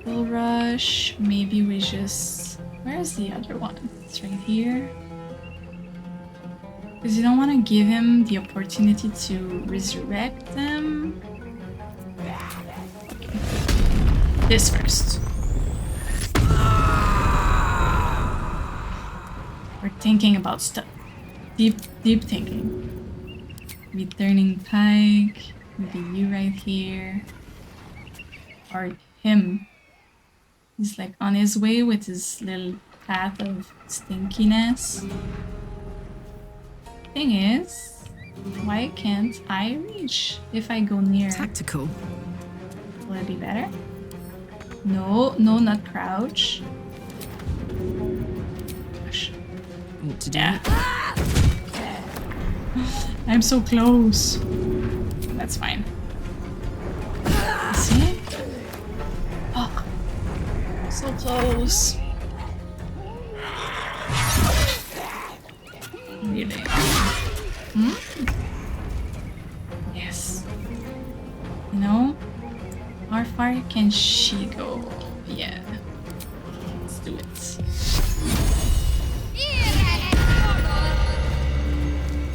full rush. Maybe we just... Where's the other one? It's right here. Because you don't want to give him the opportunity to resurrect them. This first. We're thinking about stuff. Deep thinking. Returning pike. Maybe you right here. Or him. He's like on his way with his little path of stinkiness. Thing is, why can't I reach if I go near? Tactical. Will it be better? No, not crouch. Gosh. What to do? Yeah. I'm so close. That's fine. See? Oh, so close. Really? Yes. You know, how far can she go? Yeah. Let's do it.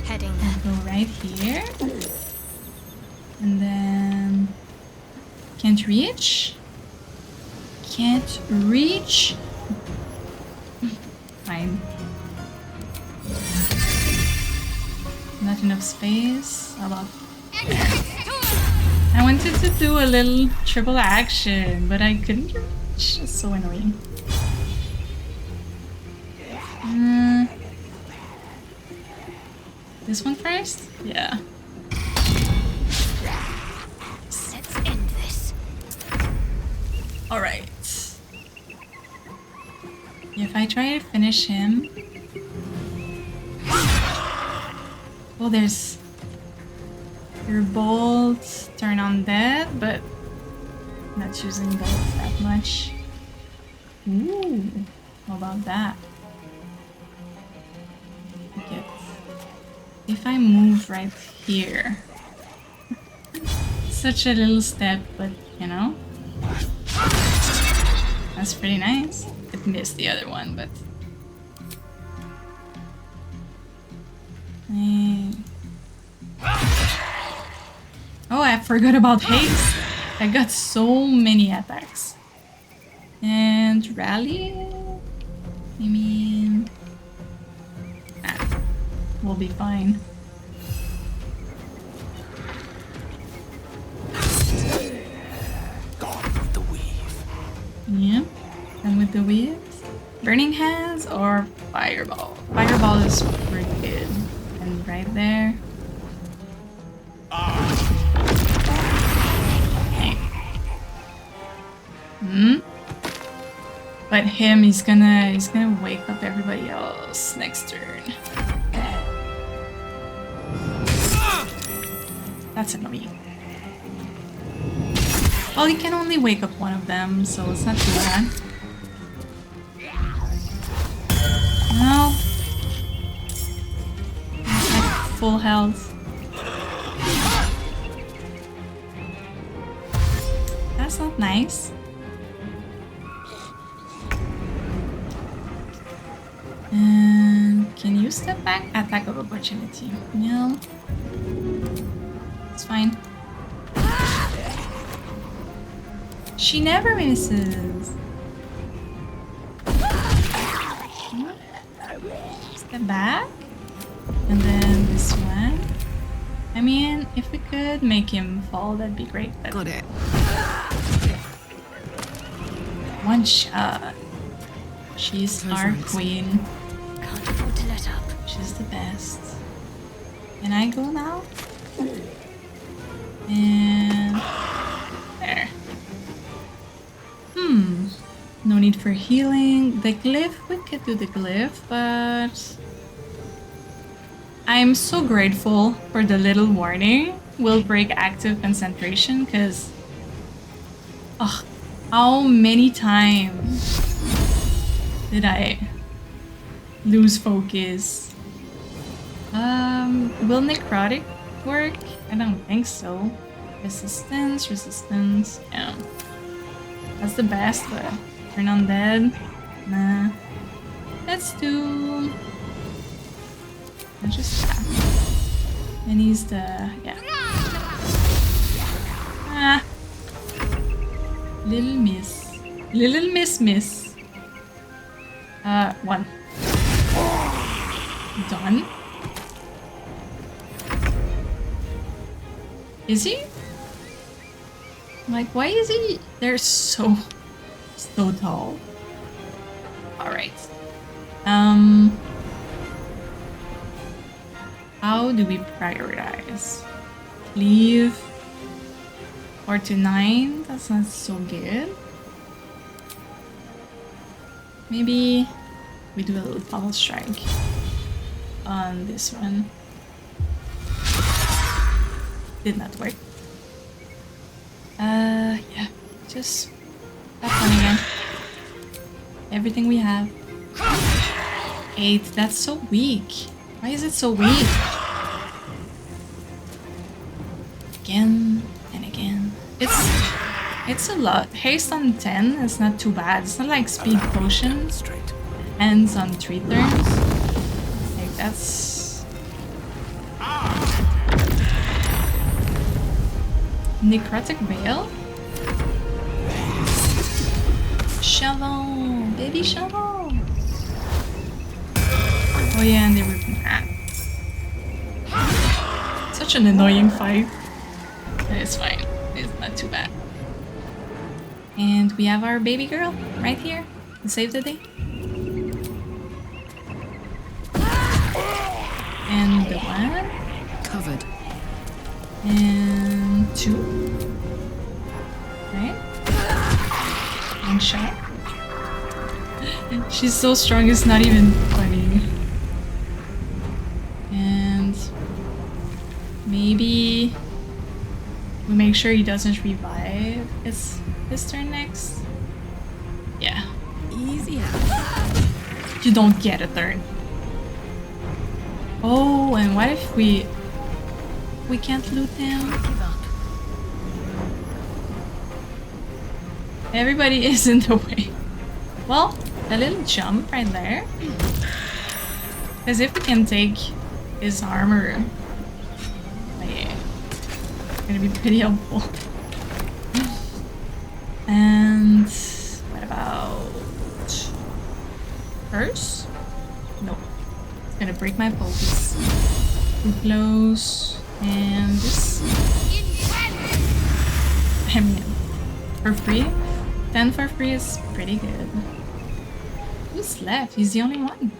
Heading I'll go right here. And then... Can't reach? Can't reach? Fine. Not enough space. How about I wanted to do a little triple action, but I couldn't reach. It's so annoying. This one first? Yeah. Let's end this. Alright. If I try to finish him... Oh, there's... Your bolts turn on dead, but... Not using bolts that much. Ooh, how about that? Okay. If I move right here... Such a little step, but you know... That's pretty nice. It missed the other one, but... Oh, I forgot about haste. I got so many attacks. And rally? I mean... we'll be fine. Gone with the weave. Yeah, and with the weave. Burning Hands or Fireball? Fireball is pretty good. And right there. But him, he's gonna wake up everybody else next turn. That's annoying. Well, he can only wake up one of them, so it's not too bad. No. He's like full health. That's not nice. And can you step back? Attack of opportunity. No. It's fine. She never misses. Step back. And then this one. I mean, if we could make him fall, that'd be great. But got it. One shot. She's our queen. Can't afford to let up. She's the best. Can I go now? And there. No need for healing. The glyph, we could do the glyph, but I'm so grateful for the little warning. Will break active concentration, because how many times did I lose focus? Will necrotic work? I don't think so. Resistance, yeah. That's the best, but turn undead? Nah. Let's do... just that. And he's the... yeah. Little miss. Little miss. One. Done. Is he? Like, why is he? They're so tall. Alright. How do we prioritize? Leave. Or to 9? That's not so good. Maybe we do a little pulse strike on this one. Did not work. Yeah, just that one again. Everything we have. 8, that's so weak. Why is it so weak? Again and again. It's a lot. Haste on 10 is not too bad. It's not like speed potion. Ends on 3 turns. Like that's... Necrotic Veil? Shovel! Baby shovel! Oh yeah, and they were... Such an annoying fight. It's fine. not too bad. And we have our baby girl right here to save the day. And the one. Covered. And 2. Right? One shot. She's so strong, it's not even funny. And maybe we make sure he doesn't revive. It's his turn next. Yeah. Easy. You don't get a turn. Oh, and what if we can't loot him? Everybody is in the way. Well, a little jump right there. Because if we can take his armor, yeah, it's gonna be pretty helpful. And what about curse? Nope. It's gonna break my focus. Too close. And this. I mean, for free? 10 for free is pretty good. Who's left? He's the only one.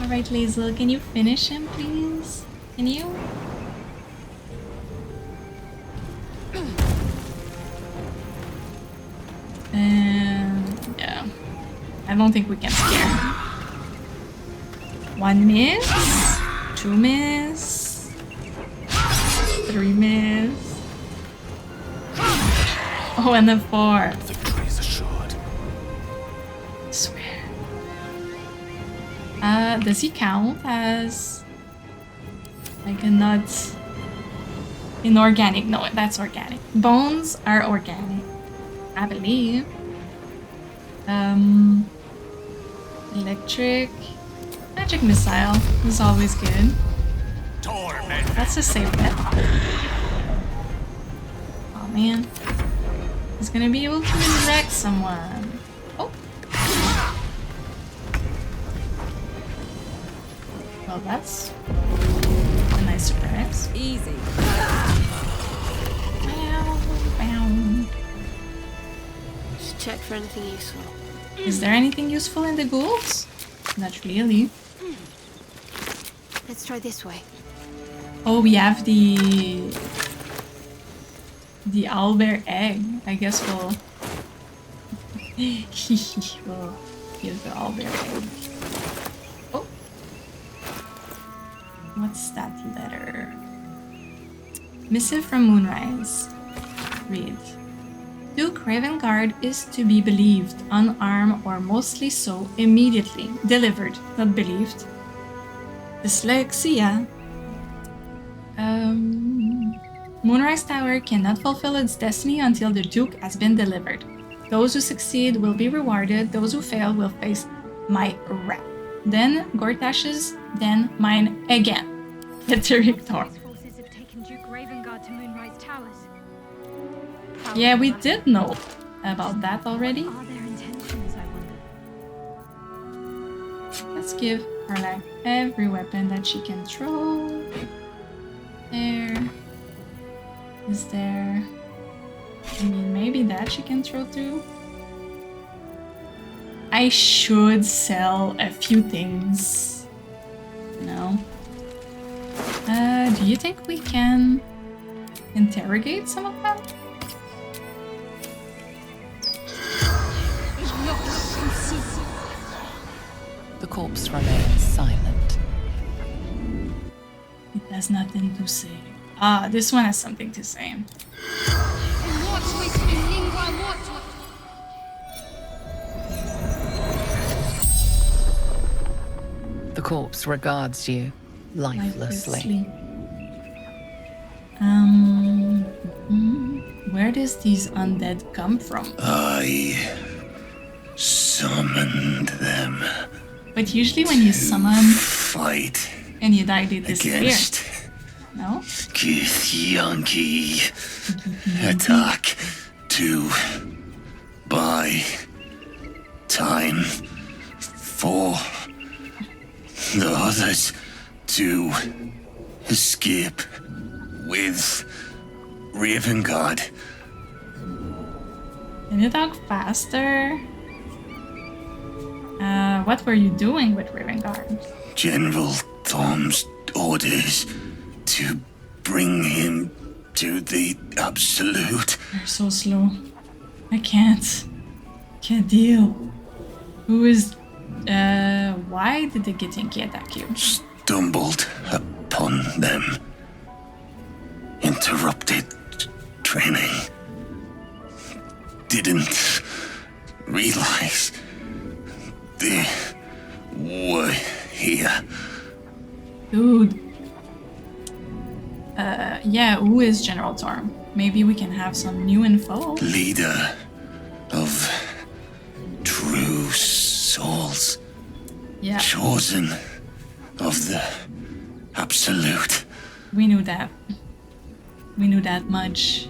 Alright, Lazel, can you finish him, please? Can you? And yeah. I don't think we can scare him. 1 miss. 2 miss. 3 miss. Oh, and then 4. Victory is assured. I swear. Does he count as like a nut? Inorganic? No, that's organic. Bones are organic, I believe. Electric. Magic missile is always good. That's a safe bet. Oh man. He's gonna be able to resurrect someone. Oh. Well, that's a nice surprise. Easy. Just check for anything useful. Is there anything useful in the ghouls? Not really. Let's try this way. Oh, we have the owlbear egg. I guess we'll we'll use the owlbear egg. Oh, what's that letter? Missive from Moonrise. Read. Duke Ravengard is to be believed, unarmed or mostly so, immediately. Delivered, not believed. Dyslexia. Moonrise Tower cannot fulfill its destiny until the Duke has been delivered. Those who succeed will be rewarded, those who fail will face my wrath. Then Gortash's, then mine again. Etheric Thorn. Forces have taken Duke Ravengard to Moonrise Towers. Yeah, we did know about that already. What are their intentions, I wonder? Let's give Karlach every weapon that she can throw. There. Is there... I mean, maybe that she can throw too. I should sell a few things. No. Do you think we can interrogate some of them? The corpse remains silent. It has nothing to say. Ah, this one has something to say. The corpse regards you lifelessly. Where does these undead come from? I summoned them. But usually when you summon Fight and you die, they disappear. against No? Githyanki. Attack to buy time for the others to escape with Ravengard. Can you talk faster? What were you doing with Ravengard? General Thorm's orders to bring him to the Absolute. You're so slow. I can't deal. Who is... why did the Githyanki attack you? Stumbled upon them. Interrupted training. Didn't realize they were here. Dude. Yeah, who is General Thorm? Maybe we can have some new info. Leader of true souls. Yeah. Chosen of the Absolute. We knew that. We knew that much.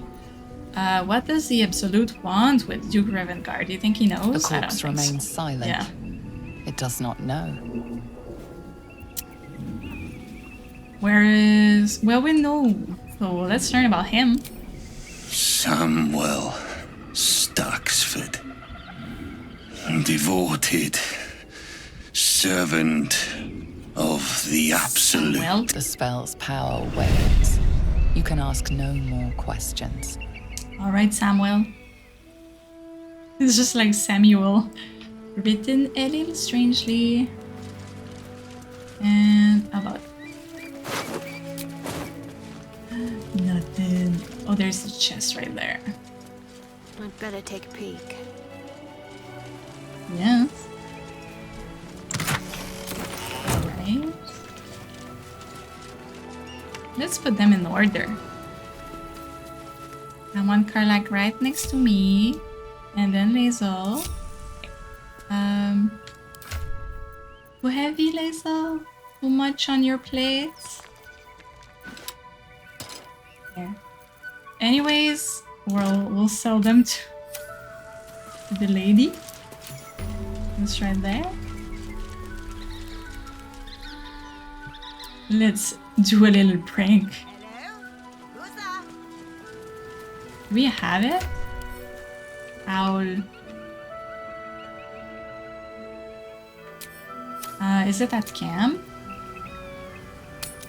What does the Absolute want with Duke Ravengard? Do you think he knows? The corpse remains silent. Yeah. It does not know. Where is... Well, we know. So let's learn about him. Samuel Staxford. Devoted servant of the Absolute. Well, the spell's power wanes. You can ask no more questions. Alright, Samuel. It's just like Samuel. Written a little strangely. And how about... Nothing. Oh, there's the chest right there. I'd better take a peek. Yes. Alright. Let's put them in order. I want Karlach right next to me. And then Lae'zel. Too heavy, Lae'zel? Too much on your plate? There. Anyways, we'll sell them to the lady. It's right there. Let's do a little prank. Do we have it? Owl. Is it at camp?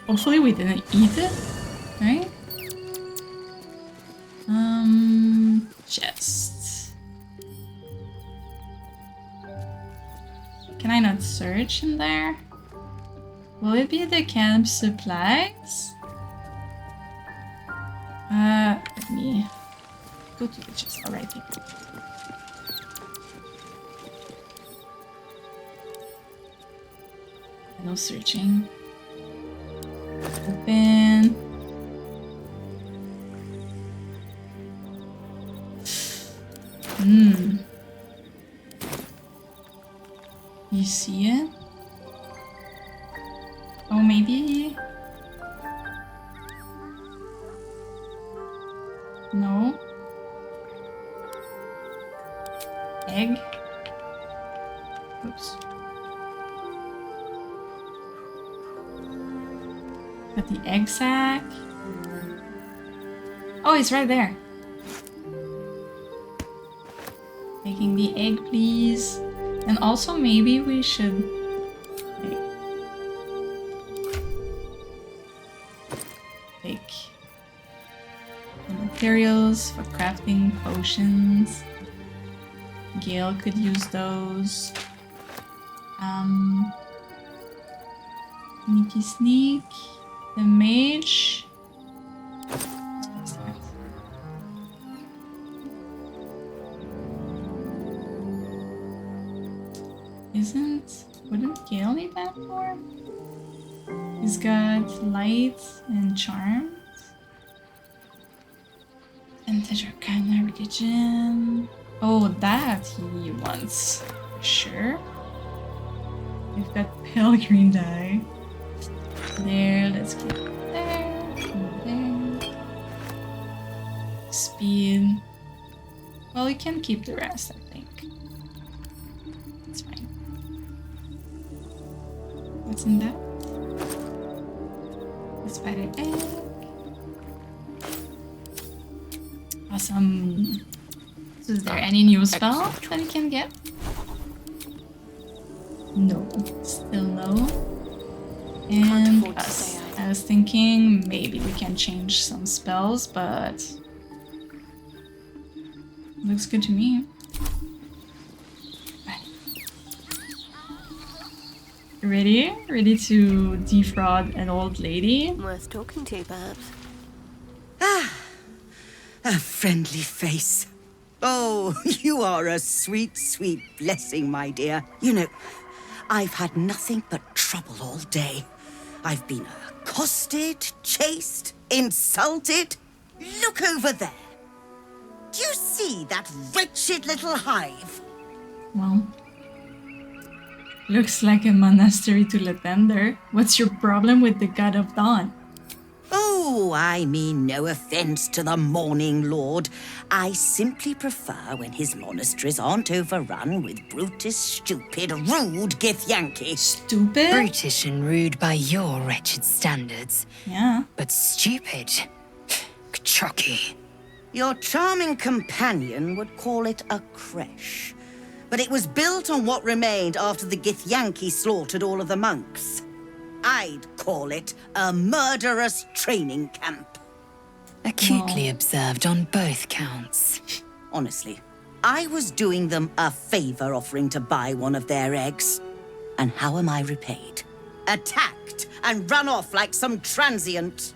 Hopefully we didn't eat it, right? Chest. Can I not search in there? Will it be the camp supplies? Let me go to the chest. Alright. No searching. Open. You see it? Oh, maybe... No. Egg? Oops. Got the egg sack. Oh, it's right there. Taking the egg, please. And also maybe we should... Take the materials for crafting potions. Gale could use those. Sneaky sneak. The mage. Wouldn't Gale need that for? He's got light and charm. Vintage Arcana Religion. Oh, that he wants. For sure. We've got pale green dye. There, let's keep it there. There. Speed. Well, we can keep the rest, I think. It's fine. What's in that? some... Is there any new spell that we can get? No, still no. And us. I was thinking maybe we can change some spells, but looks good to me. Ready? Ready to defraud an old lady? Worth talking to, perhaps. A friendly face. Oh, you are a sweet, sweet blessing, my dear. You know, I've had nothing but trouble all day. I've been accosted, chased, insulted. Look over there. Do you see that wretched little hive? Well, looks like a monastery to Latender. What's your problem with the God of Dawn? Oh, I mean no offense to the Morning Lord. I simply prefer when his monasteries aren't overrun with brutish, stupid, rude Githyanki. Stupid? Brutish and rude by your wretched standards. Yeah. But stupid. Chucky. Your charming companion would call it a creche. But it was built on what remained after the Githyanki slaughtered all of the monks. I'd call it a murderous training camp. Acutely observed on both counts. Honestly, I was doing them a favor offering to buy one of their eggs. And how am I repaid? Attacked and run off like some transient.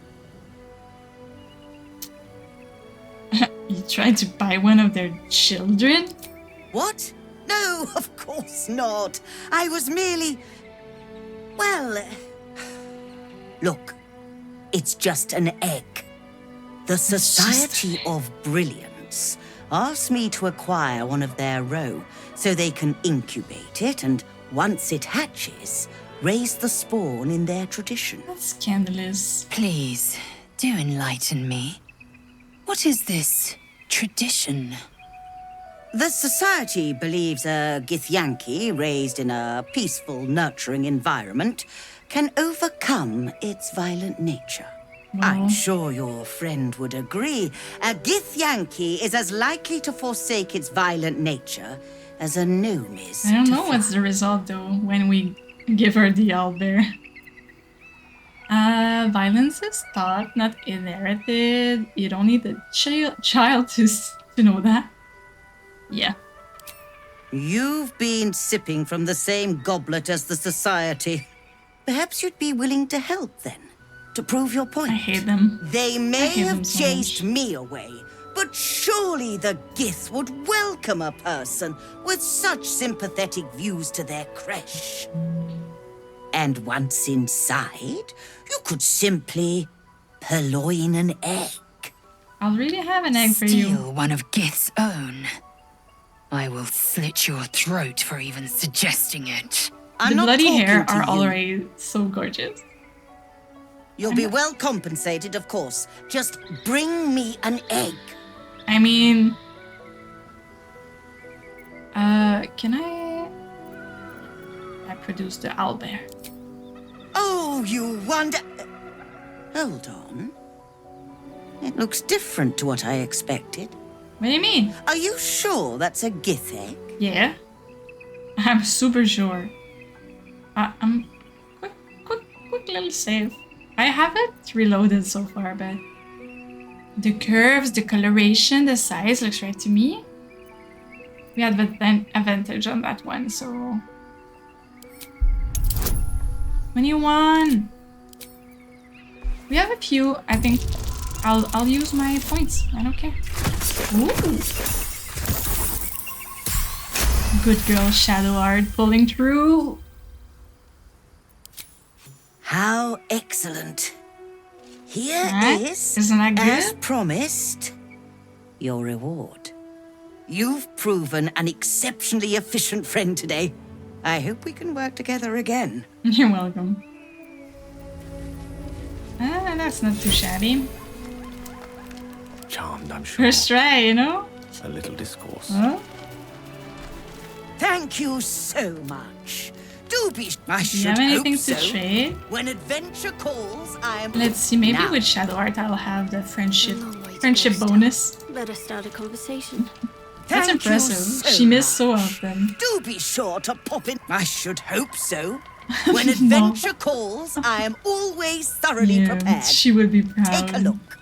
You tried to buy one of their children? What? No, of course not. I was merely... Well... Look, it's just an egg. The Society of Brilliance asked me to acquire one of their roe so they can incubate it and, once it hatches, raise the spawn in their tradition. That's scandalous. Please, do enlighten me. What is this tradition? The Society believes a Githyanki raised in a peaceful, nurturing environment can overcome its violent nature. I'm sure your friend would agree. A Githyanki is as likely to forsake its violent nature as a gnome is. I don't know what's the result though when we give her the owlbear. Violence is taught, not inherited. You don't need the child to know that. Yeah. You've been sipping from the same goblet as the Society. Perhaps you'd be willing to help then, to prove your point. I hate them. They may have so chased me away, but surely the Gith would welcome a person with such sympathetic views to their creche. And once inside, you could simply purloin an egg. I'll really have an egg for you. Steal one of Gith's own. I will slit your throat for even suggesting it. I'm the not bloody talking hair to are you. already so gorgeous. You'll be well compensated, of course. Just bring me an egg. I mean... can I produce the owlbear? Oh, you wonder... Hold on. It looks different to what I expected. What do you mean? Are you sure that's a Gith egg? Yeah. I'm super sure. I'm... Quick little save. I have it reloaded so far, but... The curves, the coloration, the size looks right to me. We had an advantage on that one, so... 21! We have a few, I think I'll use my points. I don't care. Ooh. Good girl, Shadowheart, pulling through. How excellent. Here Right? is, Isn't that good? as promised, your reward. You've proven an exceptionally efficient friend today. I hope we can work together again. You're welcome. That's not too shabby. Charmed, I'm sure. First try, you know? A little discourse. Huh? Thank you so much. Do be... I Do should you have anything hope to so. trade? When adventure calls, I am... Let's see, maybe Now. with Shadowheart I'll have the friendship Friendship bonus. Better start a conversation. That's Thank you impressive. so She missed so much. often. Do be sure to pop in. I should hope so. When adventure calls, I am always thoroughly prepared. She would be proud. Take a look.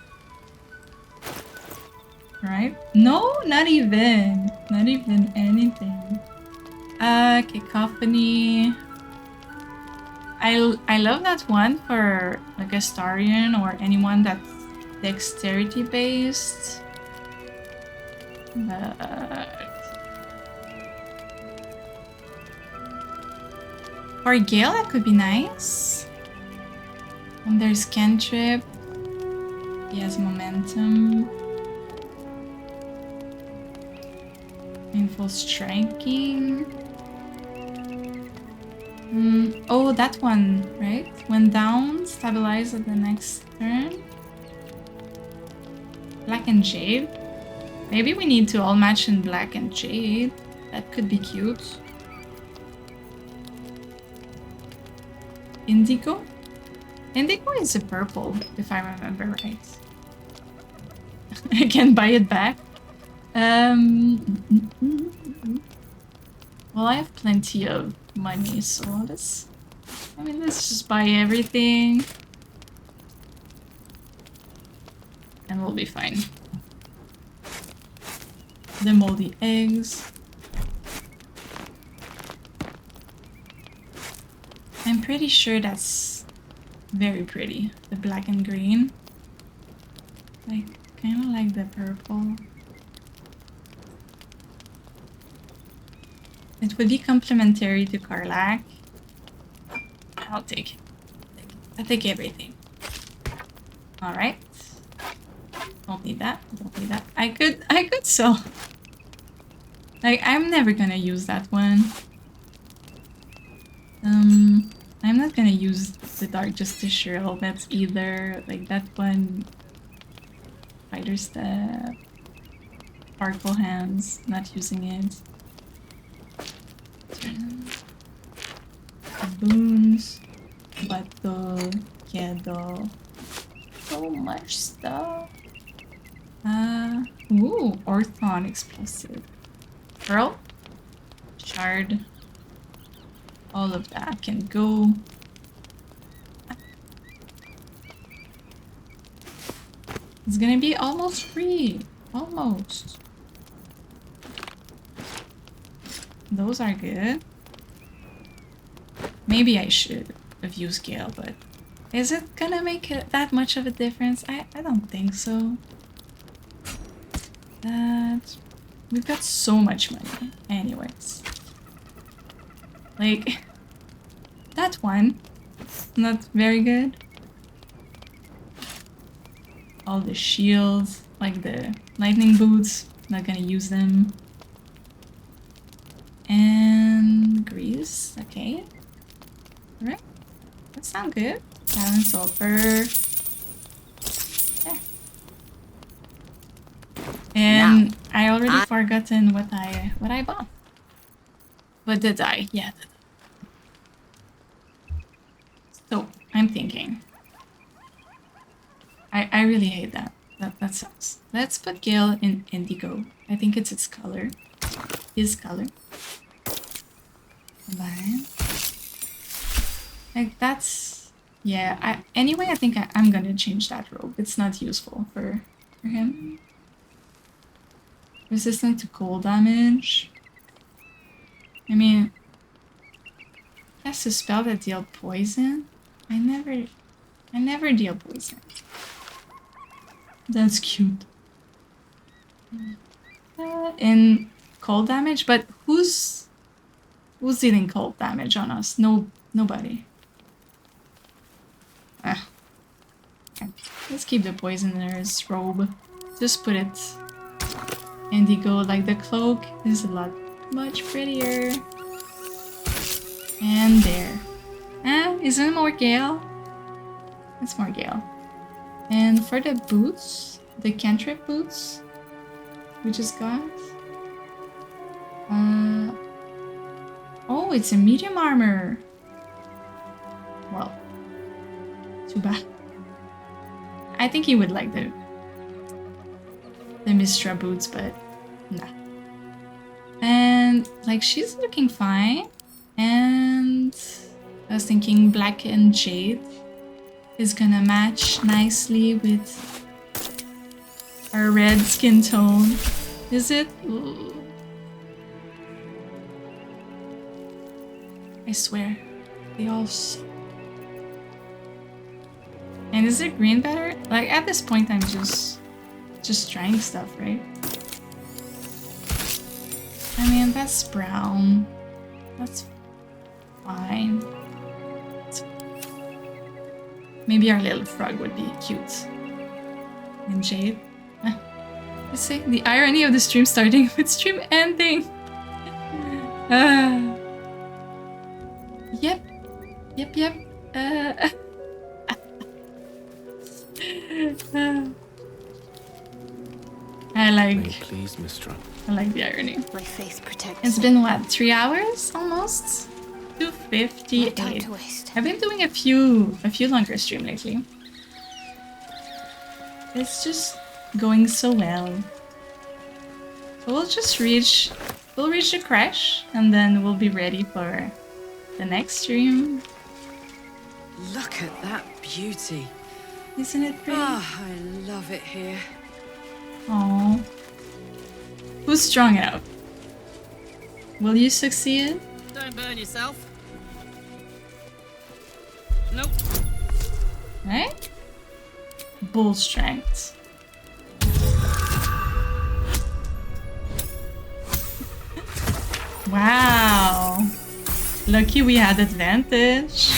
Right? No, not even. Not even anything. Cacophony. I love that one for like a Starian or anyone that's dexterity based. But for Gale, that could be nice. And there's Cantrip. He has momentum. Painful striking. Oh, that one, right? When down, stabilize at the next turn. Black and Jade. Maybe we need to all match in Black and Jade. That could be cute. Indigo? Indigo is a purple, if I remember right. I can buy it back. Well, I have plenty of money, so let's just buy everything. And we'll be fine. The moldy eggs. I'm pretty sure that's very pretty. The black and green. Like, kind of like the purple. It would be complementary to Karlach. I'll take it. I'll take everything. Alright. Don't need that. Don't need that. I could sell. Like, I'm never gonna use that one. I'm not gonna use the Dark Justice Shield. That's either like that one. Fighter Step. Sparkle Hands. Not using it. Boons. Bato. Kedo. So much stuff. Ooh, Orthon Explosive. Pearl. Shard. All of that can go. It's gonna be almost free. Almost. Those are good. Maybe I should have used Gale, but is it gonna make it that much of a difference? I don't think so. We've got so much money. Anyways. Like, that one, not very good. All the shields, like the lightning boots, not gonna use them. And grease, okay. Alright, that sounds good. Talon sulfur. Yeah. And I already forgotten what I bought. But did I? Yeah. So, I'm thinking. I really hate that. That sucks. Let's put Gale in Indigo. I think it's its color. His color. Combine. Like, that's... Yeah, anyway, I think I'm gonna change that robe. It's not useful for him. Resistant to cold damage. I mean, that's a spell that deal poison. I never deal poison. That's cute. And cold damage, but who's dealing cold damage on us? Nobody. Okay. Let's keep the poisoner's robe. Just put it indigo, like the cloak is a lot much prettier. And there. Isn't it more Gale? It's more Gale. And for the boots, the cantrip boots, we just got. Oh, it's a medium armor. Well, too bad. I think he would like Mistra boots, but nah. And like she's looking fine. And I was thinking black and jade is gonna match nicely with our red skin tone. Is it? Ooh. I swear, they all suck. And is it green better? Like at this point I'm just trying stuff, right? I mean, that's brown. That's fine. Maybe our little frog would be cute. And jade. You see, the irony of the stream starting with stream ending. Yep. I like. Please, Mistra. I like the irony. My faith protects. It's been what, 3 hours almost? 2:58. No time to waste. I've been doing a few longer stream lately. It's just going so well. So we'll reach the crash and then we'll be ready for the next stream. Look at that beauty. Isn't it pretty? Ah, I love it here. Aww. Who's strong enough? Will you succeed? Don't burn yourself. Nope. Right? Bull strength. Wow. Lucky we had advantage.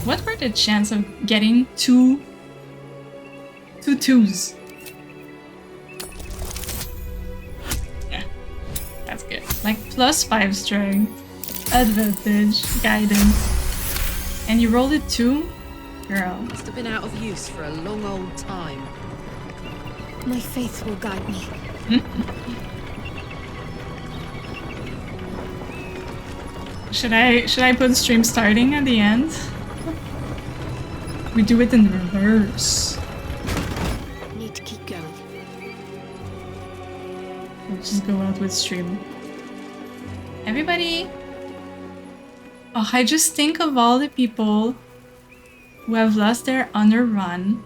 What were the chance of getting two twos? Yeah, that's good. Like +5 strength, advantage, guidance. And you rolled it 2? Girl. Must have been out of use for a long old time. My faith will guide me. Should I put stream starting at the end? We do it in reverse. Need to keep going. We'll just go out with stream. Everybody! Oh, I just think of all the people who have lost their honor run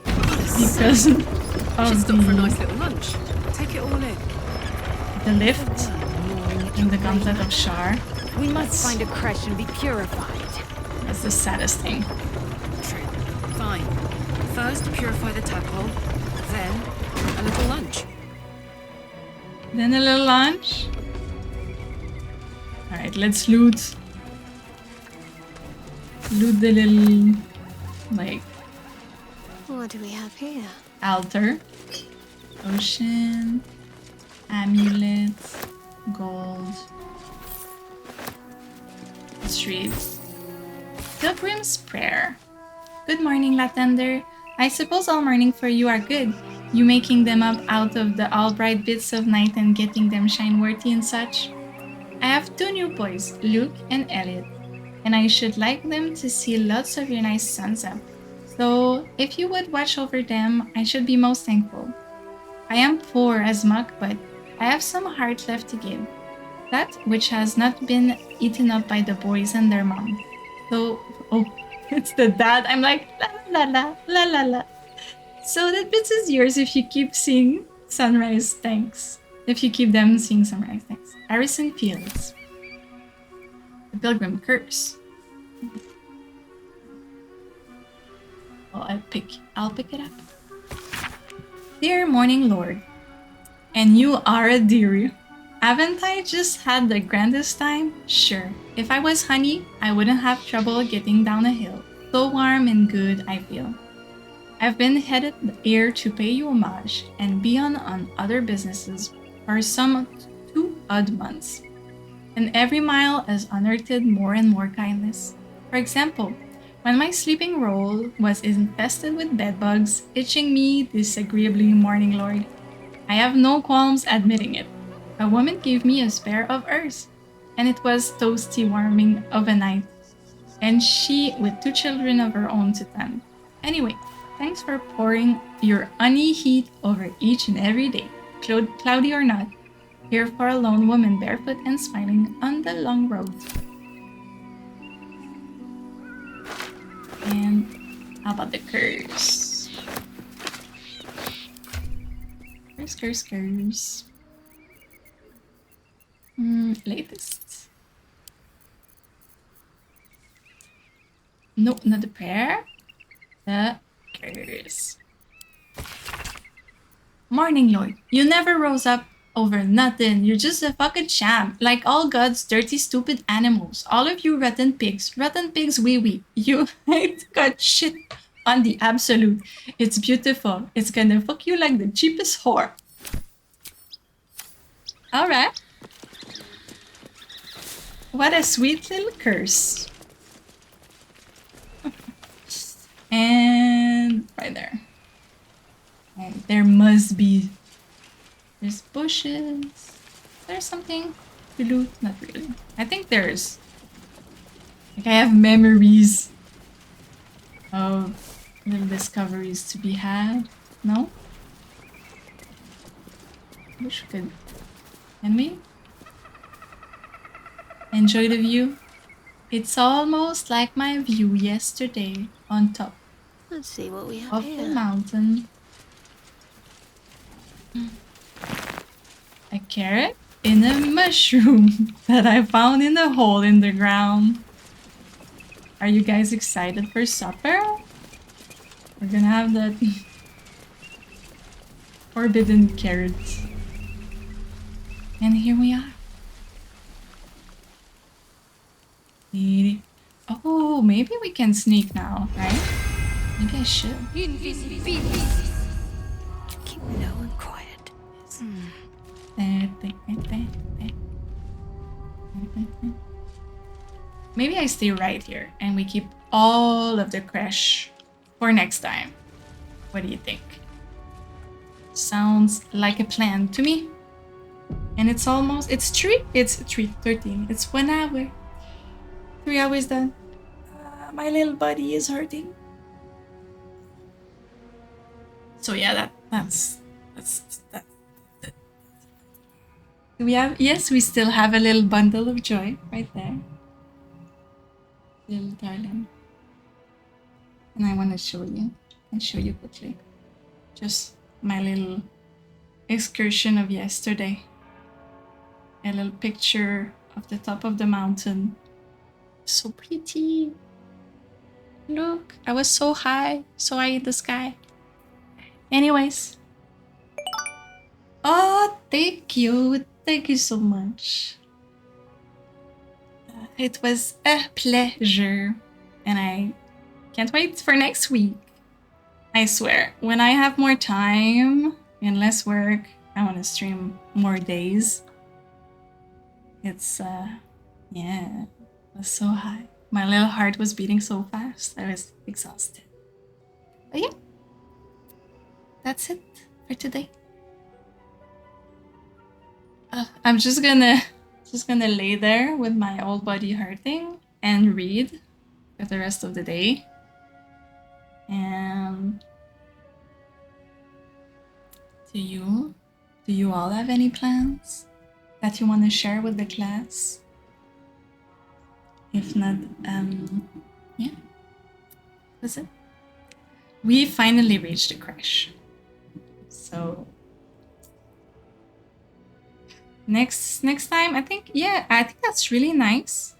because of stop for a nice little lunch. Take it all in. the lift in the Gauntlet of Shar. We must find a crash and be purified. That's the saddest thing. True. Fine. First, purify the tadpole. Then, a little lunch. Then a little lunch. Alright, let's loot. Loot the little, like, What do we have here? altar. Ocean. Amulet. Gold. Street. Pilgrim's Prayer. Good morning, Latender. I suppose all morning for you are good. You making them up out of the all bright bits of night and getting them shine worthy and such. I have 2 new boys, Luke and Elliot, and I should like them to see lots of your nice suns up. So if you would watch over them, I should be most thankful. I am poor as muck, but I have some heart left to give. That which has not been eaten up by the boys and their mom. So, oh, it's the dad. I'm like, la la la, la la la. So that bit is yours if you keep seeing sunrise, thanks. If you keep them seeing sunrise, thanks. Harrison Fields. The Pilgrim Curse. Well, I'll pick it up. Dear Morning Lord, and you are a dearie. Haven't I just had the grandest time? Sure. If I was honey, I wouldn't have trouble getting down a hill. So warm and good I feel. I've been headed here to pay you homage and be on other businesses for some 2 odd months. And every mile has unearthed more and more kindness. For example, when my sleeping roll was infested with bedbugs, itching me disagreeably, Morning Lord, I have no qualms admitting it. A woman gave me a spare of hers, and it was toasty warming of a night, and she with 2 children of her own to tend. Anyway, Thanks for pouring your honey heat over each and every day, cloudy or not. Here for a lone woman barefoot and smiling on the long road. And how about the curse? Curse. Latest. No, not the prayer. The curse. Morning, Lord. You never rose up over nothing. You're just a fucking champ. Like all gods, dirty, stupid animals. All of you rotten pigs. Rotten pigs, wee. You ain't got shit on the absolute. It's beautiful. It's gonna fuck you like the cheapest whore. Alright. What a sweet little curse. And right there. And there must be. There's bushes. There's something to loot? Not really. I think there's. Like I have memories of little discoveries to be had. No? Wish we could. Can we? Enjoy the view. It's almost like my view yesterday on top. Let's see what we have of here. the mountain. A carrot in a mushroom that I found in a hole in the ground. Are you guys excited for supper? We're gonna have that forbidden carrot. And here we are. Oh, maybe we can sneak now, right? Maybe I should. Invisibility. Keep low and quiet. Maybe I stay right here and we keep all of the crash for next time. What do you think? Sounds like a plan to me. And it's 3:13. It's 1 hour. 3 hours done. My little body is hurting. So yeah, that's that. We have, yes, we still have a little bundle of joy right there. Little darling. And I want to show you. And show you quickly. Just my little excursion of yesterday. A little picture of the top of the mountain. So pretty. Look, I was so high in the sky. Anyways. Oh, thank you. Thank you so much. It was a pleasure. And I can't wait for next week. I swear, when I have more time and less work, I want to stream more days. It's, yeah, it was so high. My little heart was beating so fast. I was exhausted. But yeah, that's it for today. I'm just gonna lay there with my old body hurting and read for the rest of the day. And do you all have any plans that you want to share with the class? If not, yeah, that's it. We finally reached the crash. So next time, I think that's really nice.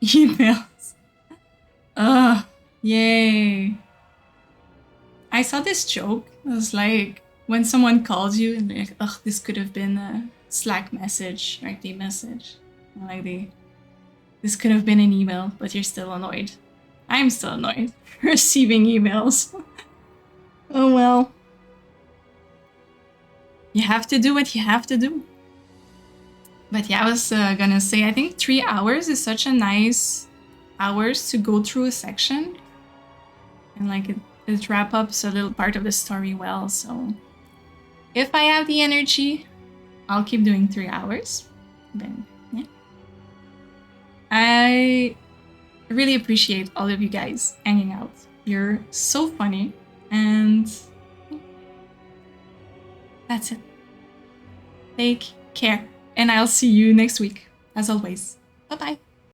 Emails. Yay. I saw this joke. It was like when someone calls you and they're like, ugh, this could have been a Slack message or the message. Like this could have been an email, but you're still annoyed. I'm still annoyed receiving emails. Oh well. You have to do what you have to do. But yeah, I was gonna say, I think 3 hours is such a nice hours to go through a section. And like it wraps up a little part of the story well. So if I have the energy, I'll keep doing 3 hours. Then yeah. I really appreciate all of you guys hanging out. You're so funny. And that's it. Take care. And I'll see you next week, as always. Bye-bye.